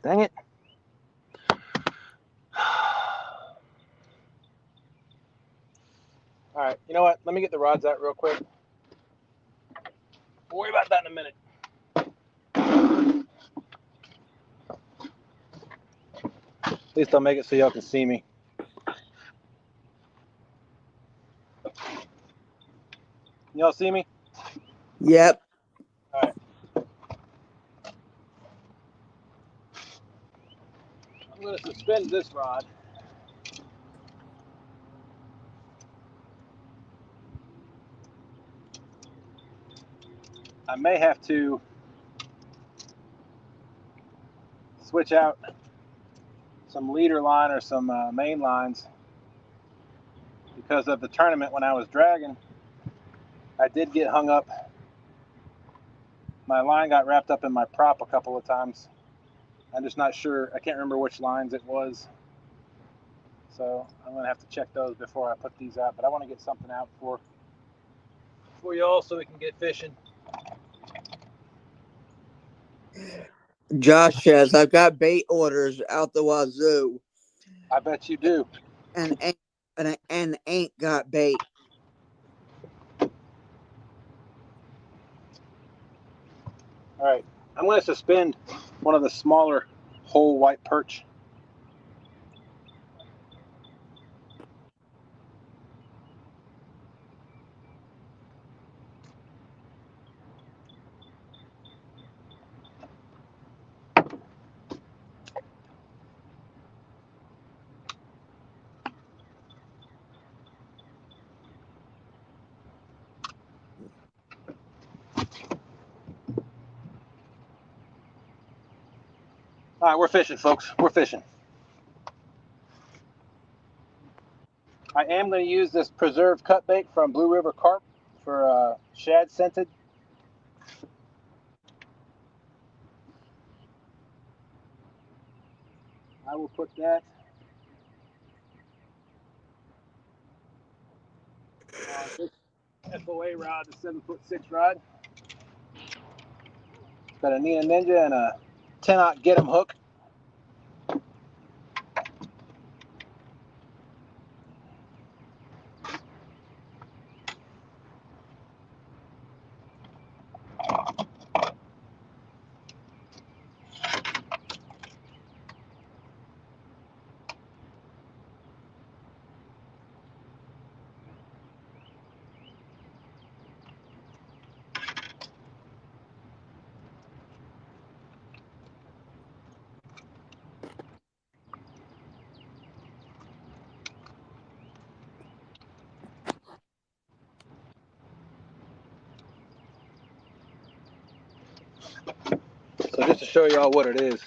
Dang it. All right, you know what? Let me get the rods out real quick. We'll worry about that in a minute. Please don't make it so y'all can see me. Y'all see me? Yep. All right. I'm going to suspend this rod. I may have to switch out some leader line or some main lines because of the tournament. When I was dragging, I did get hung up. My line got wrapped up in my prop a couple of times. I'm just not sure. I can't remember which lines it was. So I'm going to have to check those before I put these out. But I want to get something out for y'all so we can get fishing. Josh says, I've got bait orders out the wazoo. I bet you do. And ain't got bait. All right. I'm going to suspend one of the smaller whole white perch. All right, we're fishing, folks. We're fishing. I am going to use this preserved cut bait from Blue River Carp for shad scented. I will put that on this FOA rod, the 7'6" rod. Got a Nina Ninja and a 10-aught Get 'em hook. So just to show y'all what it is,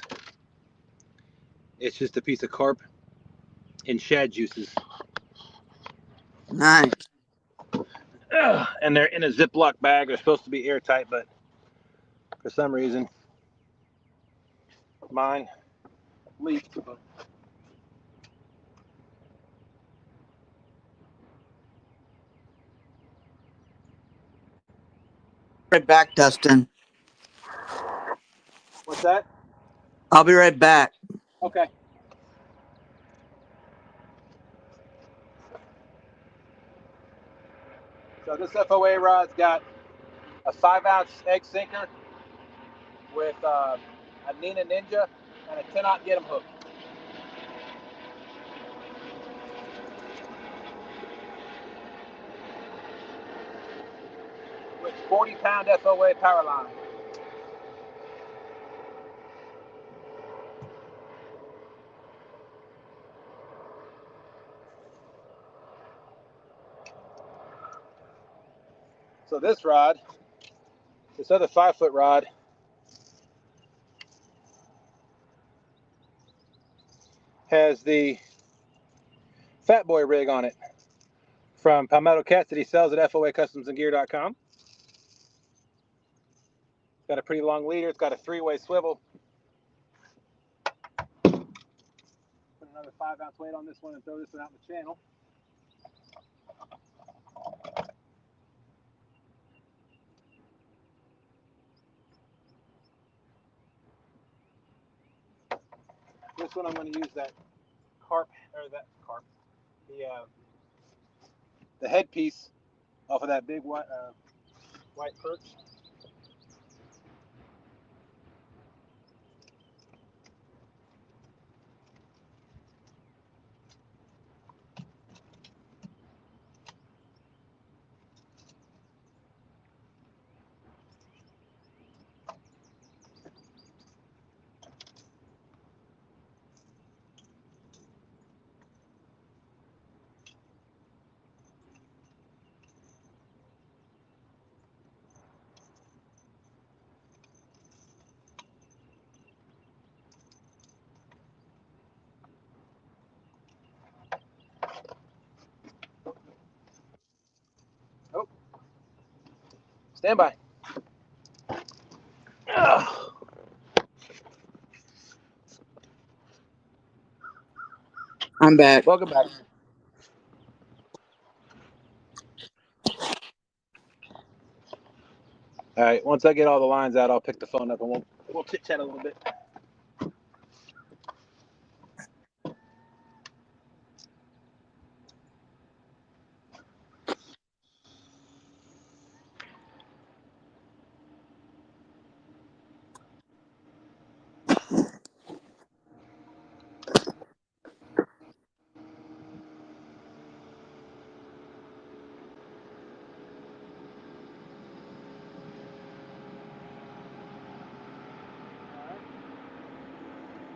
it's just a piece of carp in shad juices. Nice. And they're in a Ziploc bag. They're supposed to be airtight, but for some reason, mine leaked. Right back, Dustin. What's that? I'll be right back. Okay. So this FOA rod's got a 5-ounce egg sinker with a Nina Ninja and a 10-aught Get 'em hook. With 40-pound FOA power line. So this rod, this other 5-foot rod, has the Fat Boy rig on it from Palmetto Cats that he sells at FOAcustomsandgear.com. It's got a pretty long leader. It's got a 3-way swivel. Put another 5-ounce weight on this one and throw this one out in the channel. this one I'm going to use that carp, or that carp, the headpiece off of that big white perch. Oh, stand by. Ugh. I'm back. Welcome back. All right, once I get all the lines out, I'll pick the phone up and we'll chit chat a little bit.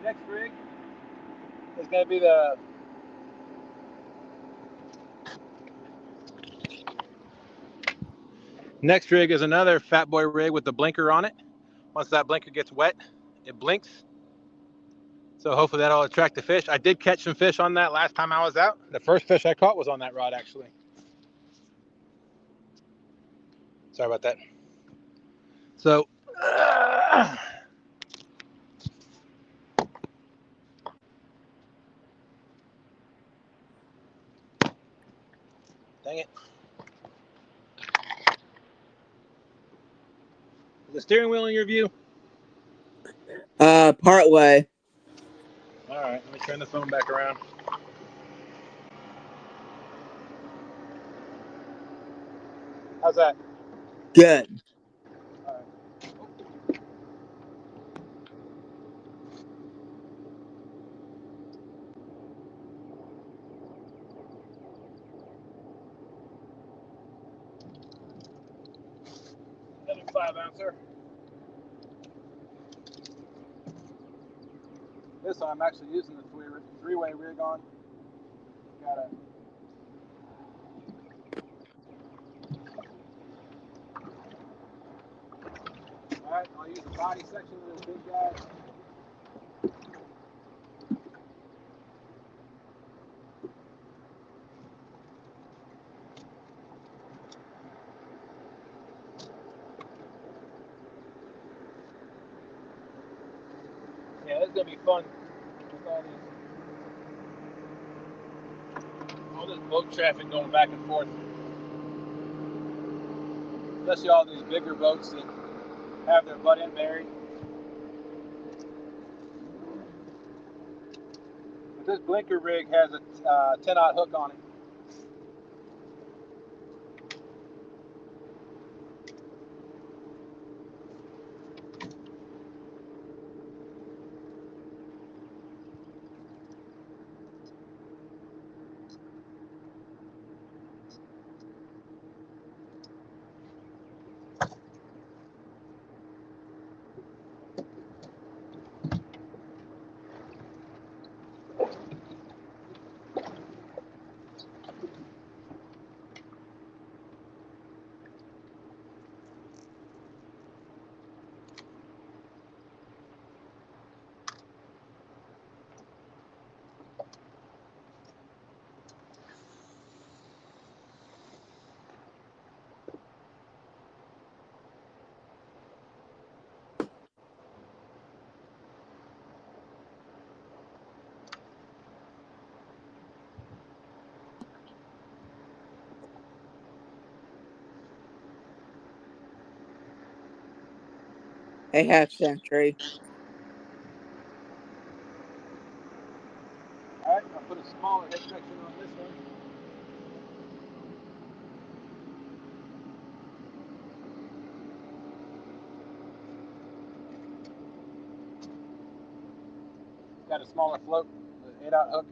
Next rig is going to be the next rig is another Fat Boy rig with the blinker on it. Once that blinker gets wet, it blinks. So hopefully that'll attract the fish. I did catch some fish on that last time I was out. The first fish I caught was on that rod, actually. Sorry about that. So, dang it. Is the steering wheel in your view? Part way. All right, let me turn the phone back around. How's that? Good. All right. Another 5-ouncer. This one I'm actually using the three-way rig on. Got a all right, I'll use the body section of this big guy. Yeah, this is gonna be fun with all this boat traffic going back and forth. Especially all these bigger boats that have their butt end buried. But this blinker rig has a 10-aught hook on it. A half century. smaller head section on this one. Got a smaller float with an 8-aught hook.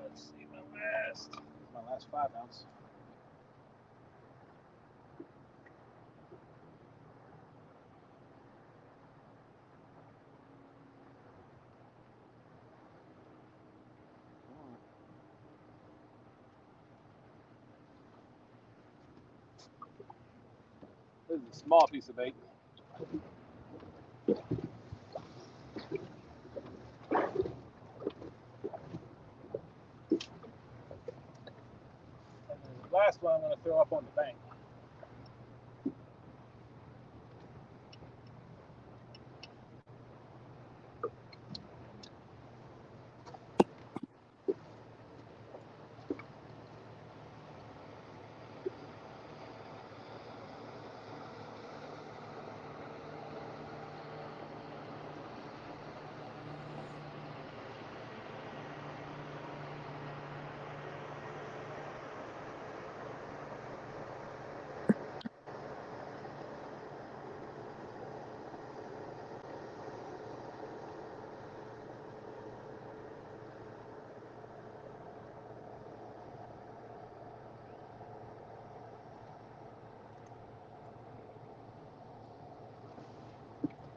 Let's see my last 5-ounce. This is a small piece of bait. And then the last one I'm going to throw up on the bank.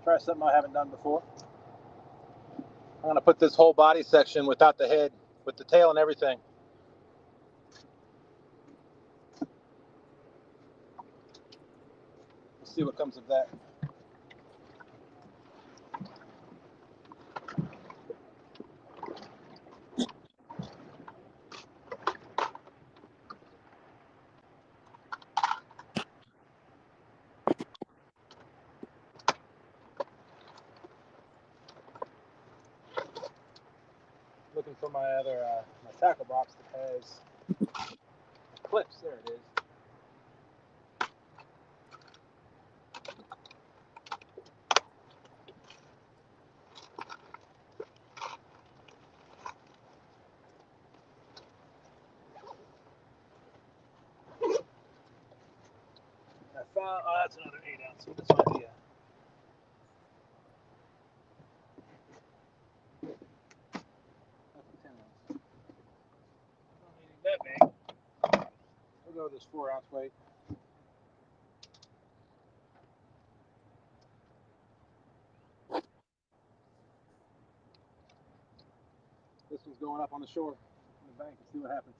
Try something I haven't done before. I'm going to put this whole body section without the head, with the tail and everything. We'll see what comes of that. Looking for my other my tackle box that has clips. There it is. I found, oh, that's another 8-ounce. So this might be a, that's a 10-ounce. Don't need it that big. We'll go with this 4-ounce weight. This one's going up on the shore, on the bank, and see what happens.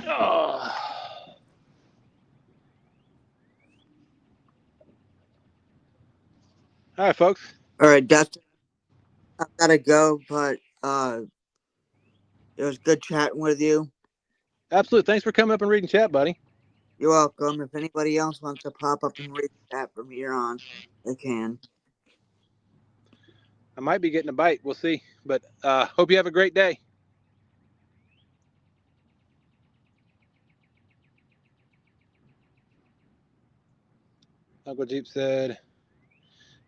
Oh. All right, folks. All right, Dustin, I gotta go, but it was good chatting with you. Absolutely. Thanks for coming up and reading chat, buddy. You're welcome. If anybody else wants to pop up and read chat from here on, they can. I might be getting a bite. We'll see. But hope you have a great day. Uncle Jeep said,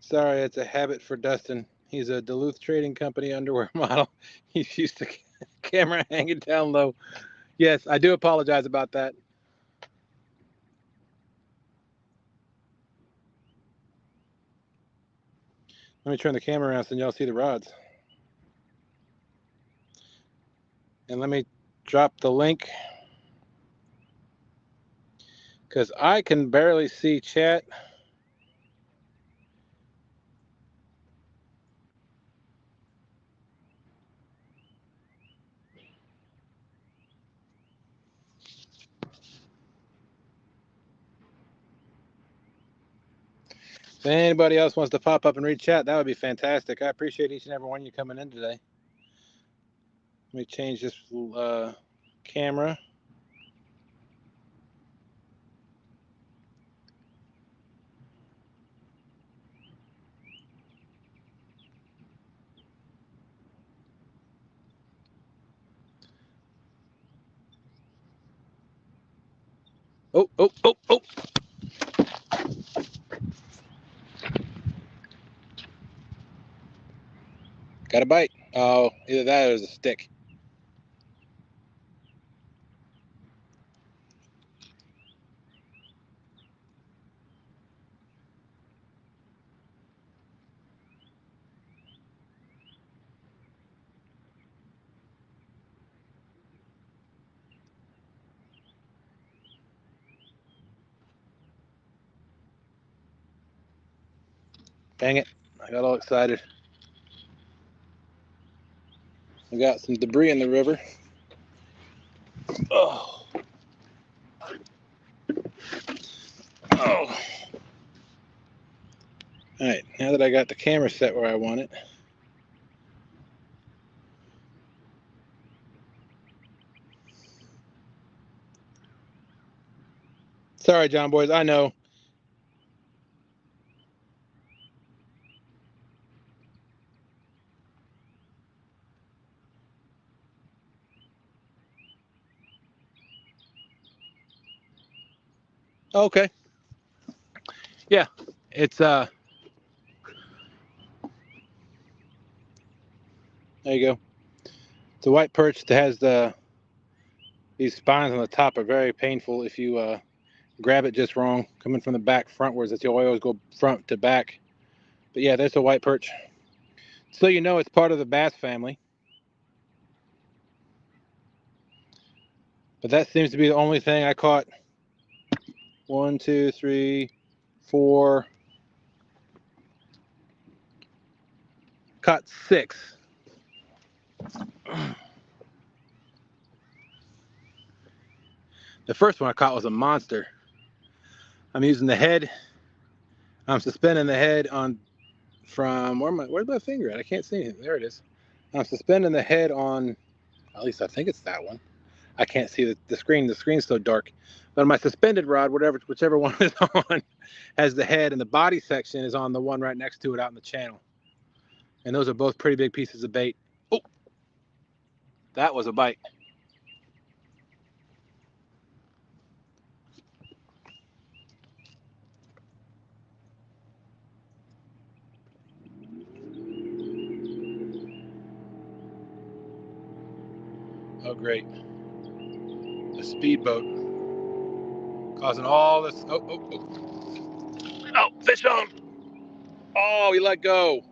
sorry, it's a habit for Dustin. He's a Duluth Trading Company underwear model. He's used to camera hanging down low. Yes, I do apologize about that. Let me turn the camera around so y'all see the rods. And let me drop the link because I can barely see chat. If anybody else wants to pop up and read chat, that would be fantastic. I appreciate each and every one of you coming in today. Let me change this camera. Oh, oh, oh, oh. Got a bite. Oh, either that or there's a stick. Dang it. I got all excited. We got some debris in the river. Oh. Oh. All right, now that I got the camera set where I want it. Sorry, John Boys, I know. Okay. Yeah, it's there you go. It's a white perch that has these spines on the top are very painful if you grab it just wrong, coming from the back frontwards. That's you always go front to back. But yeah, there's a white perch. So you know it's part of the bass family. But that seems to be the only thing I caught. 1, 2, 3, 4. Caught 6. The first one I caught was a monster. I'm using the head. I'm suspending the head on from where's my finger at? I can't see it. There it is. I'm suspending the head on, at least I think it's that one. I can't see the screen. The screen's so dark. But my suspended rod, whichever one is on, has the head, and the body section is on the one right next to it out in the channel. And those are both pretty big pieces of bait. Oh, that was a bite. Oh, great. A speedboat causing all this. Oh, oh, oh. Oh, fish on. Oh, he let go.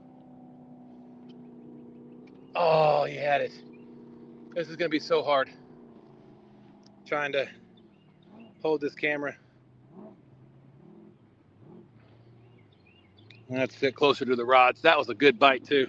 Oh, he had it. This is going to be so hard. Trying to hold this camera. I have to sit closer to the rods. That was a good bite, too.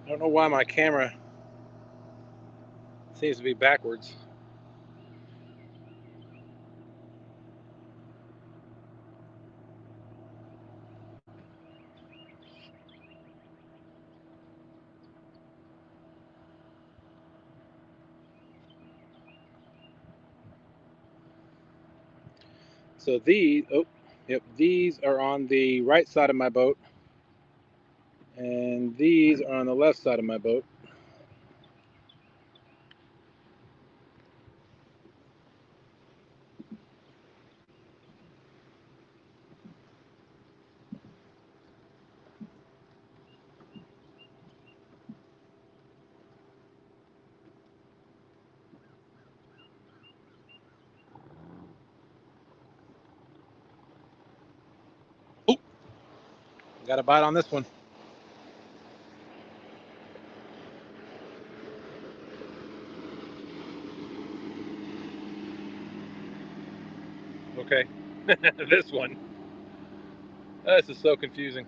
I don't know why my camera seems to be backwards. So these, oh, yep, these are on the right side of my boat, and these are on the left side of my boat. Oh, got a bite on this one. Okay. This one. This is so confusing.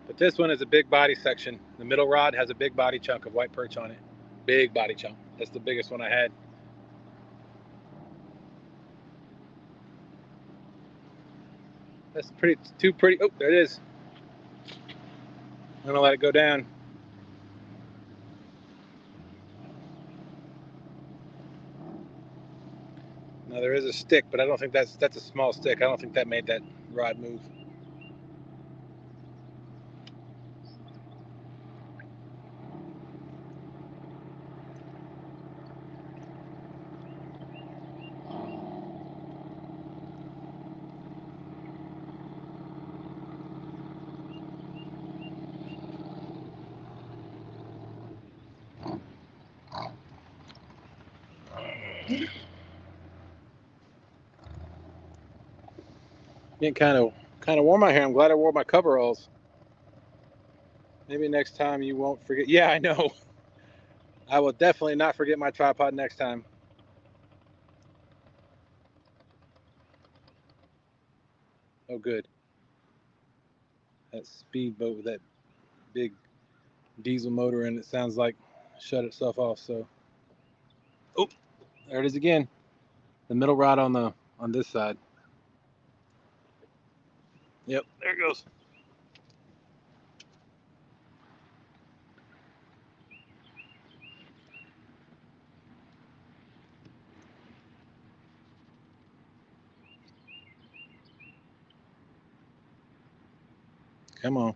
But this one is a big body section. The middle rod has a big body chunk of white perch on it. Big body chunk. That's the biggest one I had. That's too pretty. Oh, there it is. I'm gonna let it go down. Now there is a stick, but I don't think that's a small stick. I don't think that made that rod move. Getting kind of warm out here. I'm glad I wore my coveralls. Maybe next time you won't forget. Yeah, I know. I will definitely not forget my tripod next time. Oh, good. That speedboat with that big diesel motor in it sounds like shut itself off. So, oh, there it is again. The middle rod on this side. Yep, there it goes. Come on.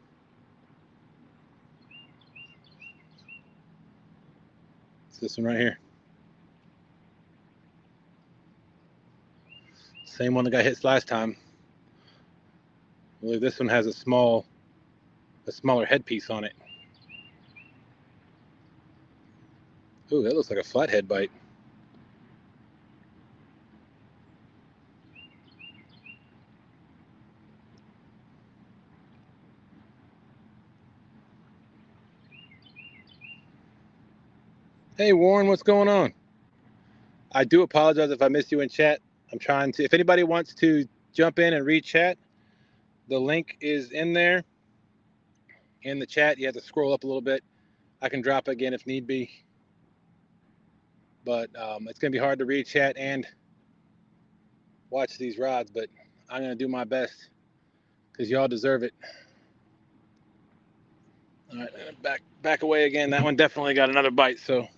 It's this one right here. Same one that got hit last time. I believe this one has a smaller headpiece on it. Ooh, that looks like a flathead bite. Hey Warren, what's going on? I do apologize if I missed you in chat. I'm trying to, if anybody wants to jump in and read chat, the link is in there in the chat. You have to scroll up a little bit. I can drop it again if need be. But it's going to be hard to read chat and watch these rods, but I'm going to do my best because y'all deserve it. All right, back away again. That one definitely got another bite, so.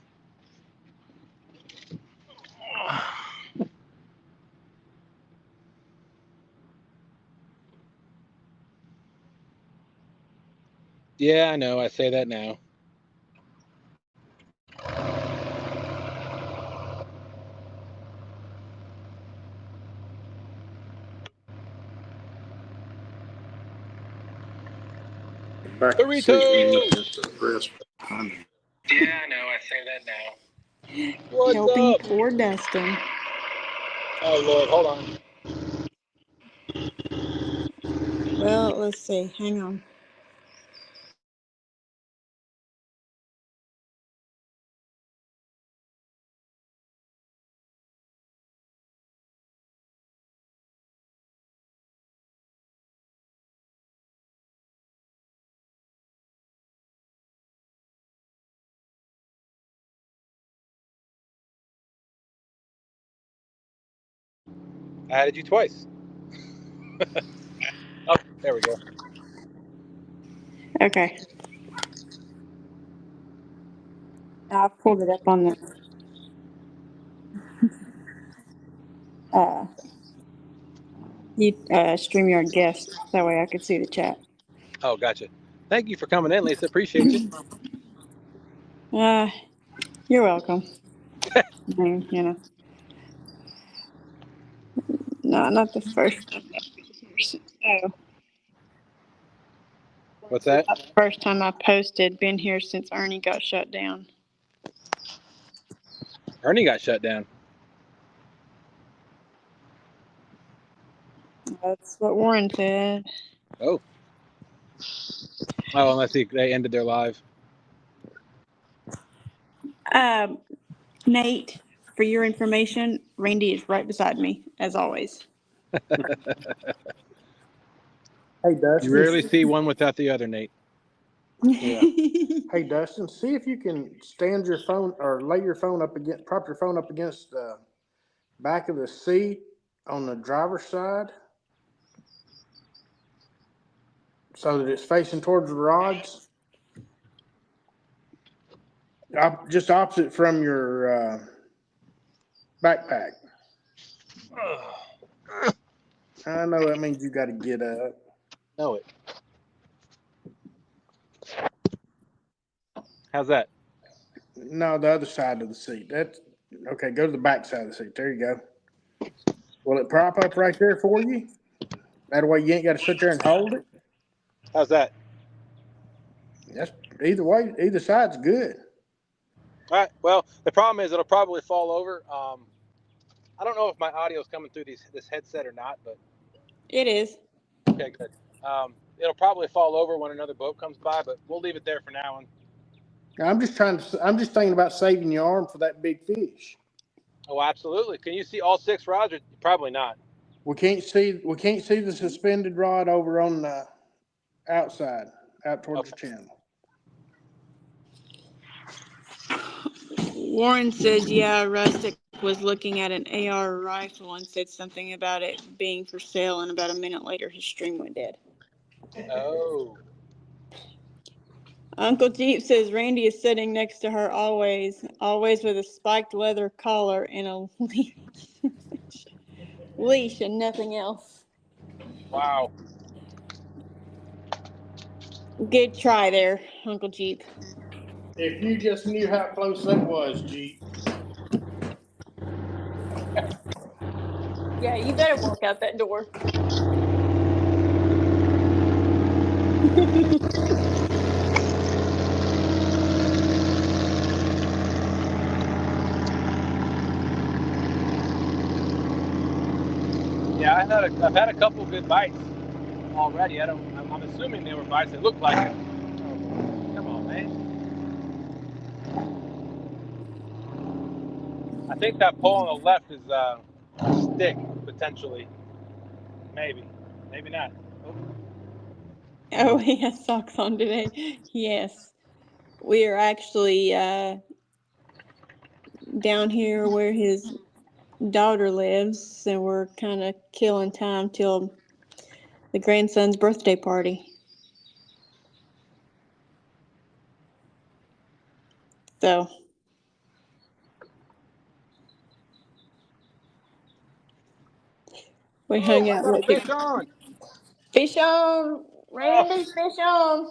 Yeah, I know. I say that now. Back to Burrito! Yeah, I know. I say that now. What's Helping up? poor Dustin. Oh, Lord. Hold on. Well, let's see. Hang on. I added you twice. Oh, there we go. Okay. I pulled it up on the StreamYard guest. That way I could see the chat. Oh, gotcha. Thank you for coming in, Lisa. Appreciate you. You're welcome. I mean, you know. No, not the first time I've been here since. Oh, What's that? not the first time I posted. Been here since Ernie got shut down. Ernie got shut down. That's what Warren said. Oh. Oh, unless they ended their live. Nate, for your information, Randy is right beside me, as always. Hey, You Dustin. rarely see one without the other, Nate. Yeah. Hey, Dustin, see if you can stand your phone or lay your phone up against, prop your phone up against the back of the seat on the driver's side so that it's facing towards the rods. Just opposite from your backpack. I know that means you got to get up. Know it. How's that? No, the other side of the seat. That's okay. Go to the back side of the seat. There you go. Will it prop up right there for you? That way you ain't got to sit there and hold it. How's that? That's either way. Either side's good. All right. Well, the problem is it'll probably fall over. I don't know if my audio is coming through this headset or not, but It is. okay, good. It'll probably fall over when another boat comes by, but we'll leave it there for now. I'm just thinking about saving your arm for that big fish. Oh, absolutely. Can you see all 6 rods? Or probably not. We can't see the suspended rod over on the outside, out towards the channel. Warren says, yeah, Rustic was looking at an AR rifle and said something about it being for sale, and about a minute later his stream went dead. Oh. Uncle Jeep says Randy is sitting next to her always with a spiked leather collar and a leash and nothing else. Wow. Good try there, Uncle Jeep. If you just knew how close that was, Jeep. Yeah, you better walk out that door. Yeah, I've had a couple good bites already. I'm assuming they were bites. They look like it. Oh, come on, man. I think that pole on the left is a stick, potentially. Maybe not. Oh, he has socks on today. Yes. We are actually down here where his daughter lives, and we're kind of killing time till the grandson's birthday party. So we hung out with Fish on. Fish on, Randy, fish on.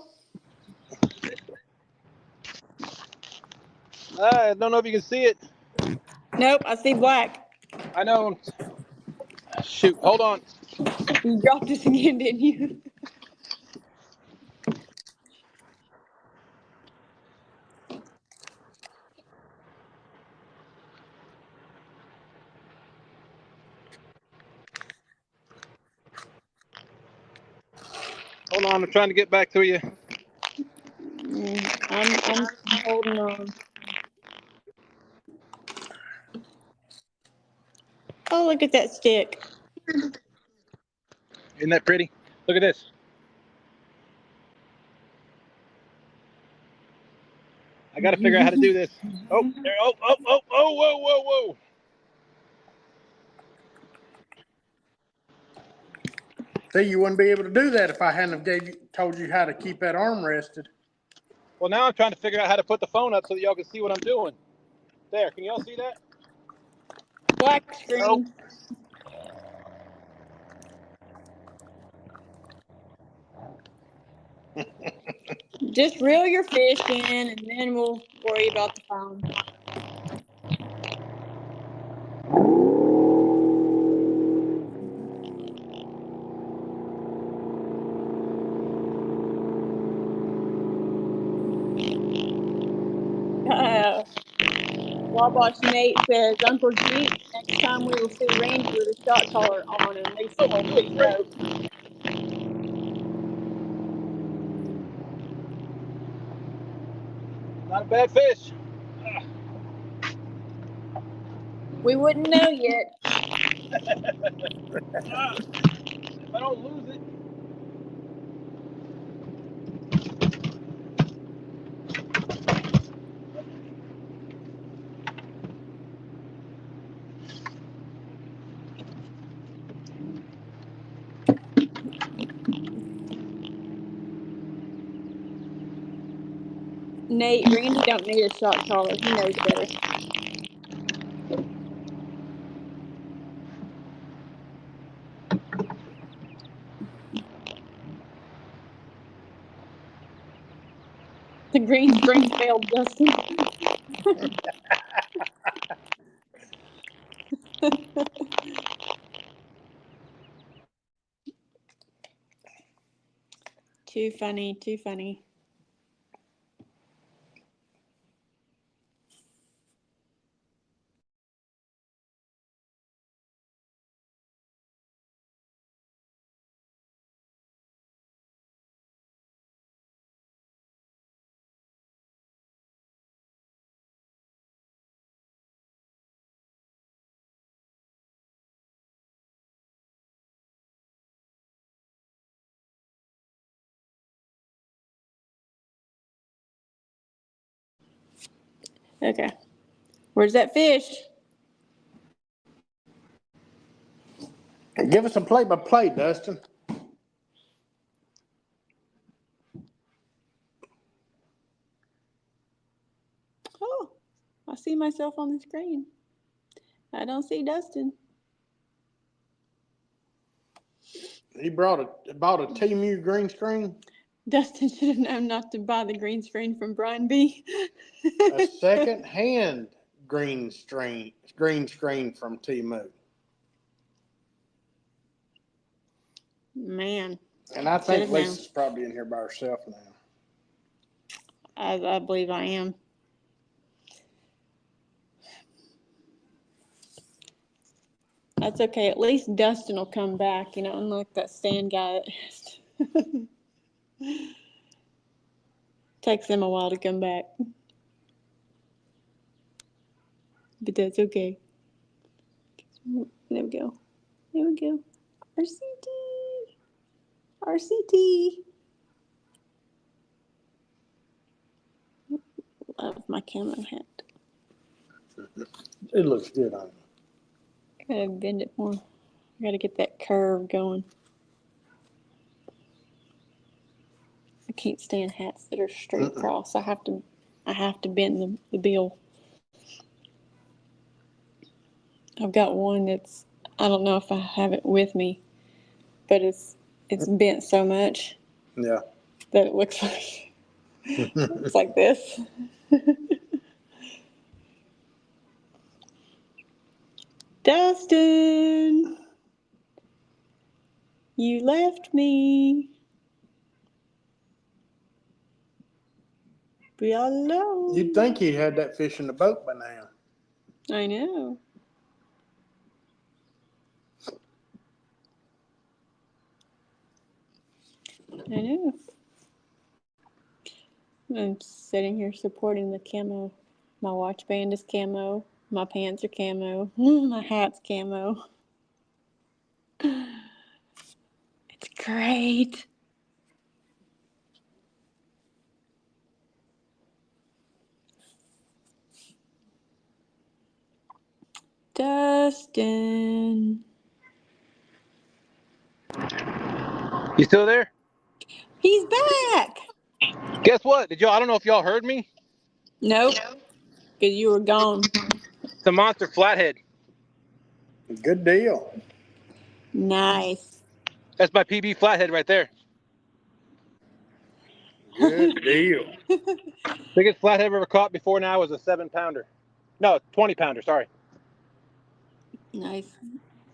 I don't know if you can see it. Nope, I see black. I know. Shoot, hold on. You dropped us again, didn't you? Hold on, I'm trying to get back to you. I'm holding on. Oh, look at that stick. Isn't that pretty? Look at this. I got to figure out how to do this. Oh, there. Oh, whoa. See, you wouldn't be able to do that if I hadn't have told you how to keep that arm rested. Well, now I'm trying to figure out how to put the phone up so that y'all can see what I'm doing. There, can y'all see that? Black screen. Just reel your fish in, and then we'll worry about the phone. Wabash Nate says, Uncle Jeep, next time we will see Randy with a shot collar on and Lisa on the boat. Not a bad fish. We wouldn't know yet. If I don't lose it. Nate, Randy don't need a shot caller. He knows better. The green screen failed, Dustin. Too funny, too funny. Okay. Where's that fish? Give us a play-by-play, Dustin. Oh, I see myself on the screen. I don't see Dustin. He bought a TMU green screen, Dustin should have known not to buy the green screen from Brian B. a second-hand green screen from TMU. Man, And I Should think have known. Lisa's probably in here by herself now. I believe I am. That's okay. At least Dustin will come back, unlike that Stan guy. Takes him a while to come back. But that's okay. There we go. There we go. RCT. RCT. Love my camo hat. It looks good on you. Gotta bend it more. Gotta get that curve going. I can't stand hats that are straight across. I have to bend the bill. I've got one that's, I don't know if I have it with me, but it's bent so much Yeah. that it looks like it's like this. Dustin, you left me. Be all alone. You'd think he had that fish in the boat by now. I know. I know. I'm sitting here supporting the camo. My watch band is camo. My pants are camo. My hat's camo. It's great. Dustin. You still there? He's back. Guess what? I don't know if y'all heard me. Nope. Because you were gone. It's a monster flathead. Good deal. Nice. That's my PB flathead right there. Good deal. Biggest flathead I've ever caught before now was a 7-pounder. No, 20-pounder, sorry. Nice.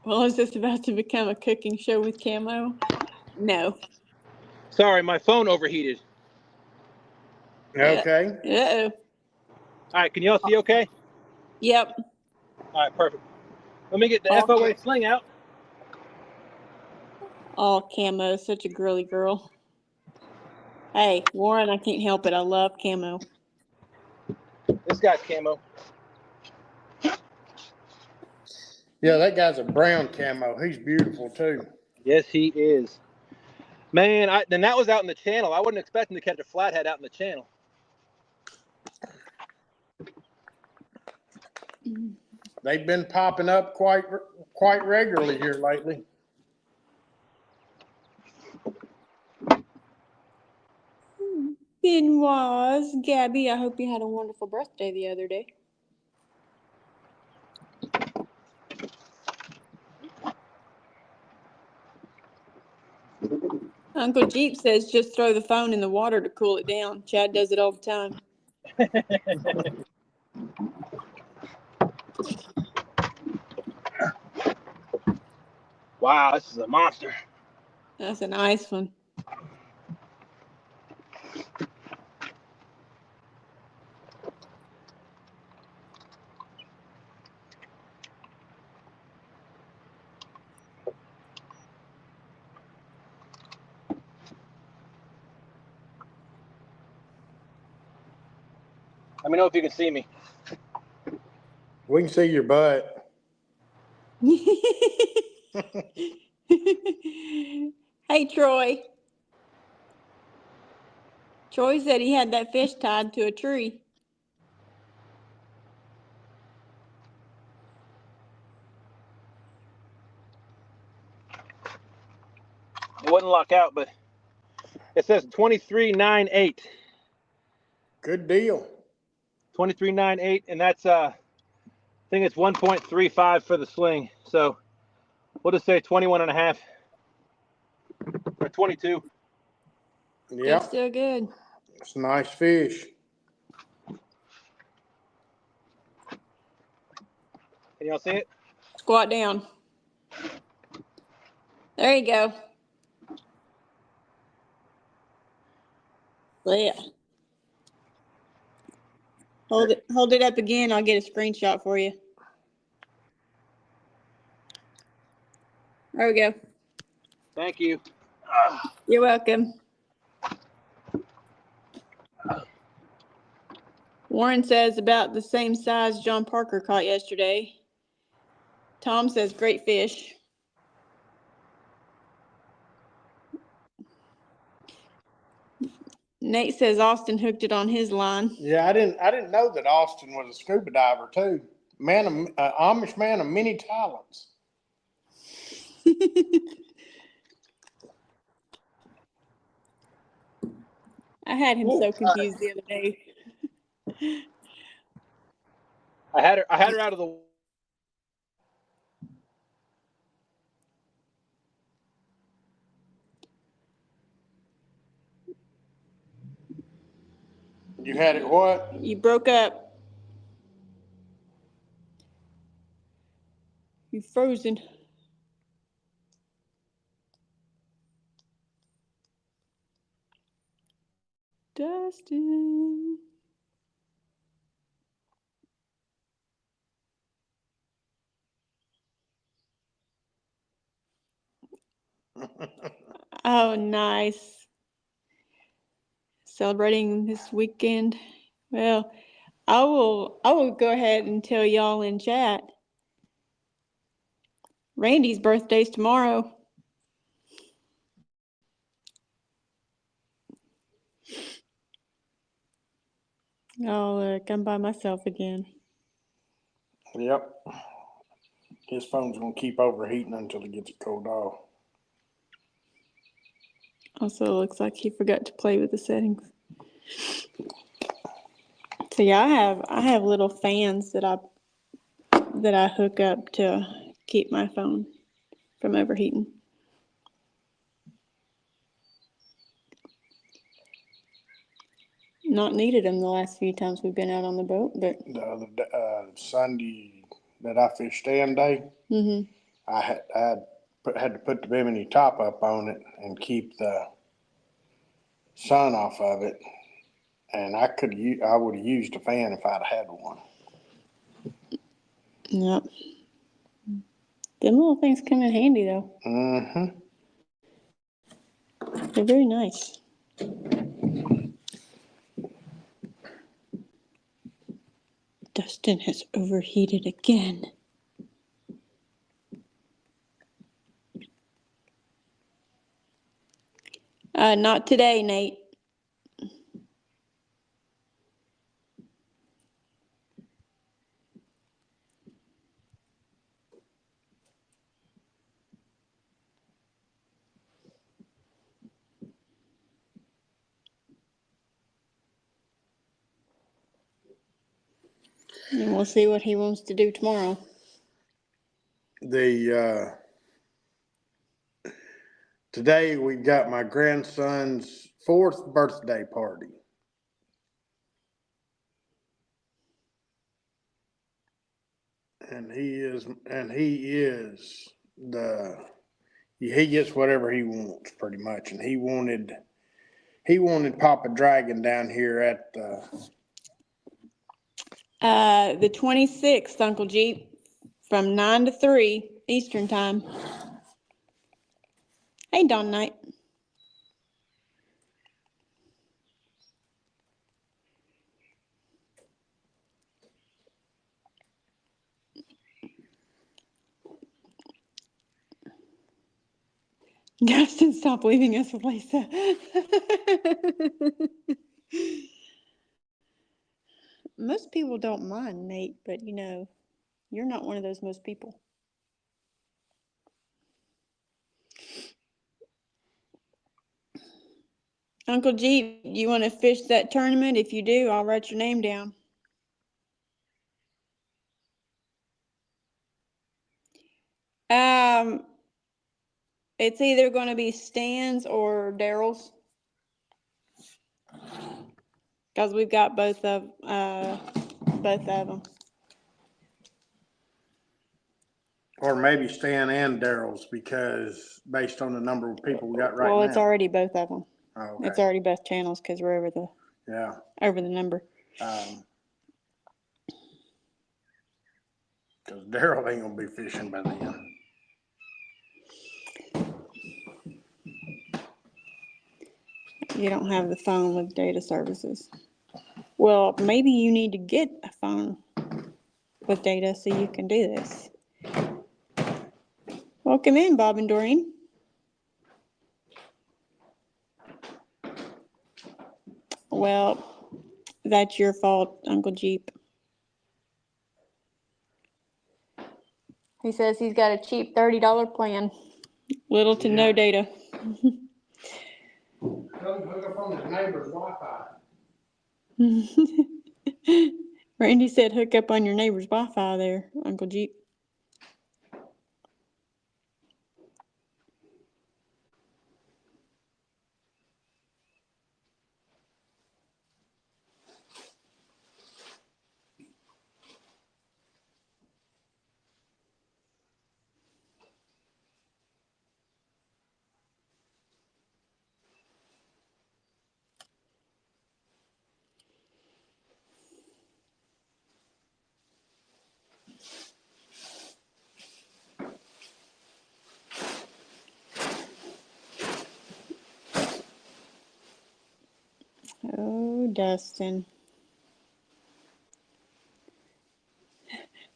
Well, is this about to become a cooking show with camo? No. Sorry, my phone overheated. Okay. Uh-oh. All right, can y'all see okay? Yep. All right, perfect. Let me get the All FOA sling out. All camo. Such a girly girl. Hey, Warren, I can't help it. I love camo. This guy's camo. Yeah, that guy's a brown camo. He's beautiful too. Yes, he is. Man, then that was out in the channel. I wasn't expecting to catch a flathead out in the channel. They've been popping up quite regularly here lately. Benoit, Gabby, I hope you had a wonderful birthday the other day. Uncle Jeep says just throw the phone in the water to cool it down. Chad does it all the time. Wow, this is a monster. That's a nice one. Let me know if you can see me. We can see your butt. Hey, Troy. Troy said he had that fish tied to a tree. It wouldn't lock out, but it says 23.98. Good deal. 23.98, and that's I think it's 1.35 for the sling. So we'll just say 21 and a half or 22. Yeah, It's still good. it's a nice fish. Can y'all see it? Squat down. There you go. Yeah. Hold it up again. I'll get a screenshot for you. There we go. Thank you. You're welcome. Warren says about the same size John Parker caught yesterday. Tom says great fish. Nate says Austin hooked it on his line. Yeah, I didn't know that Austin was a scuba diver too. Amish man of many talents. I had him so confused the other day. I had her out of the. You had it what? You broke up. You frozen. Dustin. Oh, nice. Celebrating this weekend. Well, I will go ahead and tell y'all in chat. Randy's birthday's tomorrow. Oh, look, I'm by myself again. Yep. His phone's gonna keep overheating until it gets cooled off. Also, it looks like he forgot to play with the settings. So yeah, I have little fans that I hook up to keep my phone from overheating. Not needed them the last few times we've been out on the boat, but The other Sunday that I fished stand day, I had to put the bimini top up on it and keep the sun off of it, and I would have used a fan if I'd had one. Yep. Them little things come in handy though. Mm-hmm. They're very nice. Dustin has overheated again. Not today, Nate. And we'll see what he wants to do tomorrow. Today we got my grandson's 4th birthday party. And he gets whatever he wants pretty much. And he wanted Papa Dragon down here at The 26th, Uncle Jeep, from 9 to 3 Eastern time. Hey, Dawn Knight. Dustin, stop leaving us with Lisa. Most people don't mind, Nate, but you know, you're not one of those most people. Uncle Jeep, you want to fish that tournament? If you do, I'll write your name down. It's either going to be Stan's or Daryl's, because we've got both of them. or maybe Stan and Daryl's, because based on the number of people we got right now. Well, it's already both of them. Oh, okay. It's already both channels because we're over the number. Because Daryl ain't gonna be fishing by then. You don't have the phone with data services. Well, maybe you need to get a phone with data so you can do this. Welcome in, Bob and Doreen. Well, that's your fault, Uncle Jeep. He says he's got a cheap $30 plan. Little to no data. Come hook up on his neighbor's Wi-Fi. Randy said hook up on your neighbor's Wi-Fi there, Uncle Jeep. Oh, Dustin.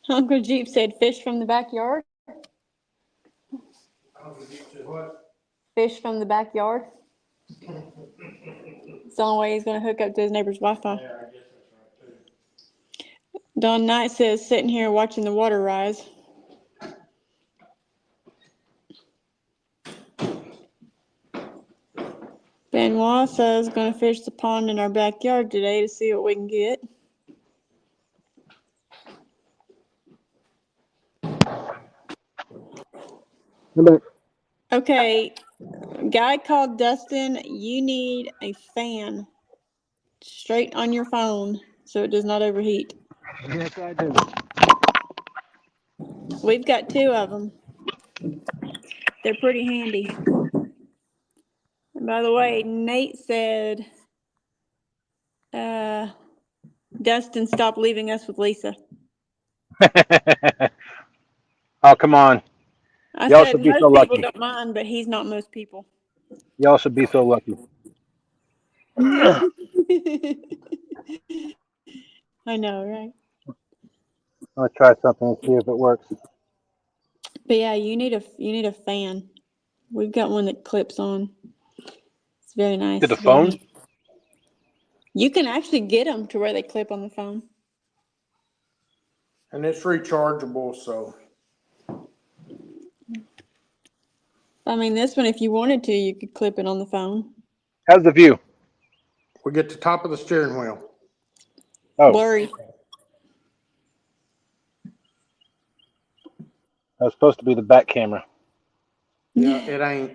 Uncle Jeep said fish from the backyard. Uncle Jeep said what? Fish from the backyard. It's the only way he's going to hook up to his neighbor's Wi-Fi. Yeah, I guess that's right too. Don Knight says sitting here watching the water rise. Benoit says going to fish the pond in our backyard today to see what we can get. Okay, guy called Dustin, you need a fan straight on your phone so it does not overheat. Yes, I do. We've got 2 of them. They're pretty handy. And by the way, Nate said, Dustin, stop leaving us with Lisa. Oh, come on. I Y'all said should be most so people lucky. don't mind, but he's not most people. Y'all should be so lucky. I know, right? I'll try something and see if it works. But yeah, you need a fan. We've got one that clips on. It's very nice. To the very phone? nice. You can actually get them to where they clip on the phone. And it's rechargeable, so I mean, this one, if you wanted to, you could clip it on the phone. How's the view? we get the top of the steering wheel. Oh, Blurry. that was supposed to be the back camera. Yeah, it ain't.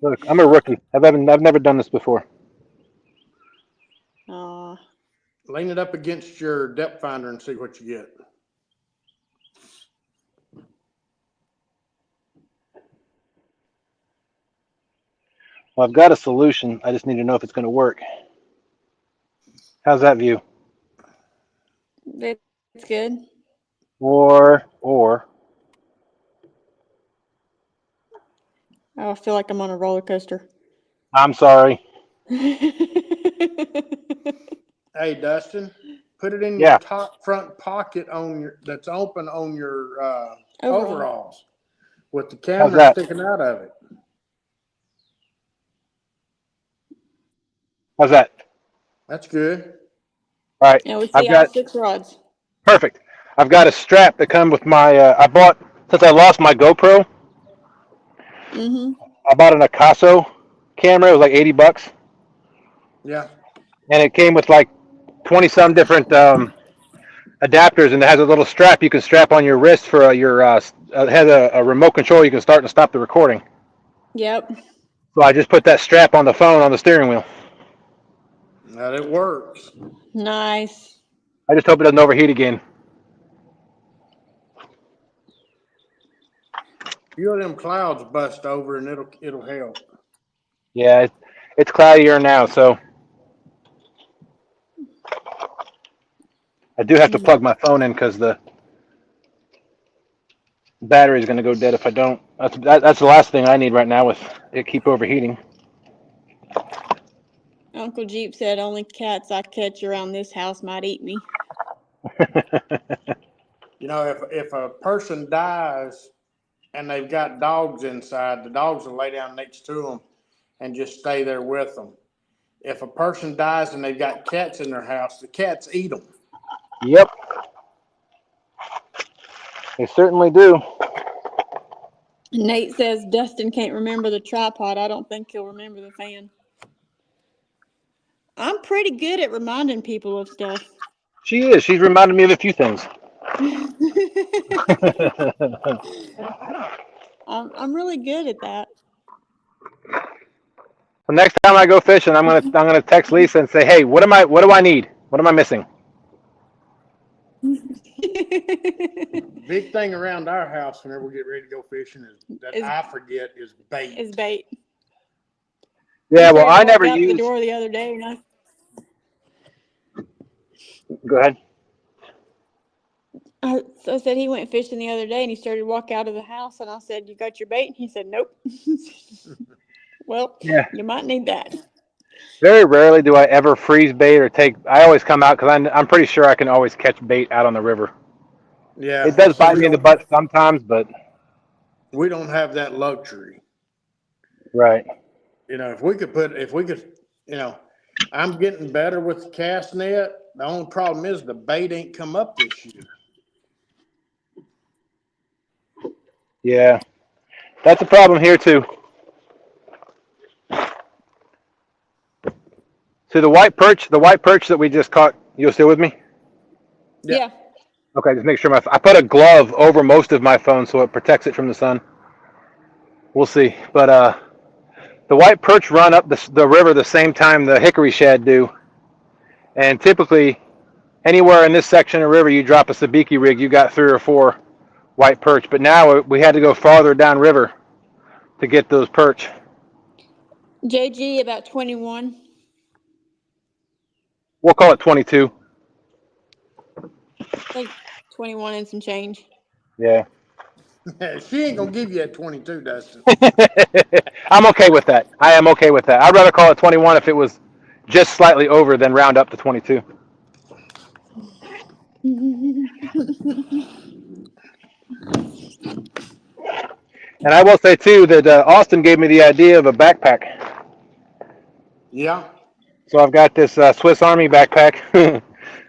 Look, I'm a rookie. I've never done this before. Aw. Lean it up against your depth finder and see what you get. Well, I've got a solution. I just need to know if it's going to work. How's that view? It's good. Or Oh, I feel like I'm on a roller coaster. I'm sorry. Hey, Dustin, put it in Yeah. your top front pocket on your that's open on your overalls with the camera that? sticking out of it. How's that? That's good. All right. Yeah, we I've see all got 6 rods. perfect. I've got a strap that comes with my. I bought since I lost my GoPro. Mm-hmm. I bought an Akaso camera. It was like $80, Yeah. and it came with like 20 some different adapters, and it has a little strap you can strap on your wrist for your. It has a remote control. You can start and stop the recording. Yep. So I just put that strap on the phone on the steering wheel. That it works. Nice. I just hope it doesn't overheat again. You let them clouds bust over and it'll help. Yeah, it's cloudier now, so I do have to plug my phone in because the battery is going to go dead if I don't. That's the last thing I need right now with it keep overheating. Uncle Jeep said only cats I catch around this house might eat me. You know, if a person dies and they've got dogs inside, the dogs will lay down next to them and just stay there with them. If a person dies and they've got cats in their house, the cats eat them. Yep, they certainly do. Nate says Dustin can't remember the tripod. I don't think he'll remember the fan. I'm pretty good at reminding people of stuff. She is. She's reminded me of a few things. I'm really good at that. The next time I go fishing, I'm gonna text Lisa and say, "Hey, what do I need? What am I missing?" Big thing around our house whenever we get ready to go fishing I forget is bait. Is bait. Yeah, well, I never out the use. door the other day, and Go ahead. I said he went fishing the other day, and he started to walk out of the house, and I said, "You got your bait?" And he said, "Nope." Well, Yeah. you might need that. Very rarely do I ever freeze bait or take. I always come out because I'm pretty sure I can always catch bait out on the river. Yeah. It does bite me in the butt sometimes, but we don't have that luxury. right. You know, if we could, you know, I'm getting better with the cast net. The only problem is the bait ain't come up this year. Yeah, that's a problem here too. So the white perch that we just caught. You still with me? Yeah. Okay, just make sure I put a glove over most of my phone so it protects it from the sun. We'll see, but the white perch run up the river the same time the hickory shad do, and typically anywhere in this section of river you drop a sabiki rig, you got 3 or 4 white perch. But now we had to go farther down river to get those perch. JG about 21. We'll call it 22. Like 21 and some change. Yeah. She ain't gonna give you that 22, Dustin. I'm okay with that. I am okay with that. I'd rather call it 21 if it was just slightly over than round up to 22. And I will say too that Austin gave me the idea of a backpack. Yeah. So I've got this Swiss Army backpack,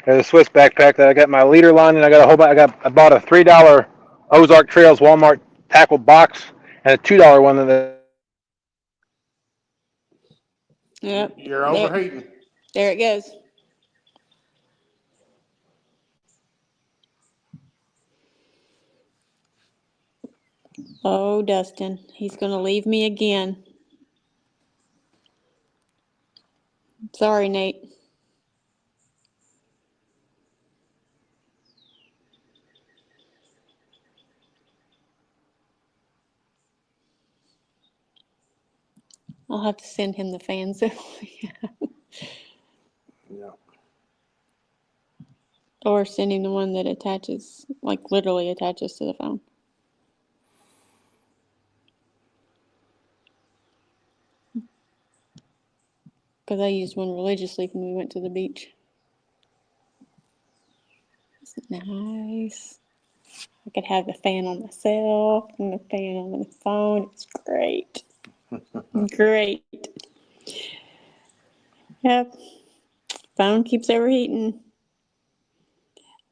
a Swiss backpack that I got my leader line, and I got a whole bunch. I bought a $3 Ozark Trails Walmart tackle box and a $2 one that. Yep. You're There, overheating. there it goes. Oh, Dustin, he's gonna leave me again. Sorry, Nate. I'll have to send him the fan zone. Yeah. Or send him the one that attaches, like literally attaches to the phone. Because I used one religiously when we went to the beach. It's nice. I could have the fan on myself and the fan on the phone. It's great. Great. Yep. Phone keeps overheating.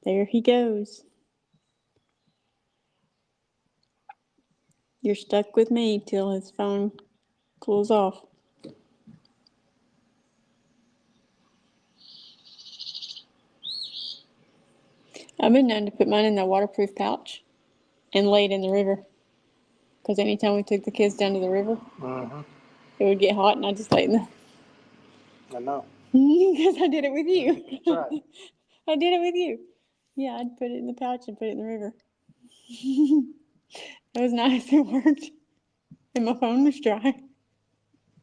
There he goes. You're stuck with me till his phone cools off. I've been known to put mine in that waterproof pouch and lay it in the river. Because anytime we took the kids down to the river, Mm-hmm. it would get hot and I just lay in the. I know. Because I did it with you. That's right. I did it with you. Yeah, I'd put it in the pouch and put it in the river. It was nice. It worked. And my phone was dry.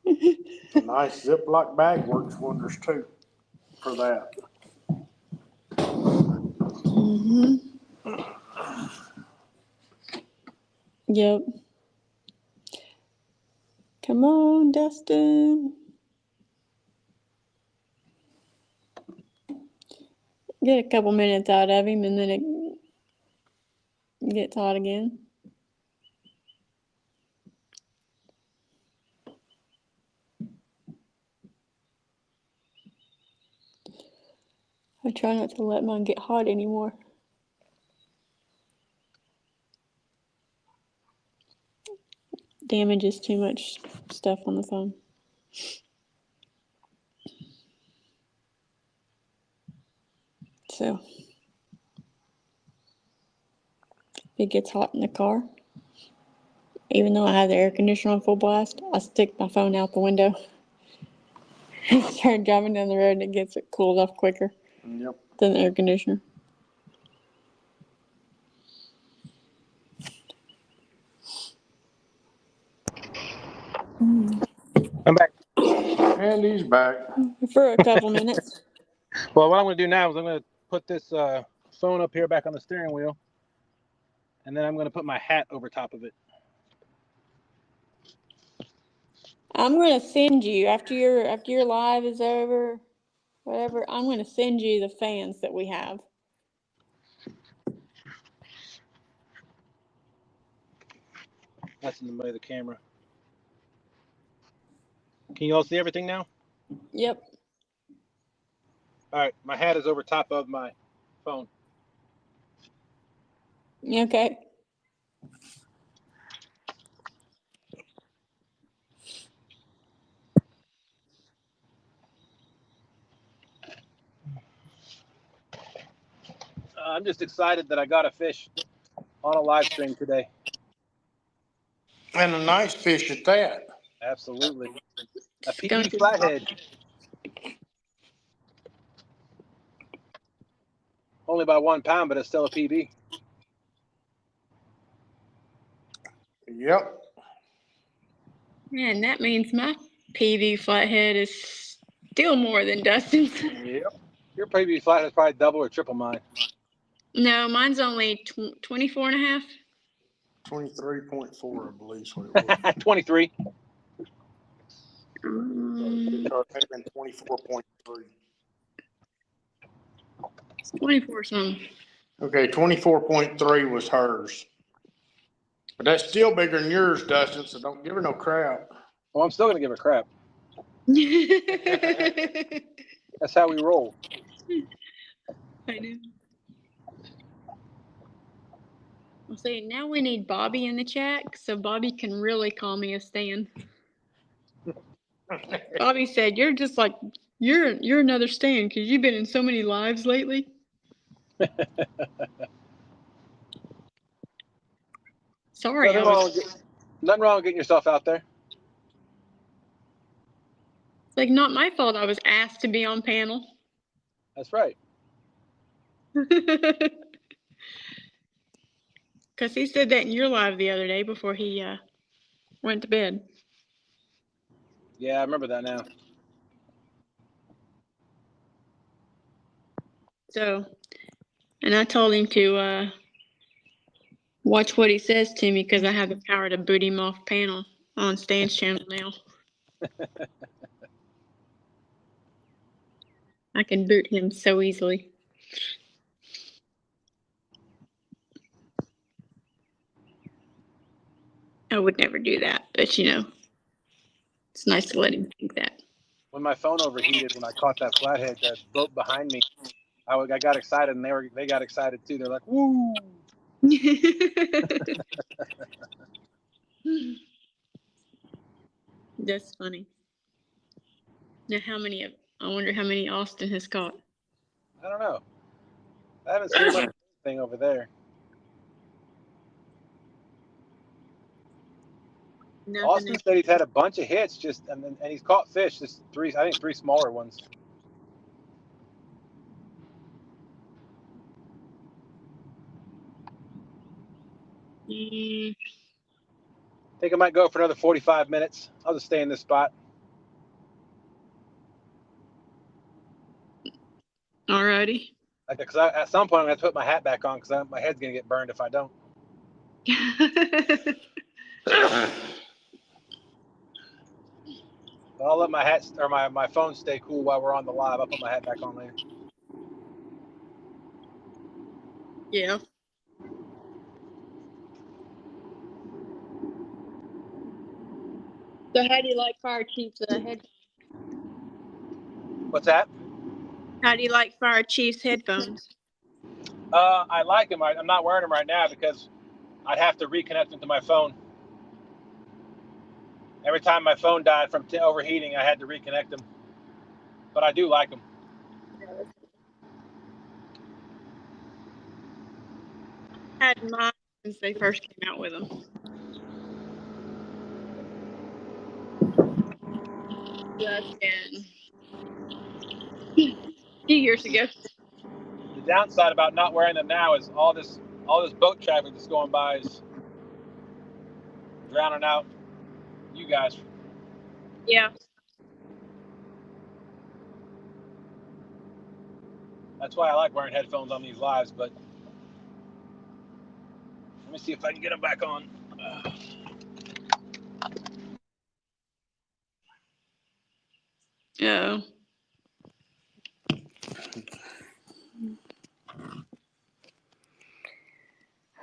A nice Ziploc bag works wonders too for that. Mm-hmm. Yep. Come on, Dustin. Get a couple minutes out of him and then it gets hot again. I try not to let mine get hot anymore. Damages too much stuff on the phone. So if it gets hot in the car, even though I have the air conditioner on full blast, I stick my phone out the window and start driving down the road and it gets it cooled off quicker Yep. than the air conditioner. I'm back. And he's back. For a couple minutes. Well, what I'm going to do now is I'm going to put this phone up here back on the steering wheel, and then I'm going to put my hat over top of it. I'm gonna send you after your live is over, whatever. I'm gonna send you the fans that we have. That's in the way of the camera. Can you all see everything now? Yep. All right, my hat is over top of my phone. Okay. I'm just excited that I got a fish on a live stream today. And a nice fish at that. Absolutely. A PB Skunk. flathead. Only by 1 pound, but it's still a PB. Yep. Man, that means my PV flathead is still more than Dustin's. Yep. Your PB flathead is probably double or triple mine. No, mine's only 24 and a half. 23.4, I believe is what it was. 23. Or it may have been 24.3. It's 24 something. Okay, 24.3 was hers. But that's still bigger than yours, Dustin, so don't give her no crap. Well, I'm still gonna give her crap. I That's how we roll. know. Well, see, now we need Bobby in the chat so Bobby can really call me a Stan. Bobby said, "You're just like you're another Stan because you've been in so many lives lately." Sorry, Nothing wrong with getting yourself out there. It's like not my fault. I was asked to be on panel. That's right. Because he said that in your live the other day before he went to bed. Yeah, I remember that now. So, and I told him to watch what he says to me because I have the power to boot him off panel on Stan's channel now. I can boot him so easily. I would never do that, but you know, it's nice to let him think that. When my phone overheated, when I caught that flathead, the boat behind me, I got excited, and they got excited too. They're like, "Woo!" That's funny. Now, I wonder how many Austin has caught. I don't know. I haven't seen much thing over there. Nothing. Austin said he's had a bunch of hits, and he's caught fish. Just three smaller ones. I think I might go for another 45 minutes. I'll just stay in this spot. Alrighty. Because at some point I'm gonna have to put my hat back on because my head's gonna get burned if I don't. I'll let my hat or my phone stay cool while we're on the live. I'll put my hat back on later. Yeah. So how do you like Fire Chief's headphones? What's that? How do you like Fire Chief's headphones? I like them. I'm not wearing them right now because I'd have to reconnect them to my phone. Every time my phone died from overheating, I had to reconnect them. But I do like them. I had mine since they first came out with them. That's been a few years ago. The downside about not wearing them now is all this boat traffic that's going by is drowning out you guys. Yeah. That's why I like wearing headphones on these lives, but let me see if I can get them back on. Oh.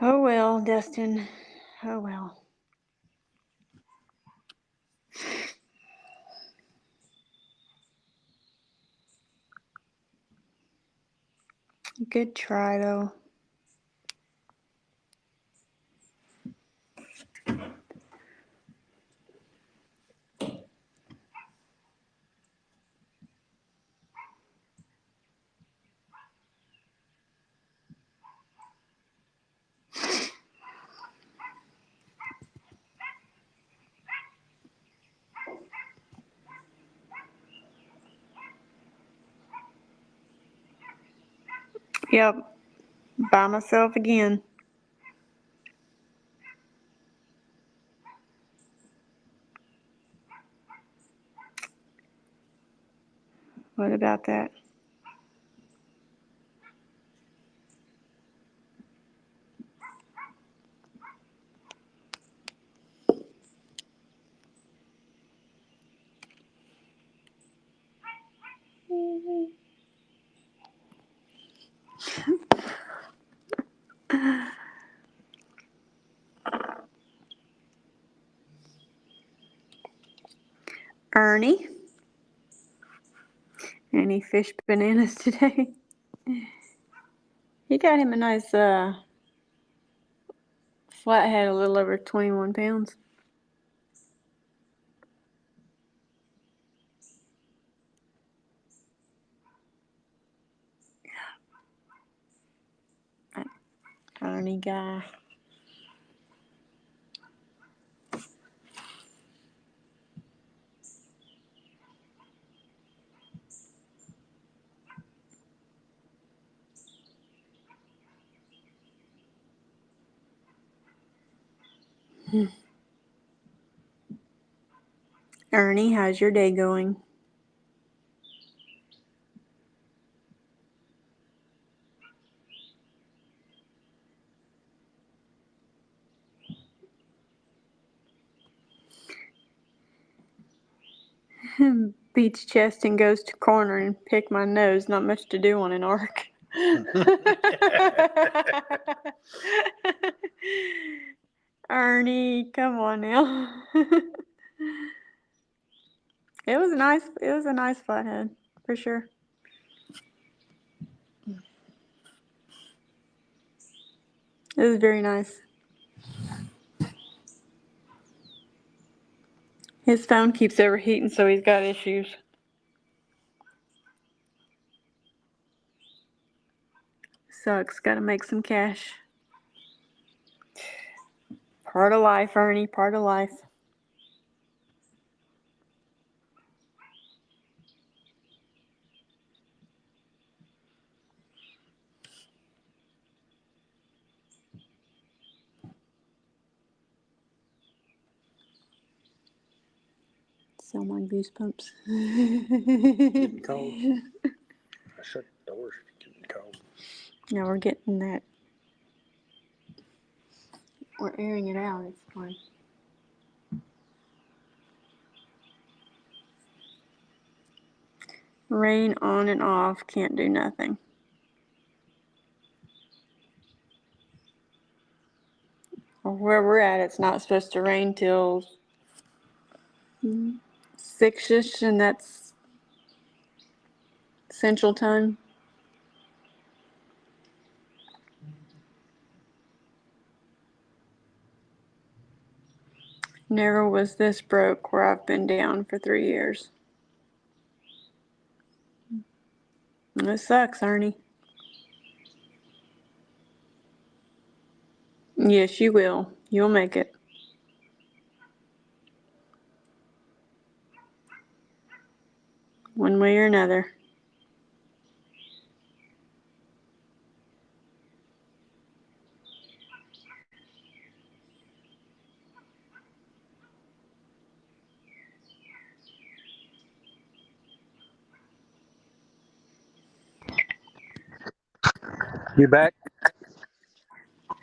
Oh well, Dustin. Oh well. Good try, though. Yep. By myself again. What about that? Ernie. And he fished bananas today. He got him a nice flathead, a little over 21 pounds. That Ernie guy. Ernie, how's your day going? Beats chest and goes to corner and pick my nose. Not much to do on an arc. Ernie, come on now. It was nice. It was a nice flathead for sure. It was very nice. His phone keeps overheating, so he's got issues. Sucks. Gotta make some cash. Part of life, Ernie. Part of life. Sell my goosebumps. Getting cold. I shut the doors. Getting cold. Now we're getting that. We're airing it out. It's fine. Rain on and off. Can't do nothing. Or where we're at, it's not supposed to rain till 6-ish, and that's Central Time. Never was this broke where I've been down for 3 years. It sucks, Ernie. Yes, you will. You'll make it. One way or another. You back?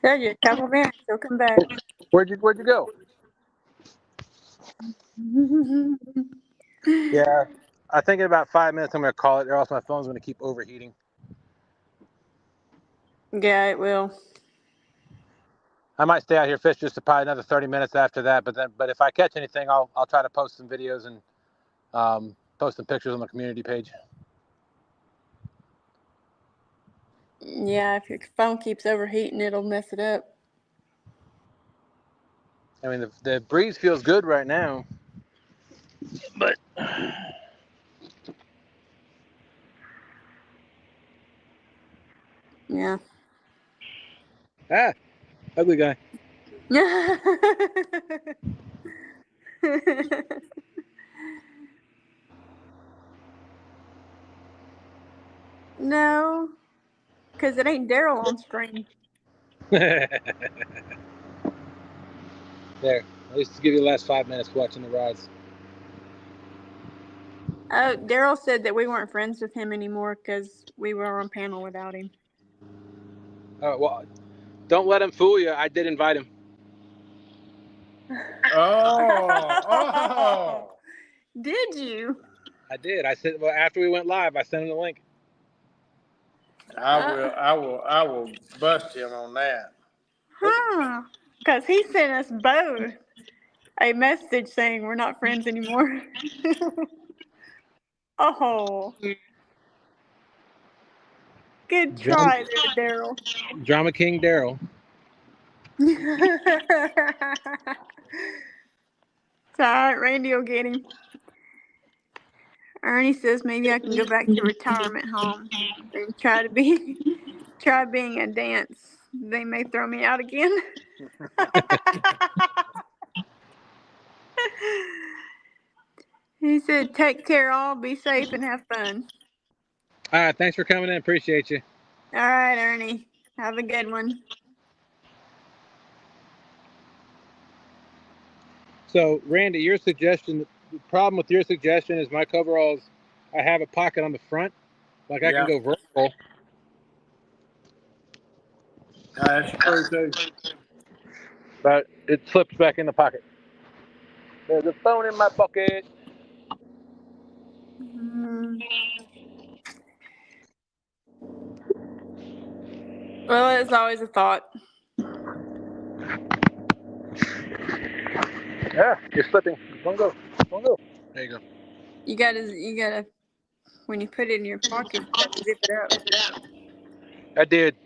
Told you, a couple minutes, he'll come back. Where'd you go? Yeah, I think in about 5 minutes I'm gonna call it, or else my phone's gonna keep overheating. Yeah, it will. I might stay out here fish just probably another 30 minutes after that. But if I catch anything, I'll try to post some videos and post some pictures on the community page. Yeah, if your phone keeps overheating, it'll mess it up. I mean, the breeze feels good right now, but Yeah. ugly guy. No, because it ain't Daryl on screen. There, at least to give you the last 5 minutes watching the rods. Oh, Daryl said that we weren't friends with him anymore because we were on panel without him. Well, don't let him fool you. I did invite him. Oh. Did you? I did. I said, well, after we went live, I sent him the link. I will bust him on that. Huh. Because he sent us both a message saying we're not friends anymore. Oh, good try there, Daryl. Drama King Daryl. It's all right, Randy will get him. Ernie says maybe I can go back to retirement home and try being a dance. They may throw me out again. He said, take care all, be safe, and have fun. All right, thanks for coming in. Appreciate you. All right, Ernie. Have a good one. So, Randy, your suggestion, the problem with your suggestion is my coveralls, I have a pocket on the front. Like I can go vertical. That's true too. But it slips back in the pocket. There's a phone in my pocket. Well, it's always a thought. Yeah, you're slipping. Don't go. Don't go. There you go. You gotta, when you put it in your pocket, you have to zip it up. I did.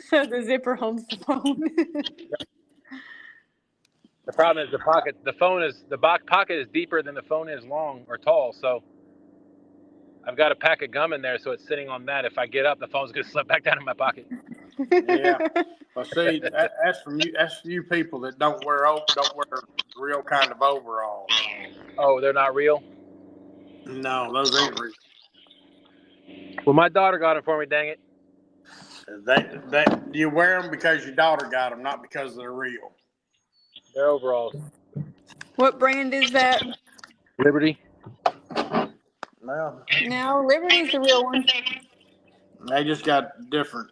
So the zipper holds the phone. The problem is the pocket is deeper than the phone is long or tall. So I've got a pack of gum in there, so it's sitting on that. If I get up, the phone's gonna slip back down in my pocket. Yeah. Well, see, that's from you. That's you people that don't wear real kind of overalls. Oh, they're not real? No, those ain't real. Well, my daughter got them for me. Dang it. That you wear them because your daughter got them, not because they're real. They're overalls. What brand is that? Liberty. No, No, Liberty's the real one. they just got different.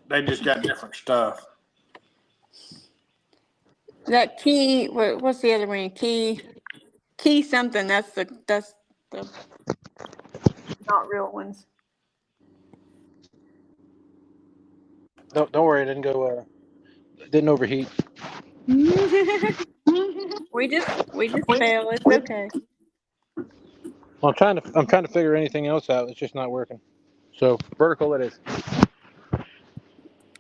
They just got different stuff. That key. What's the other one? Key something. That's the not real ones. Don't worry. It didn't go. Didn't overheat. we just fail. It's okay. Well, I'm trying to figure anything else out. It's just not working. So vertical it is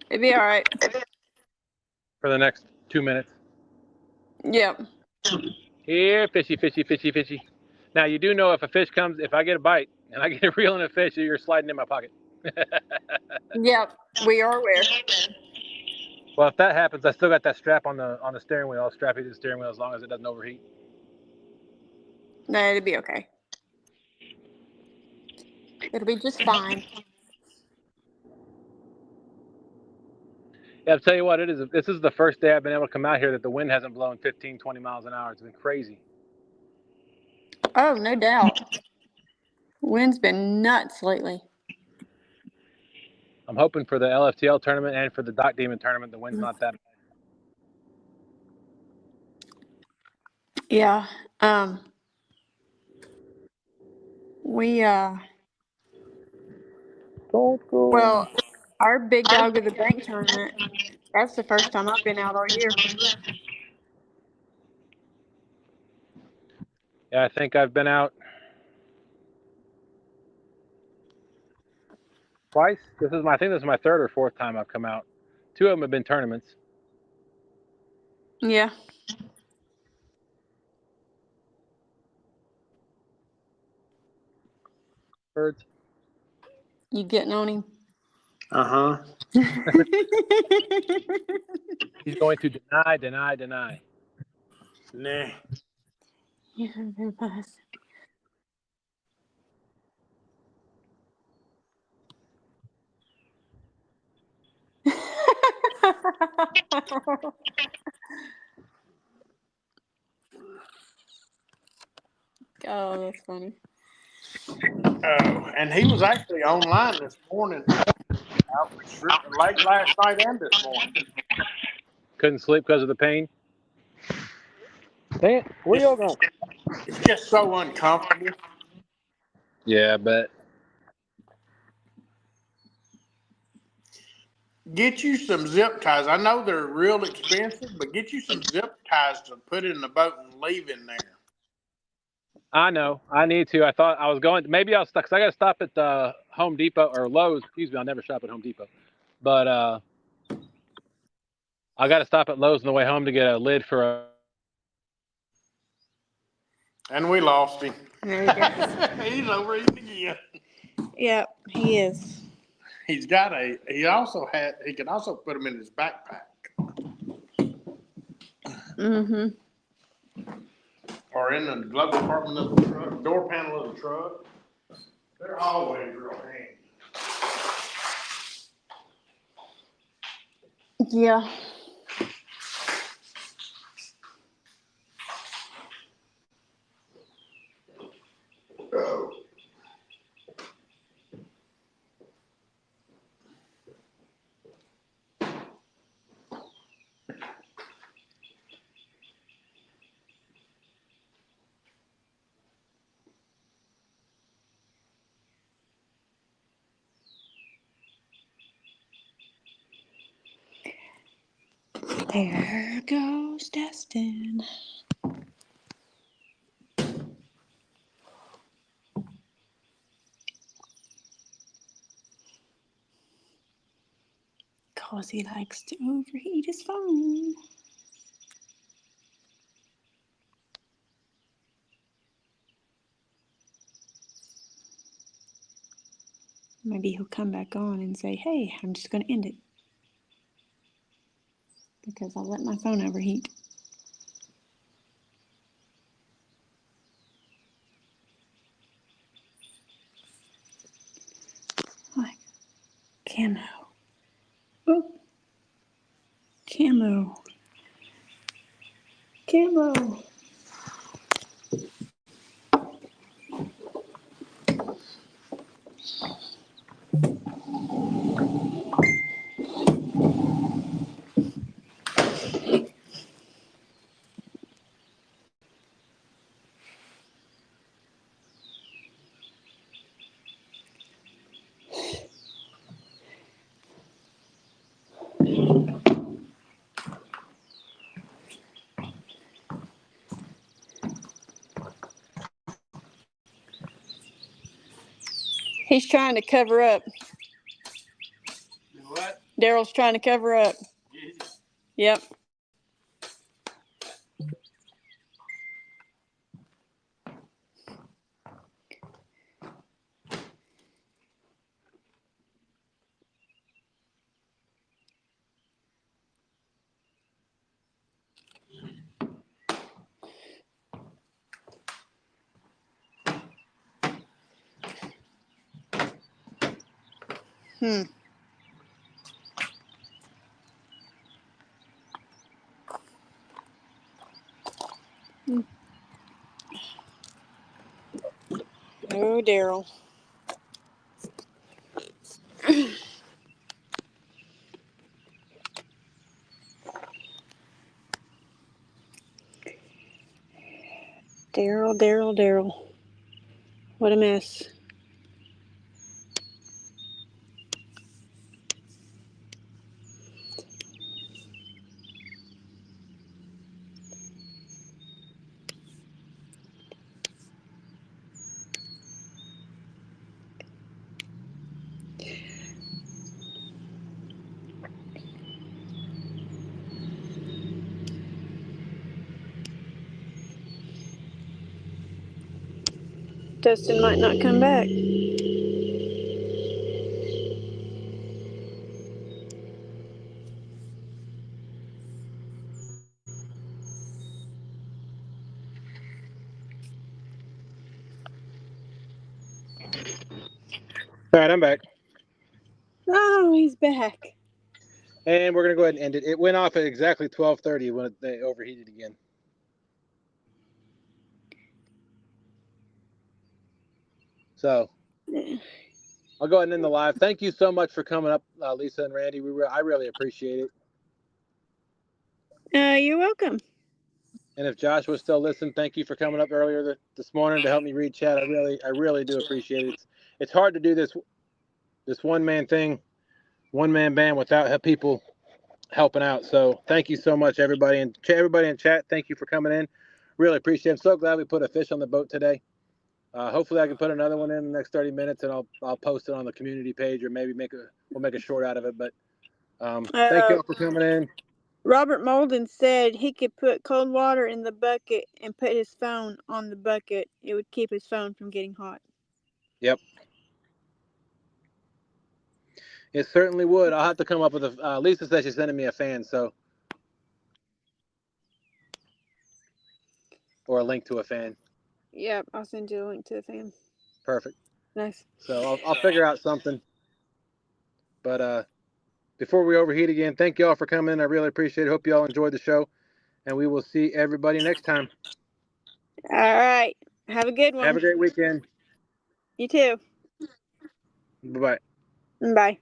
It'd be all right. for the next 2 minutes. Yep. Here, fishy, fishy, fishy, fishy. Now you do know if I get a bite and I get a reel in a fish, you're sliding in my pocket. Yep. We are aware. Well, if that happens, I still got that strap on the steering wheel. I'll strap it to the steering wheel as long as it doesn't overheat. No, it'll be okay. It'll be just fine. Yeah, I'll tell you what, this is the first day I've been able to come out here that the wind hasn't blown 15, 20 miles an hour. It's been crazy. Oh, no doubt. Wind's been nuts lately. I'm hoping for the LFTL tournament and for the Dock Demon tournament, the wind's not that bad. Yeah. Well, our Big Dog of the Bank tournament, that's the first time I've been out all year. Yeah, I think I've been out twice. I think this is my third or fourth time I've come out. 2 of them have been tournaments. Yeah. Birds. You getting on him? Uh-huh. He's going to deny. Nah. Yeah, very nice. Oh, that's funny. Oh, and he was actually online this morning. Late last night and this morning. Couldn't sleep because of the pain. Dang it. Where y'all going? It's just so uncomfortable. Yeah, I bet. get you some zip ties. I know they're real expensive, but get you some zip ties to put in the boat and leave in there. I know. I need to. I thought I was going. Maybe I'll stop. Cause I got to stop at Home Depot or Lowe's. Excuse me. I'll never shop at Home Depot, but I got to stop at Lowe's on the way home to get a lid for a. And we lost him. There he goes. He's overeating again. Yep, he is. He can also put them in his backpack Mm-hmm. or in the glove compartment of the truck, door panel of the truck. They're always real handy. Yeah. There goes Destin. Cause he likes to overheat his phone. Maybe he'll come back on and say, hey, I'm just going to end it. Because I let my phone overheat. Like, camo. Oh. Camo. Camo. He's trying to cover up. What? Daryl's trying to cover up. Yep. Oh, Daryl. Daryl. What a mess. Dustin might not come back. All right, I'm back, Oh, he's back. and we're gonna go ahead and end it. It went off at exactly 12:30 when they overheated again. So I'll go ahead and end the live. Thank you so much for coming up, Lisa and Randy. I really appreciate it. You're welcome. And if Josh was still listening, thank you for coming up earlier this morning to help me read chat. I really do appreciate it. It's hard to do this one man thing one-man band without people helping out. So thank you so much, everybody. And everybody in chat, thank you for coming in. Really appreciate it. I'm so glad we put a fish on the boat today. Hopefully I can put another one in the next 30 minutes and I'll post it on the community page, or maybe we'll make a short out of it. But thank you all for coming in. Robert Molden said he could put cold water in the bucket and put his phone on the bucket. It would keep his phone from getting hot. Yep. It certainly would. I'll have to come up with a. Lisa said she's sending me a fan, or a link to a fan. Yep, I'll send you a link to the fan. Perfect. Nice. So I'll figure out something. But before we overheat again, thank you all for coming. I really appreciate it. Hope you all enjoyed the show, and we will see everybody next time. All right. Have a good one. Have a great weekend. You too. Bye-bye. Bye.